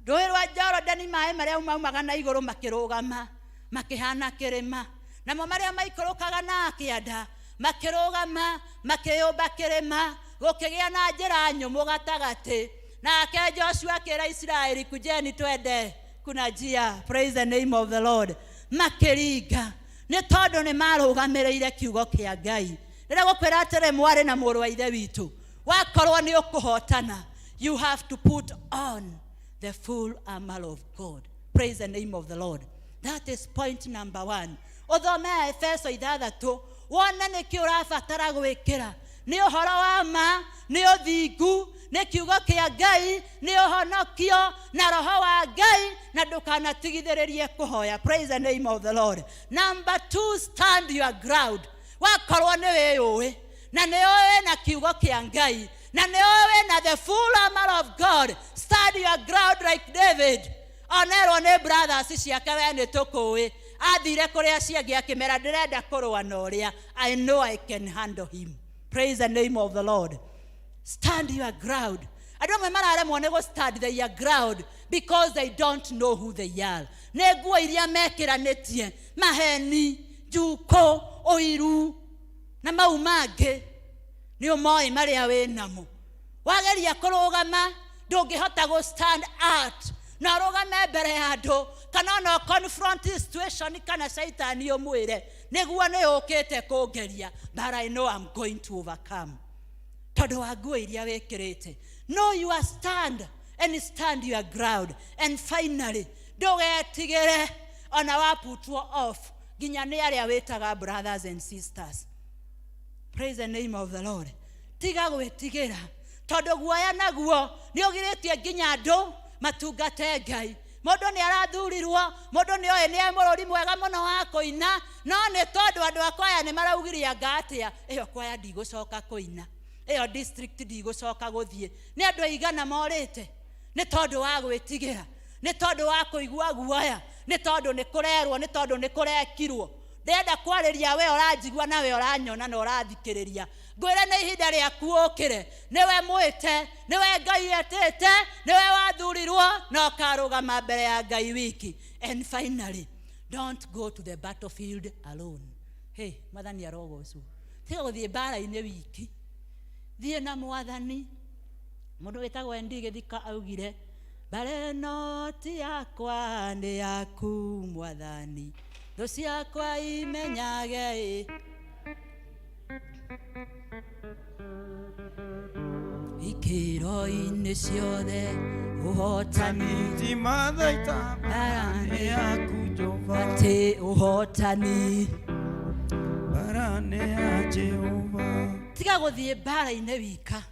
rũĩ rwa Jorodani maĩ marĩa maumaga na igũrũ makĩrũgama makihana kirima namo maria maikorokaga na kianda makirugama makiyumba kirima gukigia na njira nyumu gatagati nake Joshua akira Israeli kujeni twende kuna njia. Praise the name of the Lord. Makiringa ni tondu ni marugamireire kiugo kia Ngai. Rĩrĩa gũkwĩra atĩrĩ mwarĩ na mũrũ wa ithe witũ wakorwo nĩ ũkũhotana, you have to put on the full armor of God. Praise the name of the Lord. That is point number 1. Uthome Efeso 6 wone nĩkĩ ũrabatara gwĩkĩra. Nĩ ũhoro wa ma, nĩ ũthingu, nĩ kiugo kĩa Ngai, nĩ ũhonokio na roho wa Ngai, na ndũkanatigithĩrĩrie kũhoya. Praise the name of the Lord. Number 2, stand your ground. Wakorwo nĩ wĩyũĩ na nĩ ũĩ na kiugo kĩa Ngai na nĩ ũĩ na the full armor of God, stand your ground like David. Onerwo nĩ brothers ciake we nĩ tũkũĩ, athire kũrĩa ciangĩ akĩmera ndĩrenda kũrũa na ũrĩa, I know I can handle him. Praise the name of the Lord. Stand your ground. Andũ amwe mararemwo nĩ stand their ground because they don't know who they are. Nĩ nguo iria mekĩranĩtie, maheni, njuko, ũiru na mau mangĩ nĩ ũmoĩ marĩa wĩ namo. Wageria kũrũgama ndũngĩhota gũ stand out na rũgame mbere ya andũ kana no confront situation kana Satan ũmwĩre nĩguo nĩ ũkĩte kũngeria, but I know I'm going to overcome. Tondũ wa nguo iria wĩkĩrĩte. Know your stand and stand your ground. And finally, ndũgetigĩre ona waputwo off nginya nĩ arĩa wĩtaga brothers and sisters. Praise the name of the Lord. Tiga gwĩtigĩra tondũ guoya naguo nĩ ũgirĩtie nginya andũ matungate Ngai. Mũndũ nĩ arathurirwo, mũndũ nĩ oĩ nĩ mũrũri mwega mũno wa kũina, no nĩ tondũ andũ a kwaya nĩ maraugiria ngatia ĩyo kwaya ndigũcoka kũina, ĩyo district ndigũcoka gũthiĩ. Nĩ andũ aigana morĩte nĩ tondũ wa gwĩtigĩra, nĩ tondũ wa kũigua guoya, nĩ tondũ nĩ kũrerwo, nĩ tondũ nĩ kũrekirwo. Ndenda kwarĩria we ũranjigua na we ũranyona na ũrathikĩrĩria. Ngwĩre nĩ ihinda rĩaku ũkĩre, nĩwe mwĩte, nĩwe Ngai etĩte, nĩwe wathurirwo na ũkarũgama mbere ya Ngai wiki. And finally, don't go to the battlefield alone. Hey, Mwathani arogocwo. Tiga gũthiĩ mbara-inĩ wiki, thiĩ na Mwathani. Mũndũ wĩtagwo Endi Gĩthika augire, mbara ĩno ti yakwa nĩ yaku Mwathani, thũ ciakwa imenyage. Ikĩro-inĩ ciothe ũhotani ti mathaita mbara-nĩ yaku Jehova, atĩ ũhotani mbara-nĩ ya Jehova. Tiga gũthiĩ mbara-inĩ wika,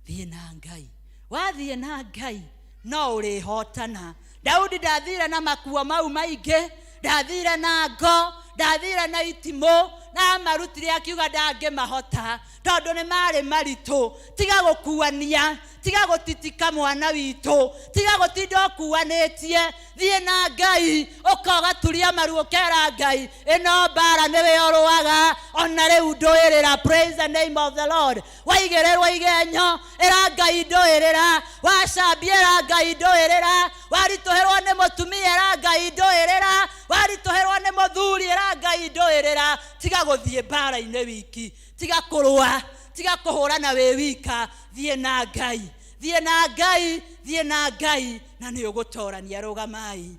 thiĩ na Ngai. Wathiĩ na Ngai no ũrĩhotana. Daudi ndathire na makuo mau maingĩ, ndathire na ngo, ndathire na itimũ, na marutire akiuga ndangĩmahota tondũ nĩ marĩ maritũ. Tiga gũkuania, tiga gũtitika mwana witũ, tiga gũtinda ũkuanĩtie, thiĩ na Ngai ũkagaturia maru ũkera Ngai ĩno mbara nĩwe ũrũaga, ona rĩu ndũĩrĩra. Praise the name of the Lord. Waigĩrĩrwo igenyo ĩra Ngai ndũĩrĩra, wacambia ĩra Ngai ndũĩrĩra, waritũhĩrwo nĩ mũtumia ĩra Ngai ndũĩrĩra, waritũhĩrwo nĩ mũthuri ĩra Ngai ndũĩrĩra. Tiga gũthiĩ mbara-inĩ wiki, tiga kũrũa, tiga kũhũrana wĩ wika, thiĩ na Ngai, thiĩ na Ngai, thiĩ na Ngai, na nĩ ũgũtorania. Rũgamai.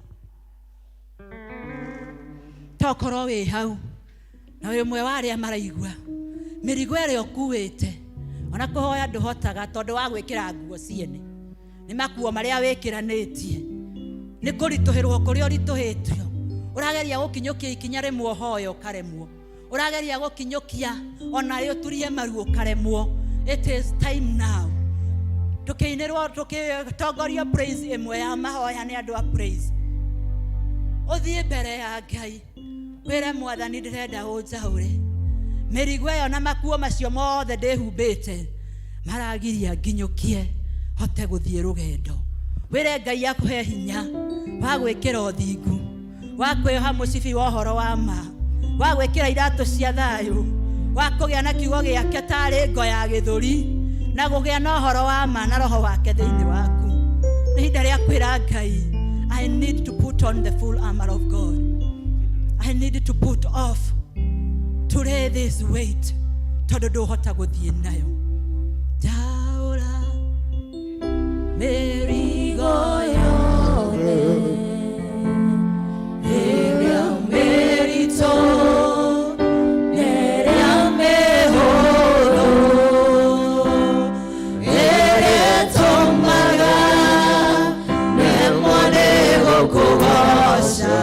Tokorwo wĩ hau na wĩ ũmwe wa arĩa maraigua mĩrigo ĩrĩa ũkuĩte, ona kũhoya ndũhotaga tondũ wa gwĩkĩra nguo ciene, nĩ makuo marĩa wĩkĩranĩtie, nĩ kũritũhĩrwo kũrĩa ũritũhĩtio. Ũrageria gũkinyũkia ikinya rĩmwe ũhoya ũkaremwo, ũrageria gũkinyũkia ona rĩ ũturie maru ũkaremwo. It is time now. Tukĩinĩrwo tukĩtongorio praise ĩmwe ya mahoya nĩ andũ a praise. Ũthiĩ mbere ya Ngai wĩre Mwathani ndĩrenda ũnjaũre mĩrigo ĩyo na makuo macio mothe ndĩhumbĩte maragiria nginyũkie hote gũthiĩ rũgendo. Wĩre Ngai akũhe hinya wa gwĩkĩra ũthingu, wa kwĩoha mũcibi wa ũhoro wa ma, wa gwĩkĩra iratũ cia thayũ, wa kũgĩa na kiugo gĩake tarĩ ngo ya gĩthũri, na gũgĩa na ũhoro wa ma na roho wake thĩinĩ waku. Nĩ ihinda rĩa kwĩra Ngai, I need to put on the full armor of God. I need to put off to lay this weight tondu nduhota guthie nayo jaura merigo yothe ĩrĩa mĩritũ ĩrĩa mĩhũthũ ĩrĩa ĩtũmaga nemwo nĩ gũkũgoca.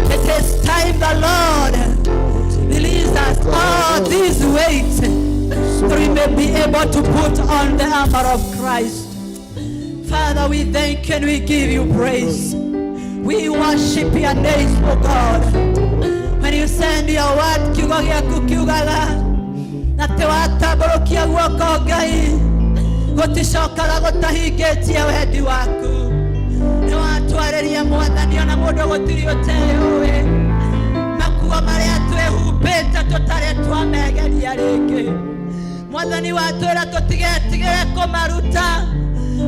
It is time the Lord release us all these weights so we may be able to put on the armor of Christ. Father, we thank you and we give you praise. We worship your name, oh God. When you send your word, kiugo gĩaku kiugaga na te watamburukia guoko Ngai guticokaga gutahingĩtie wendi waku. Nĩ watwarĩria Mwathani ona mũndũ gũtirĩ ũteyũĩ. Makuo marĩa twĩhumbĩte tũtarĩ twamegeria rĩngĩ. Mwathani watwĩra tũtigetigĩre kũmaruta.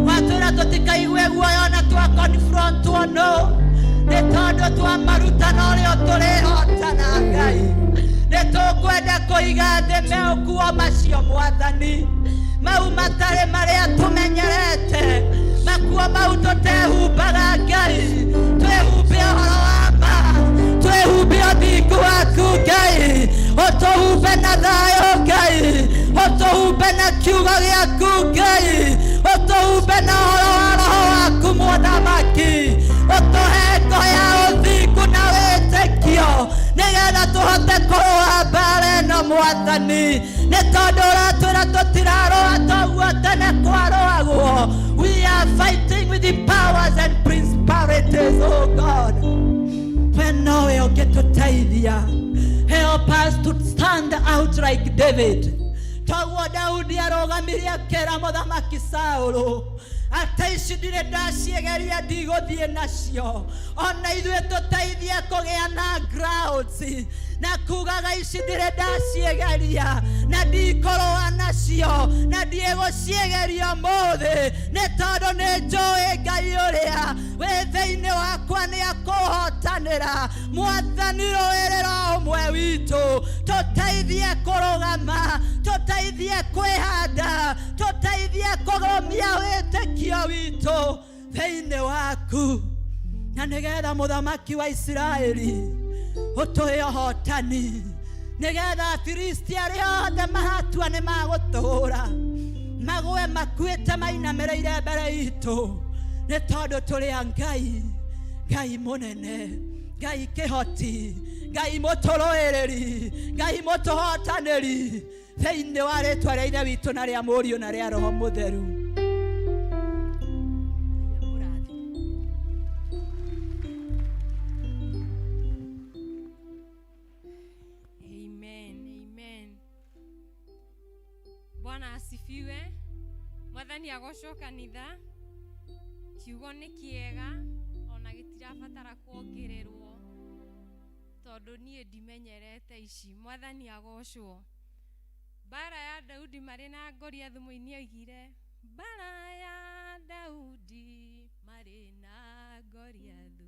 Watwĩra tũtikaigue guoya na twa confrontwo no. Nĩ tondũ twamaruta na ũrĩa tũrĩhotana Ngai. Nĩ tũkwenda kũiga thĩ mekuo macio Mwathani. Mau matarĩ marĩa tũmenyerete. Makuo mau tũtehumbaga Ngai. Twĩhumbe ũhoro wa ma. Twĩhumbe ũthingu waku Ngai. Ũtũhumbe na thayũ Ngai. Ũtũhumbe na kiugo gĩaku Ngai. Ũtũhumbe na ũhoro wa Roho waku Mũthamaki. Ũtũhe ngoro ya ũthingu na wĩtĩkio nĩgetha tũhote kũrũa mbara ĩno Mwathani. Nĩ tondũ ũratwĩra tũtirarũa toguo tene kwarũagwo. We are fighting with the powers and principalities, oh God. When now we'll get to tithia, help us to stand out like David. Toguo Daudi arũgamirie akĩra Mũthamaki Saũlũ atĩ ici ndirĩ ndaciegeria ndigũthiĩ nacio. Ona ithuĩ tũteithie kũgĩa na grounds na kugaga ici ndirĩ ndaciegeria na ndikũrũa nacio na ndigũciegeria ũmũthĩ nĩ tondũ nĩ njũĩ Ngai ũrĩa wĩ thĩinĩ wakwa nĩ akũhotanĩra. Mwathani rũĩrĩra ũmwe witũ tũteithie kũrũgama, tũteithie kwĩhanda, tũteithie kũrũmia wĩtĩkio witũ thĩinĩ waku. Na nĩgetha Mũthamaki wa Isiraeli ũtũhe ũhotani, nĩgetha Afilisti arĩa othe mahatua nĩ magũtũũra magwe makuĩte mainamĩrĩire mbere itũ nĩ tondũ tũrĩ a Ngai, Ngai mũnene, Ngai kĩhoti, Ngai mũtũrũĩrĩri, Ngai mũtũhotanĩri thĩinĩ wa rĩĩtwa rĩa Ithe witũ na rĩa Mũriũ na rĩa Roho Mũtheru. Bwana asifiwe. Mwathani agocwo kanitha. kiugo nĩ kĩega ona gĩtirabatara kuongererwo tondũ niĩ ndimenyerete ici. Mwathani agocwo. Bara ya Daudi marĩ na Goliath mũini oigire, bara ya Daudi marĩ na Goliath,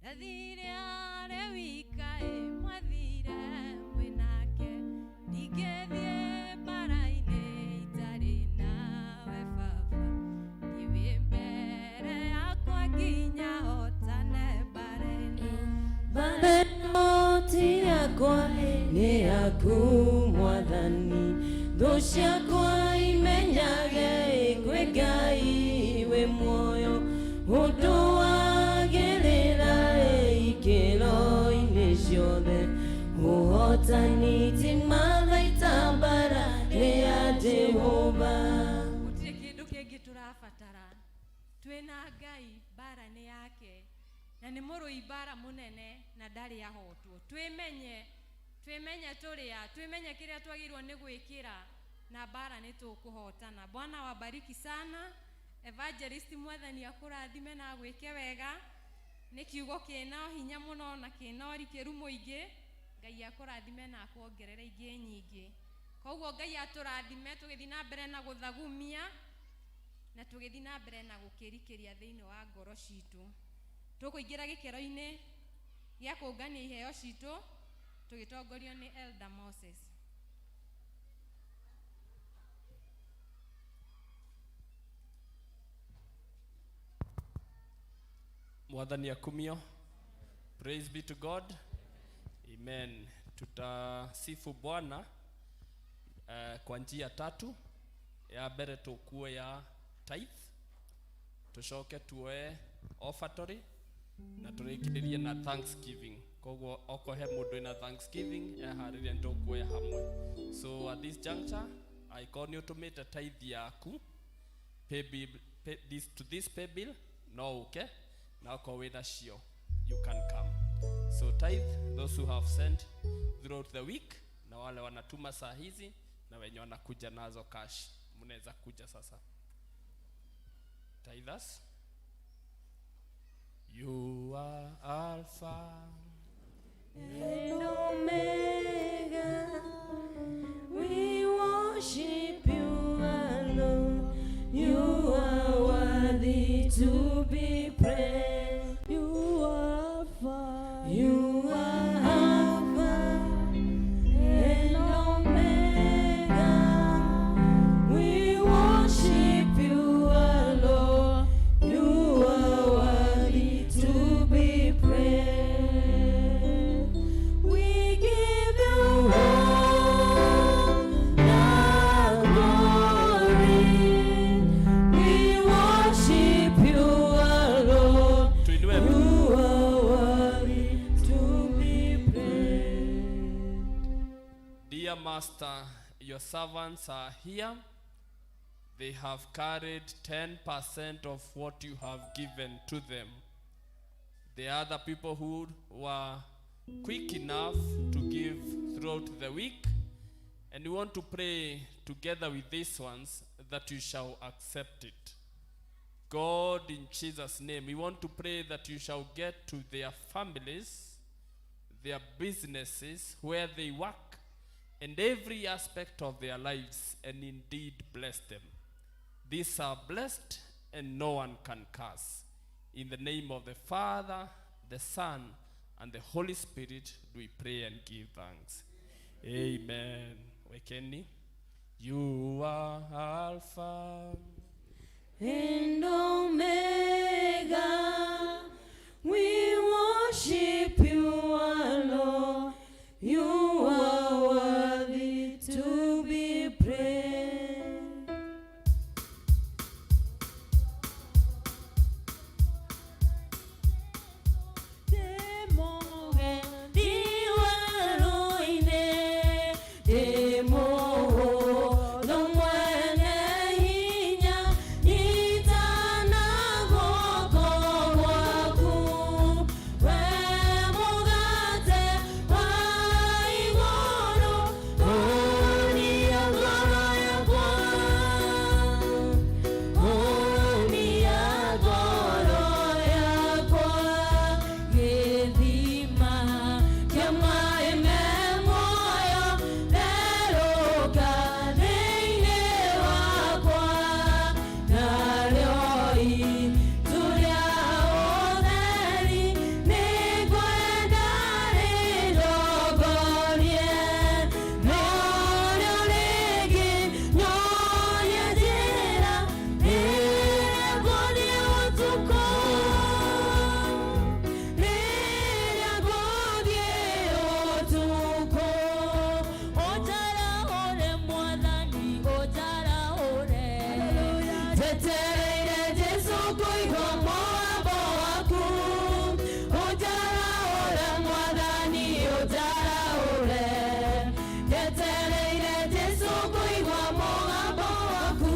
ndathire arĩ wika mwathire mwĩnake, ndingĩthiĩ bara-inĩ itarĩ nawe baba, thiĩ mbere yakwa nginya hotane bara-inĩ. Bara ĩno ti yakwa nĩ yaku Mwathani, thũ ciakwa imenyage kwĩ Ngai wĩ muoyo, ũndũ wagĩrĩra ikĩro-inĩ ciothe, ũhotani ti mathaita bara nĩ ya Jehova. Gũtirĩ kĩndũ kĩngĩ tũrabatara, twĩna Ngai bara nĩ yake, na nĩ mũrũi bara mũnene na ndarĩ ahotwo. Twĩmenye tũrĩa, twĩmenye kĩrĩa twagĩrĩirwo nĩ gwĩkĩra na bara nĩ tũkũhotana. Bwana wabariki sana. Evangelist Mwathani akũrathime na gwĩke wega. Nĩ kiugo kĩna hinya mũno na kĩna ũrikĩru mũingĩ. Ngai akũrathime na akuongerere ingĩ nyingĩ. Koguo Ngai atũrathime tũgĩthiĩ na mbere na gũthagumia na tũgĩthiĩ na mbere na gũkĩrikĩria thĩinĩ wa ngoro citũ. Tũkũingĩra gĩkĩro-inĩ gĩa kũngania iheo citũ tũgĩtongorio nĩ Elder Moses. Mwathani akumio. Praise be to God. Amen. Tutasifu Bwana kwa njia tatu. Ya mbere tukue ya tithe, tucoke tuoe offertory na turĩkĩrĩrie na thanksgiving. Koguo okohe mũndũ na thanksgiving eharĩrie nĩtũkuoya hamwe. So at this juncture I call you to make a tithe yaku pay this pay bill no okay now call with nacio you can come. So tithe those who have sent throughout the week na wale wanatuma saa hizi na wenye wanakuja nazo cash mnaweza kuja sasa. Tithers, you are Alpha and Omega, we worship you alone. You are worthy to be praised. You are Alpha. You are Alpha and Omega. We worship you alone. You are worthy to be praised. We give you all the glory. We worship you alone. You are worthy to be praised. Dear Master, your servants are here. They have carried 10% of what you have given to them. There are other people who were quick enough to give throughout the week, and we want to pray together with these ones that you shall accept it. God, in Jesus' name, we want to pray that you shall get to their families, their businesses, where they work, and every aspect of their lives, and indeed bless them. These are blessed and no one can curse. In the name of the Father, the Son, and the Holy Spirit, do we pray and give thanks. Amen. Wekeni. You are Alpha and Omega, we worship you alone. You are worthy to be praised. Demo, no one Tetereire Jesu kuigwa mwambo waku. Ujara ule mwathani ujara ule. Tetereire Jesu kuigwa mwambo waku.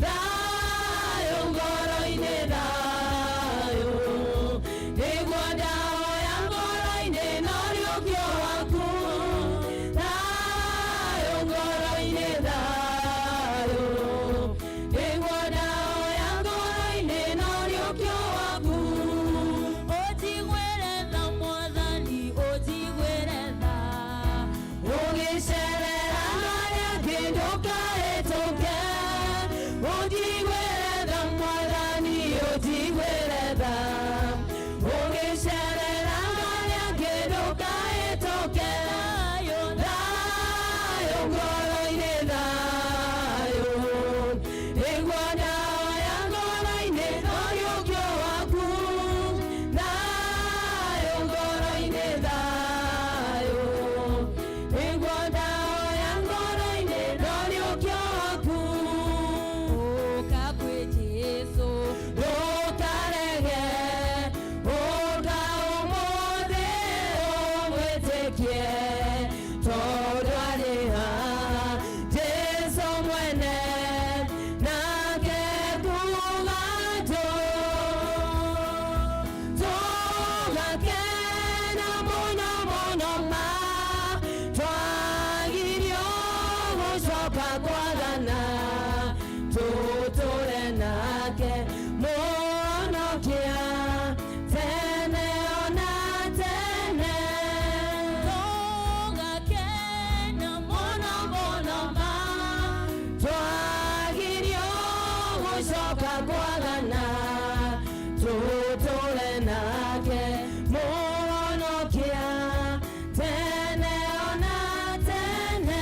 Thayo ngoro-inĩ thayo. Nĩguo ndahoya ngoro-inĩ na ũriũkio waku. Thayo ngoro-inĩ thayo. Nĩguo ndahoya ngoro-inĩ na ũriũkio waku. Ũnjiguĩre tha Mwathani, ũnjiguĩre tha. Ũgĩcerera harĩa ndũkahĩtũke. Ũnjiguĩre tha Mwathani, ũnjiguĩre tha. Ũgĩcerera harĩa ndũkahĩtũke. Thayũ ngoro-inĩ thayũ. Nĩguo ndahoya ngoro-inĩ na ũriũkio waku. Thayũ ngoro-inĩ thayũ. Nĩguo ndahoya ngoro-inĩ na ũriũkio waku. Ũka kwĩ Jesũ ndũkarege. Ũka ũmũthĩ ũmwĩtĩkie. Tondũ arĩ haha Jesũ mwene. Nake kuuga tũgakena mũno mũno ma. Twagirio gũcoka gwathana. Tũtũre nake Mũhonokia tene ona tene. Tũgakena mũno mũno ma. Twagirio gũcoka gwathana. Tũtũre nake Mũhonokia tene ona tene.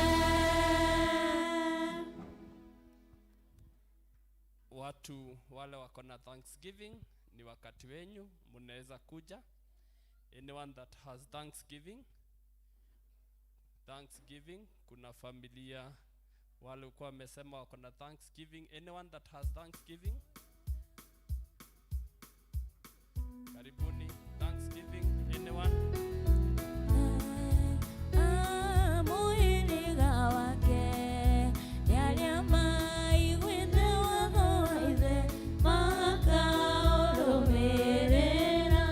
Watu wale wako na Thanksgiving, ni wakati wenyu, mnaweza kuja. Anyone that has Thanksgiving, kuna familia wale walikuwa wamesema wako na Thanksgiving. Anyone that has Thanksgiving, karibuni Thanksgiving. Anyone? Mũhĩrĩga wake nĩ arĩa maiguĩte watho wa ithe makaũrũmĩrĩra.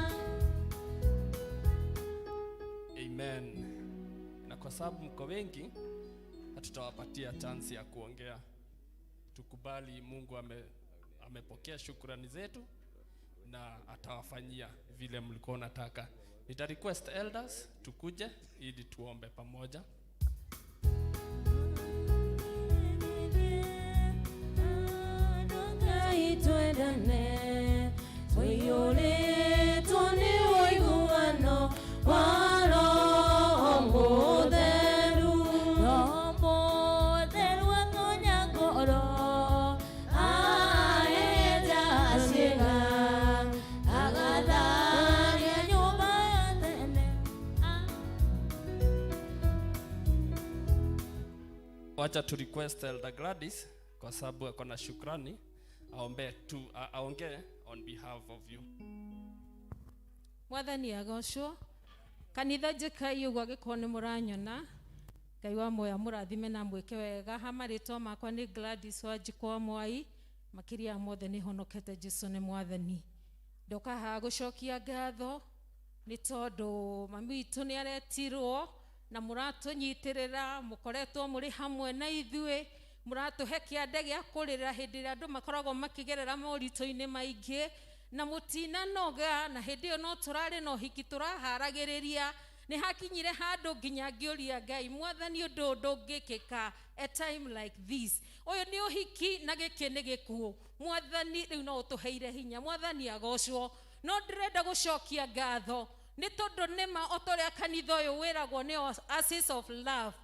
Amen. Na kwa sababu mko wengi, hatutawapatia chance ya kuongea. Tukubali Mungu amepokea shukrani zetu na atawafanyia vile mlikuwa nataka. Nita request elders tukuje ili tuombe pamoja. Twendane tũiyũrĩtwo nĩ ũiguano wa Roho Mũtheru. Roho Mũtheru atonya ngoro aheja ciĩga agatharia nyũmba ya tene. Wacha tu request Elder Gladys kwa sababu ako na shukrani aongee on behalf of you. Mwathani agocwo. Kanitha njikai ũguo angĩkorwo nĩ mũranyona. Ngai wa muoya mũrathime na mwĩke wega. Ha marĩtwa makwa nĩ Gladys Wanjikwa Mwai. Makĩria mothe nĩ honokete Jesũ nĩ Mwathani. Ndoka haha gũcokia ngatho nĩ tondũ mami witũ nĩ aretirwo na mũratũnyitĩrĩra, mũkoretwo mũrĩ hamwe na ithuĩ. Mũratũhe kĩande gĩa kũrĩra hĩndĩ ĩrĩa andũ makoragwo makĩgerera moritũ-inĩ maingĩ na mũtinanoga, na hĩndĩ ĩyo no tũrarĩ na ũhiki tũraharagĩrĩria. Nĩ hakinyire handũ nginya ngĩũria Ngai, Mwathani ũndũ ndũngĩkĩka a time like this. Ũyũ nĩ ũhiki na gĩkĩ nĩ gĩkuũ. Mwathani rĩu no ũtũheire hinya. Mwathani agocwo. No ndĩrenda gũcokia ngatho nĩ tondũ nĩma o ta ũrĩa kanitha ũyũ wĩragwo nĩ Asses of Love.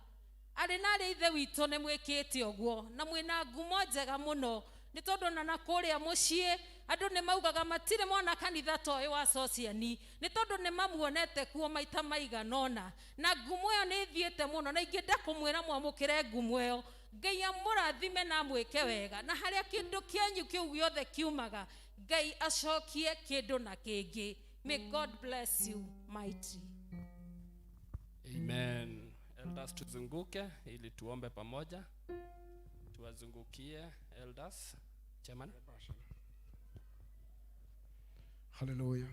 Arĩ na arĩ ithe witũ nĩ mwĩkĩte ũguo na mwĩna ngumo njega mũno. Nĩ tondũ na kũrĩa mũciĩ andũ nĩ maugaga matirĩ mwana kanitha ta ũyũ wa Sociani. Nĩ tondũ nĩ mamuonete kuo maita maigana ũna. Na ngumo ĩyo nĩ ĩthiĩte mũno na ingĩenda kũmwĩra mwamũkĩre ngumo ĩyo. Ngai amũrathime na mwĩke wega na harĩa kĩndũ kĩanyu kĩu gĩothe kiumaga Ngai acokie kĩndũ na kĩngĩ. May God bless you mighty. Amen. Elders tuzunguke ili tuombe pamoja. Tuwazungukie elders. Chairman. Hallelujah.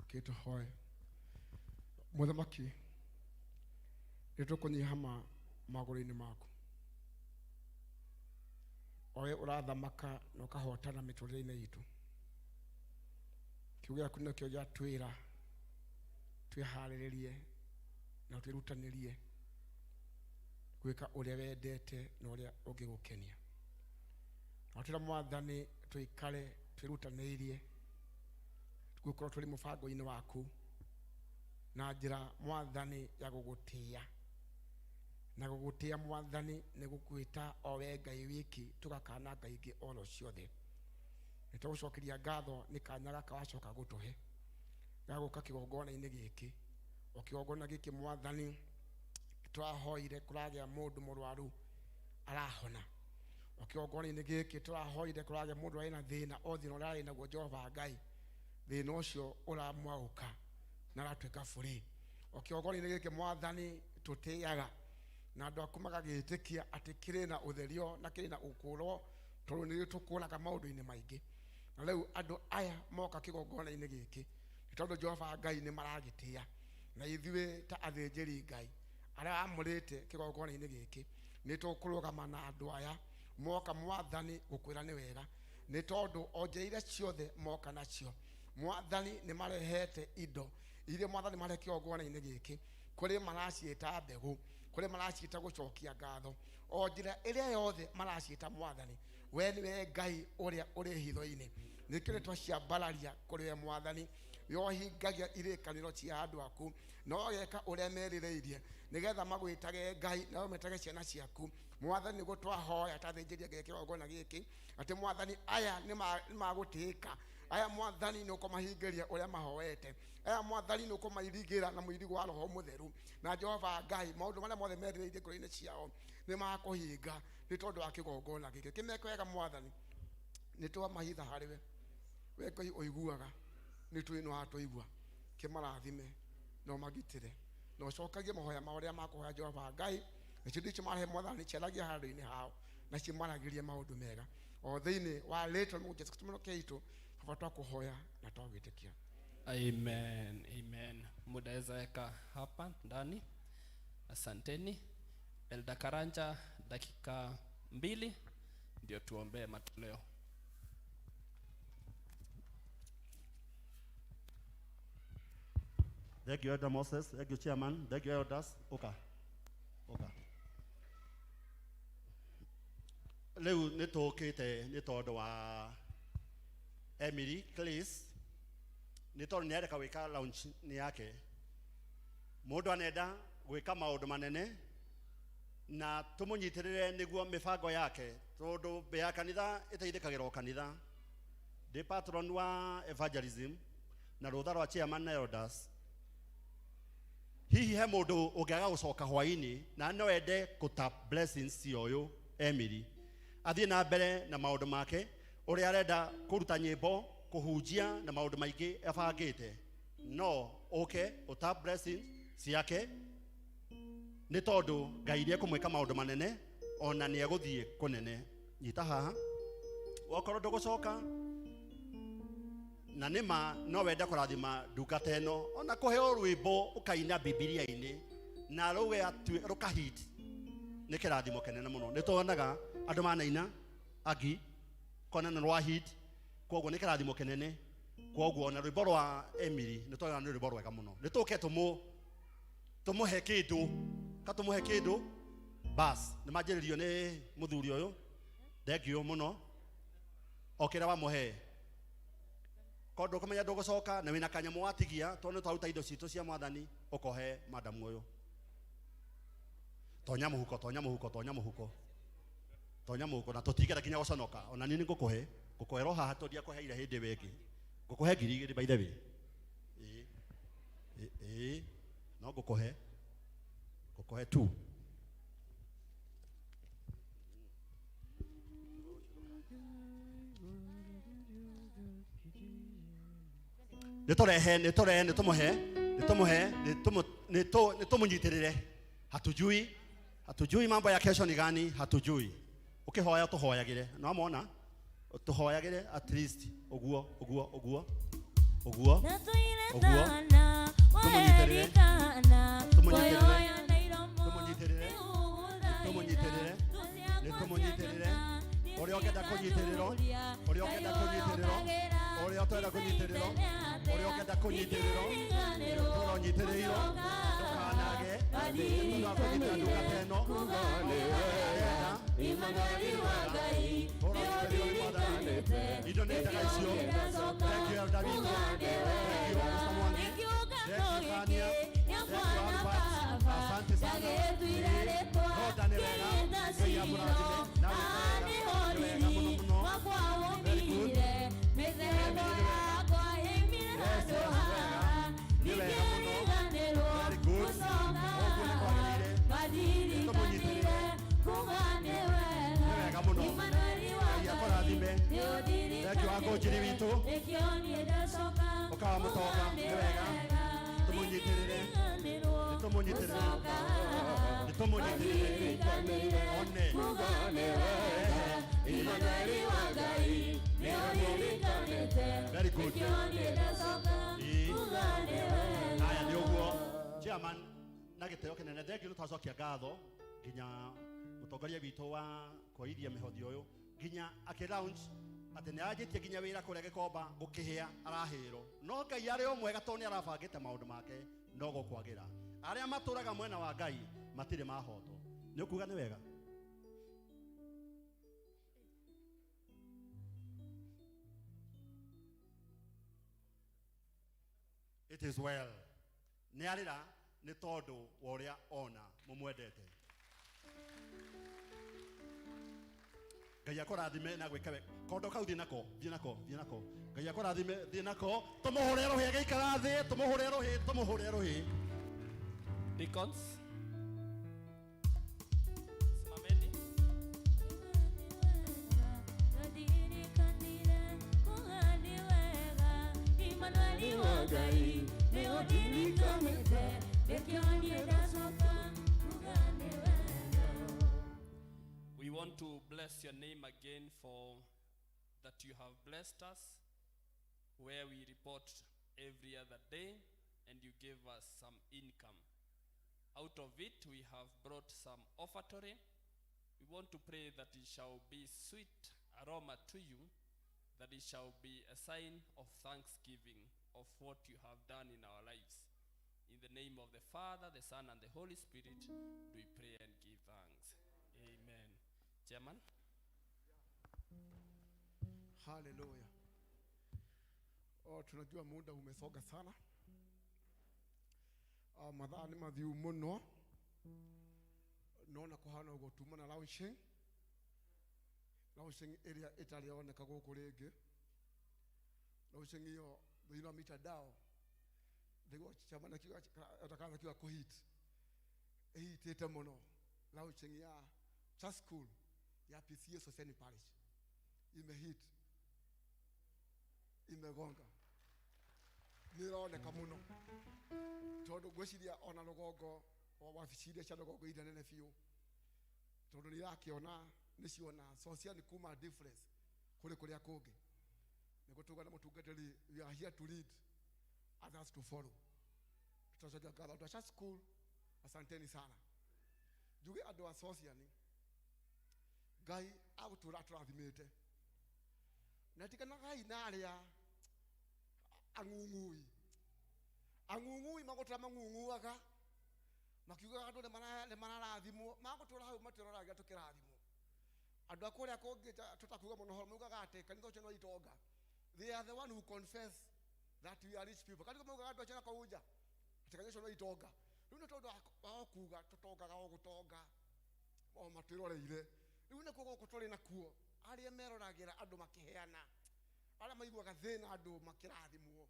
Kitu hoy. Muthamaki. Nitukunyihama magũrũ-inĩ maku. Owe ũrathamaka na ũkahotana mĩtũrĩre-inĩ itũ. Kiugo gĩaku nĩkĩo gĩatwĩra twĩharĩrĩrie na twĩrutanĩrie gwĩka ũrĩa wendete na ũrĩa ũngĩgũkenia. Natwĩra Mwathani tũikare twĩrutanĩirie gũkorwo tũrĩ mũbango-inĩ waku na njĩra Mwathani ya gũgũtĩĩa. Na gũgũtĩĩa Mwathani nĩ gũkwĩta o we Ngai wiki tũgakana Ngai ingĩ oro ciothe. Nĩtũgũcokeria ngatho nĩ kanya gaka wacoka gũtũhe ga gũka kĩgongona-inĩ gĩkĩ. O kĩgongona gĩkĩ Mwathani tũrahoire kũragĩa mũndũ mũrwaru arahona. O kĩgongona-inĩ gĩkĩ tũrahoire kũragĩa mũndũ arĩ na thĩna o thĩna ũrĩa arĩ naguo Jehova Ngai. Thĩna ũcio ũramwaũka na aratuĩka free. O kĩgongona-inĩ gĩkĩ Mwathani tũtĩaga na andũ aku magagĩtĩkia atĩ kĩrĩ na ũtherio na kĩrĩ na ũkũrwo tondũ nĩ tũkũraga maũndũ-inĩ maingĩ. Na rĩu andũ aya moka kĩgongona-inĩ gĩkĩ nĩ tondũ Jehova Ngai nĩ maragĩtĩĩa. Na ithuĩ ta athĩnjĩri Ngai arĩa amũrĩte kĩgongona-inĩ gĩkĩ nĩ tũkũrũgama na andũ aya moka Mwathani gũkwĩra nĩ wega. Nĩ tondũ o njĩra iria ciothe moka nacio Mwathani nĩ marehete indo iria Mwathani marehe kĩgongona-inĩ gĩkĩ. Kũrĩ maraciĩta mbegũ, kũrĩ maraciĩta gũcokia ngatho. O njĩra ĩrĩa yothe maraciĩta Mwathani, we nĩwe Ngai ũrĩa ũrĩ hitho-inĩ. Nĩkĩo nĩtwaciambararia kũrĩ we Mwathani. We ũhingagia irĩkanĩro cia andũ aku na ũgeka ũrĩa merirĩirie nĩgetha magwĩtage Ngai na ũmetage ciana ciaku. Mwathani nĩguo twahoya ta athĩnjĩri Ngai kĩgongona gĩkĩ atĩ Mwathani aya nĩ magũtĩĩka. Aya Mwathani nĩ ũkũmahingĩria ũrĩa mahoete. Aya Mwathani nĩ ũkũmairigĩra na mũirigo wa Roho Mũtheru. Na Jehova Ngai maũndũ marĩa mothe merirĩirie ngoro-inĩ ciao nĩ makũhinga nĩ tondũ wa kĩgongona gĩkĩ. Kĩmeke wega Mwathani nĩ twamahitha harĩ we. We Ngai ũiguaga nĩ tũĩ nĩ watũigua. Kĩmarathime na ũmagitĩre na ũcokagie mahoya mao rĩrĩa makũhoya Jehova Ngai. Na ciũndũ icio marehe Mwathani ciaragia handũ-inĩ hao na cimaragĩrie maũndũ mega. O thĩinĩ wa rĩtwa rĩa Jesũ Kristo kĩitũ Baba twakũhoya na twagwĩtĩkia. Amen. Amen. Mudaweza weka hapa ndani. Asanteni. Elda Karanja dakika 2 ndio tuombee matoleo. Thank you, Elder Moses. Thank you, Chairman. Thank you, Elders. Okay. Leo nitokete nĩ tondũ wa Emily Clis nĩ tondũ nĩ areka gwĩka launch ni yake. Mũndũ anenda gwĩka maũndũ manene na tũmũnyitĩrĩre nĩguo mĩbango yake tondũ mbĩ ya kanitha ĩteithĩkagĩra o kanitha. Ndĩ patron wa evangelism na rũtha rwa Chairman na Elders. Hihi he mũndũ ũngĩaga gũcoka hwaĩ-inĩ na no ende kũta blessings cio Emily athiĩ na mbere na maũndũ make ũrĩa arenda kũruta nyĩmbo kũhunjia na maũndũ maingĩ ebangĩte. No ũta blessings ciake nĩ tondũ Ngai nĩ ekũmwĩka maũndũ manene ona nĩ egũthiĩ kũnene. Nyita haha okorwo ndũgũcoka na nĩma no wende kũrathima ndungata ĩno ona kũheo rwĩmbo ũkaina Bibilia-inĩ na rũkahit nĩ kĩrathimo kĩnene mũno. Nĩ tuonaga andũ manaina agi kona nĩ rwa hit koguo nĩ kĩrathimo kĩnene. Koguo na rwĩmbo rwa Emily nĩ tuonaga nĩ rwĩmbo rwega mũno. Nĩ tũke tũmũhe kĩndũ bas nĩ manjĩrĩrio nĩ mũthuri ũyũ. Thank you mũno okĩra wamũhe kondo kũmenya ndũgũcoka na wĩna kanyamũ watigia tondũ twaruta indo citũ cia Mwathani ũkohe madam ũyũ. Tonya mũhuko na tũtigera kinya gũconoka ona nini ngũkũhe roho haha tondũ ndiakũheire hĩndĩ wengĩ ngũkũhe 2,000 by the way. No ngũkũhe 2. nitumunyiterere. Hatujui mambo ya kesho ni gani, hatujui. Ukihoya tuhoyagire. No amona tuhoyagire at least oguo. Tumunyiterere. Ori ogenda kunyitiriro. Ori otwenda kunyitiriro. Turonyiterero. Tukanage. Tunakunyita ndukateno. Ido nenda gaisio. Thank you David. Thank you Mr. Mwangi. Thank you Kania. Thank you Albert. Asante sana. Roda nevega. Kaya muradile. Nevega muno. Very good. Very good. Aya ndio guo. Chairman nagiteo kinene thengio tutacokia ngatho nginya mutongoria witũ wa koithia mihothi uyu nginya aki-launch ati ni ajitie nginya wira kuria gikomba gukihia arahiro no Ngai ari o mwega toni arabangite maundu make no gukwagira aria maturaga mwena wa Ngai matire mahoto ni ukuga ni wega. It is well. Ni arira ni tondu wa uria ona mumwendete. Ngai akurathime na gwika kondo kau thi nako. Ngai akurathime thi nako. Tumuhure rohi agaikara thi, tumuhure rohi. Deacons. Simameni. We want to bless your name again for that you have blessed us where we report every other day and you gave us some income. Out of it we have brought some offertory. We want to pray that it shall be sweet aroma to you, that it shall be a sign of thanksgiving of what you have done in our lives. In the name of the Father, the Son, and the Holy Spirit, we pray and give thanks. Amen. Chairman. Hallelujah. Tunajua muda umesonga sana. Mathaa ni mathiu muno. Nona kuhana ugotuma na launching area itali oneka guku ringi. Launching iyo thina mita dao. Ndego chamana kiwa atakana kiwa kuhit. Tete muno. Launching ya church school ya P.C.E.A Soseni Parish. Imehit. Imegonga. Niraoneka muno. Tondu gwiciria ona rugongo wabici cia rugongo ida nene biu. Tondu nirakiona niciona social kuma difference kuri kuria kungi. Nigutuga na mutungatiri, we are here to lead, others to follow. Tutacokia ngatho twa church school, asanteni sana. Juge andu a social ni Ngai agutura turathimite. Na tikana Ngai na aria angungui magotra mangunguaga makiuga andu ne mararathimo magotura hau matiroragia tukirathimo andu akuria kungi tutakuga muno ho mugaga ate kanitha ucio no itonga. They are the one who confess that we are rich people. Kanitha mugaga andu acio na kauja atikanyesho no itonga. Riu tondu akuga tutongaga o gutonga o matiroreire. Riu ne kugo kuturi na kuo aria meroragira andu makiheana ala maiguaga thina andu makirathimwo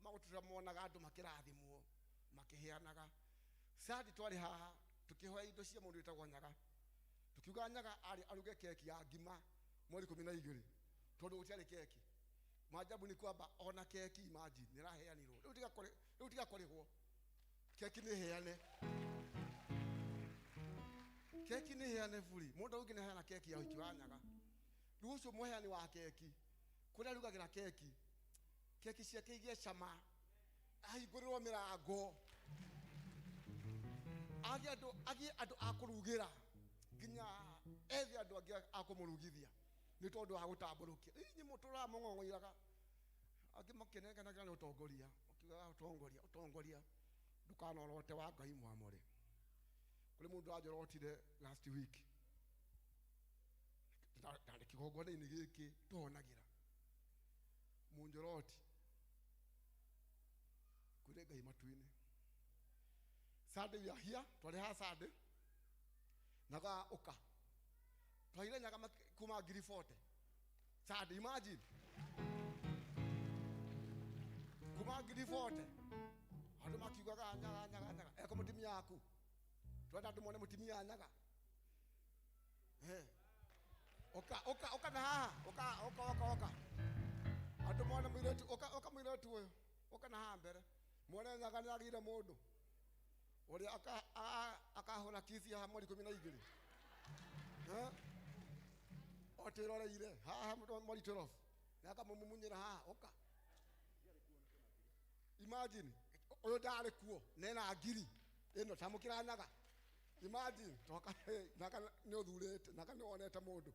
magutura monaga andu makirathimwo makiheanaga. Sadi twari haha tukihoya indo cia mundu witagwo Nyaga, tukiuga Nyaga ari aruge keki ya ngima mweri 12 tondu gutiari keki Maajabu ni kwamba ona keki, imagine niraheanirwo riu tiga kurihwo keki ni heane, keki ni heane buri. Mundu ungi ni heana keki ya wiki wa nyaga, riu ucio muheani wa keki kuria rugagira keki ciake igie cama, ahingũrĩrwo mĩrango, agi andu akurugira, nginya ethe andu angi akumurugithia ni tondu wa gutambũrũkia. Inyi mutura mung'ong'oiraga angi makenenganagira ni utongoria, ukiuga utongoria ndukanoroote wa Ngai mwamũre. Kuri mundu ajorotire last week ndari kigongona-inĩ gĩkĩ tuhonagira munjoroti kuri Ngai matu-inĩ. Sunday we are here, twari ha Sunday naga uka twaire nyaga kuma ngiri 40 Sunday, imagine kuma ngiri 40 andu makiugaga nyaga eko mutimia yaku twenda andu mone mutimia nyaga oka na haha oka andu mone mwiretu oka mwiretu uyu oka na haha mbere mone nyaga ni agire mundu uri akahona kisi ya mweri 12 otiroreire haha mweri 12 naka mumunyira haha oka. Imagine uyu ndari kuo nena ngiri ino tamukira nyaga. Imagine toka naka ni uthurite naka ni wonete mundu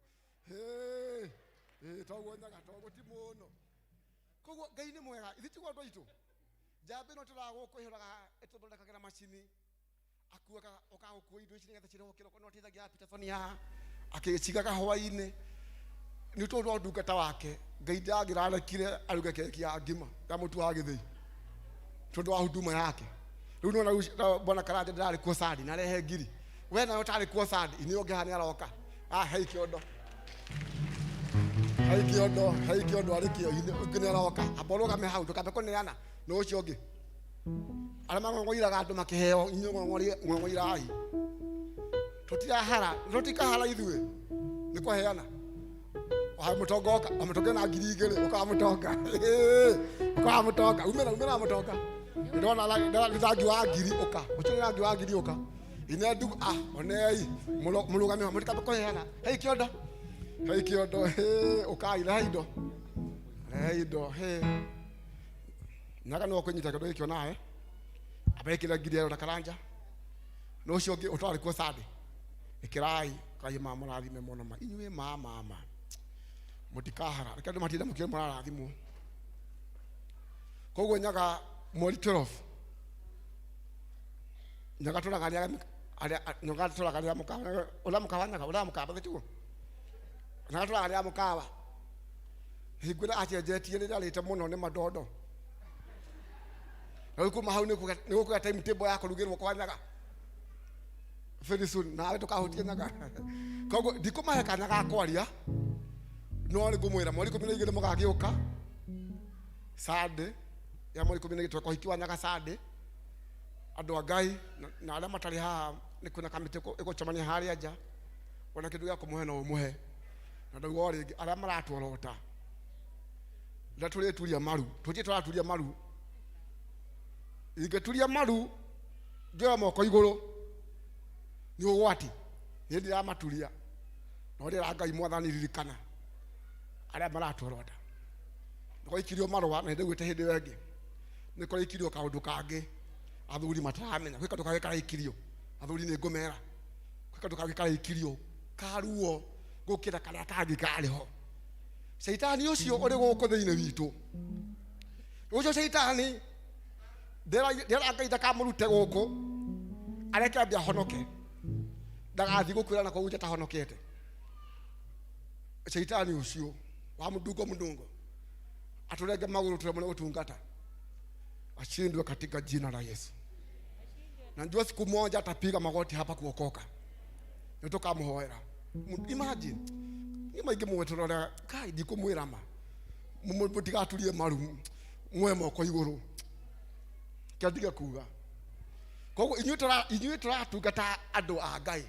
toguo nyaga toguo ti muno. Koguo Ngai ni mwega ithitiguo andu aitu jambe no turagukwihuraga etuthondekagira macini akuaga okagukua indo ici nigetha cireho kiroko no teithagia Peter Sonia akicigaga hwaini ni tondu ndungata wake Ngai ndagirarekire aruge keki ya ngima ya mutu wa githii tondu wa huduma yake. Riu no bona Karanja ndari kuo sadi na rehe ngiri we na utari kuo sadi ini ongehani aroka hei kiondo arikio ini aroka aboroga me hau tukabe koneana no ucio ungi arama ng'ong'oiraga andu makiheo inyo ng'ong'oirai tutikahara ithue ni kuheana mutongoka amutonga na ngiri igiri ukamutonga umera mutonga ndona la ndangi wa ngiri uka ucio ndangi wa ngiri uka ine ndu onei mulugami mutika kuheana hei kiondo ukai na heido naga no kunyita kindo ikio nae abekira ngiri ya Karanja no cio ngi utwari kuo Sunday ikirai kai mama rathime muno ma inyue mama mutikahara reke ndu matinde mukire murarathimwo. Koguo nyaga mweri 12 nyaga turagaria nyaga turagaria mukawa ula mukawa gituo nyaga turagaria mukawa hingura acenjetie ni ndarite muno ni madondo na kuma hau ni kuga time table ya kurugirwo kwa nyaga very soon na tukahutie nyaga. Koguo ndikumahe kana ga kwaria no ri ngumwira mweri 12 mugagiuka Sunday ya mweri 12 tukahikiwa nyaga Sunday andu a Ngai na aria matari haha ni kuna kamite igucemania haria nja ona kindu gia kumuhe no umuhe na ndauga ringi aria maratworota nda turituria maru turaturia maru ingeturia maru njoya moko iguru ni ugwati ni ndira maturia no ndira Ngai mwathani ririkana aria maratworota no ikirio marwa na ndiguite hindi wengi ni kora ikirio kaundu kangi athuri mataramenya gwika tukagikara ikirio athuri ni ngumera gwika tukagikara ikirio karuo gukira karia kangi kariho. Saitani ucio uri guku thiini witu ucio saitani ndera Ngai ndakamurute guku areke ambia honoke ndagathi gukwira na kuuja ta honokete. Saitani ucio wa mudungo aturege maguru turamone utungata ashindwe katika jina la Yesu. Na njua siku moja atapiga magoti hapa kuokoka nitoka muhoera. Imagine ni maige mwetorora kai ndikumwira ma mutigaturie maru mwe moko iguru kadiga kuga. Koguo inyuĩ tũratungata andũ a Ngai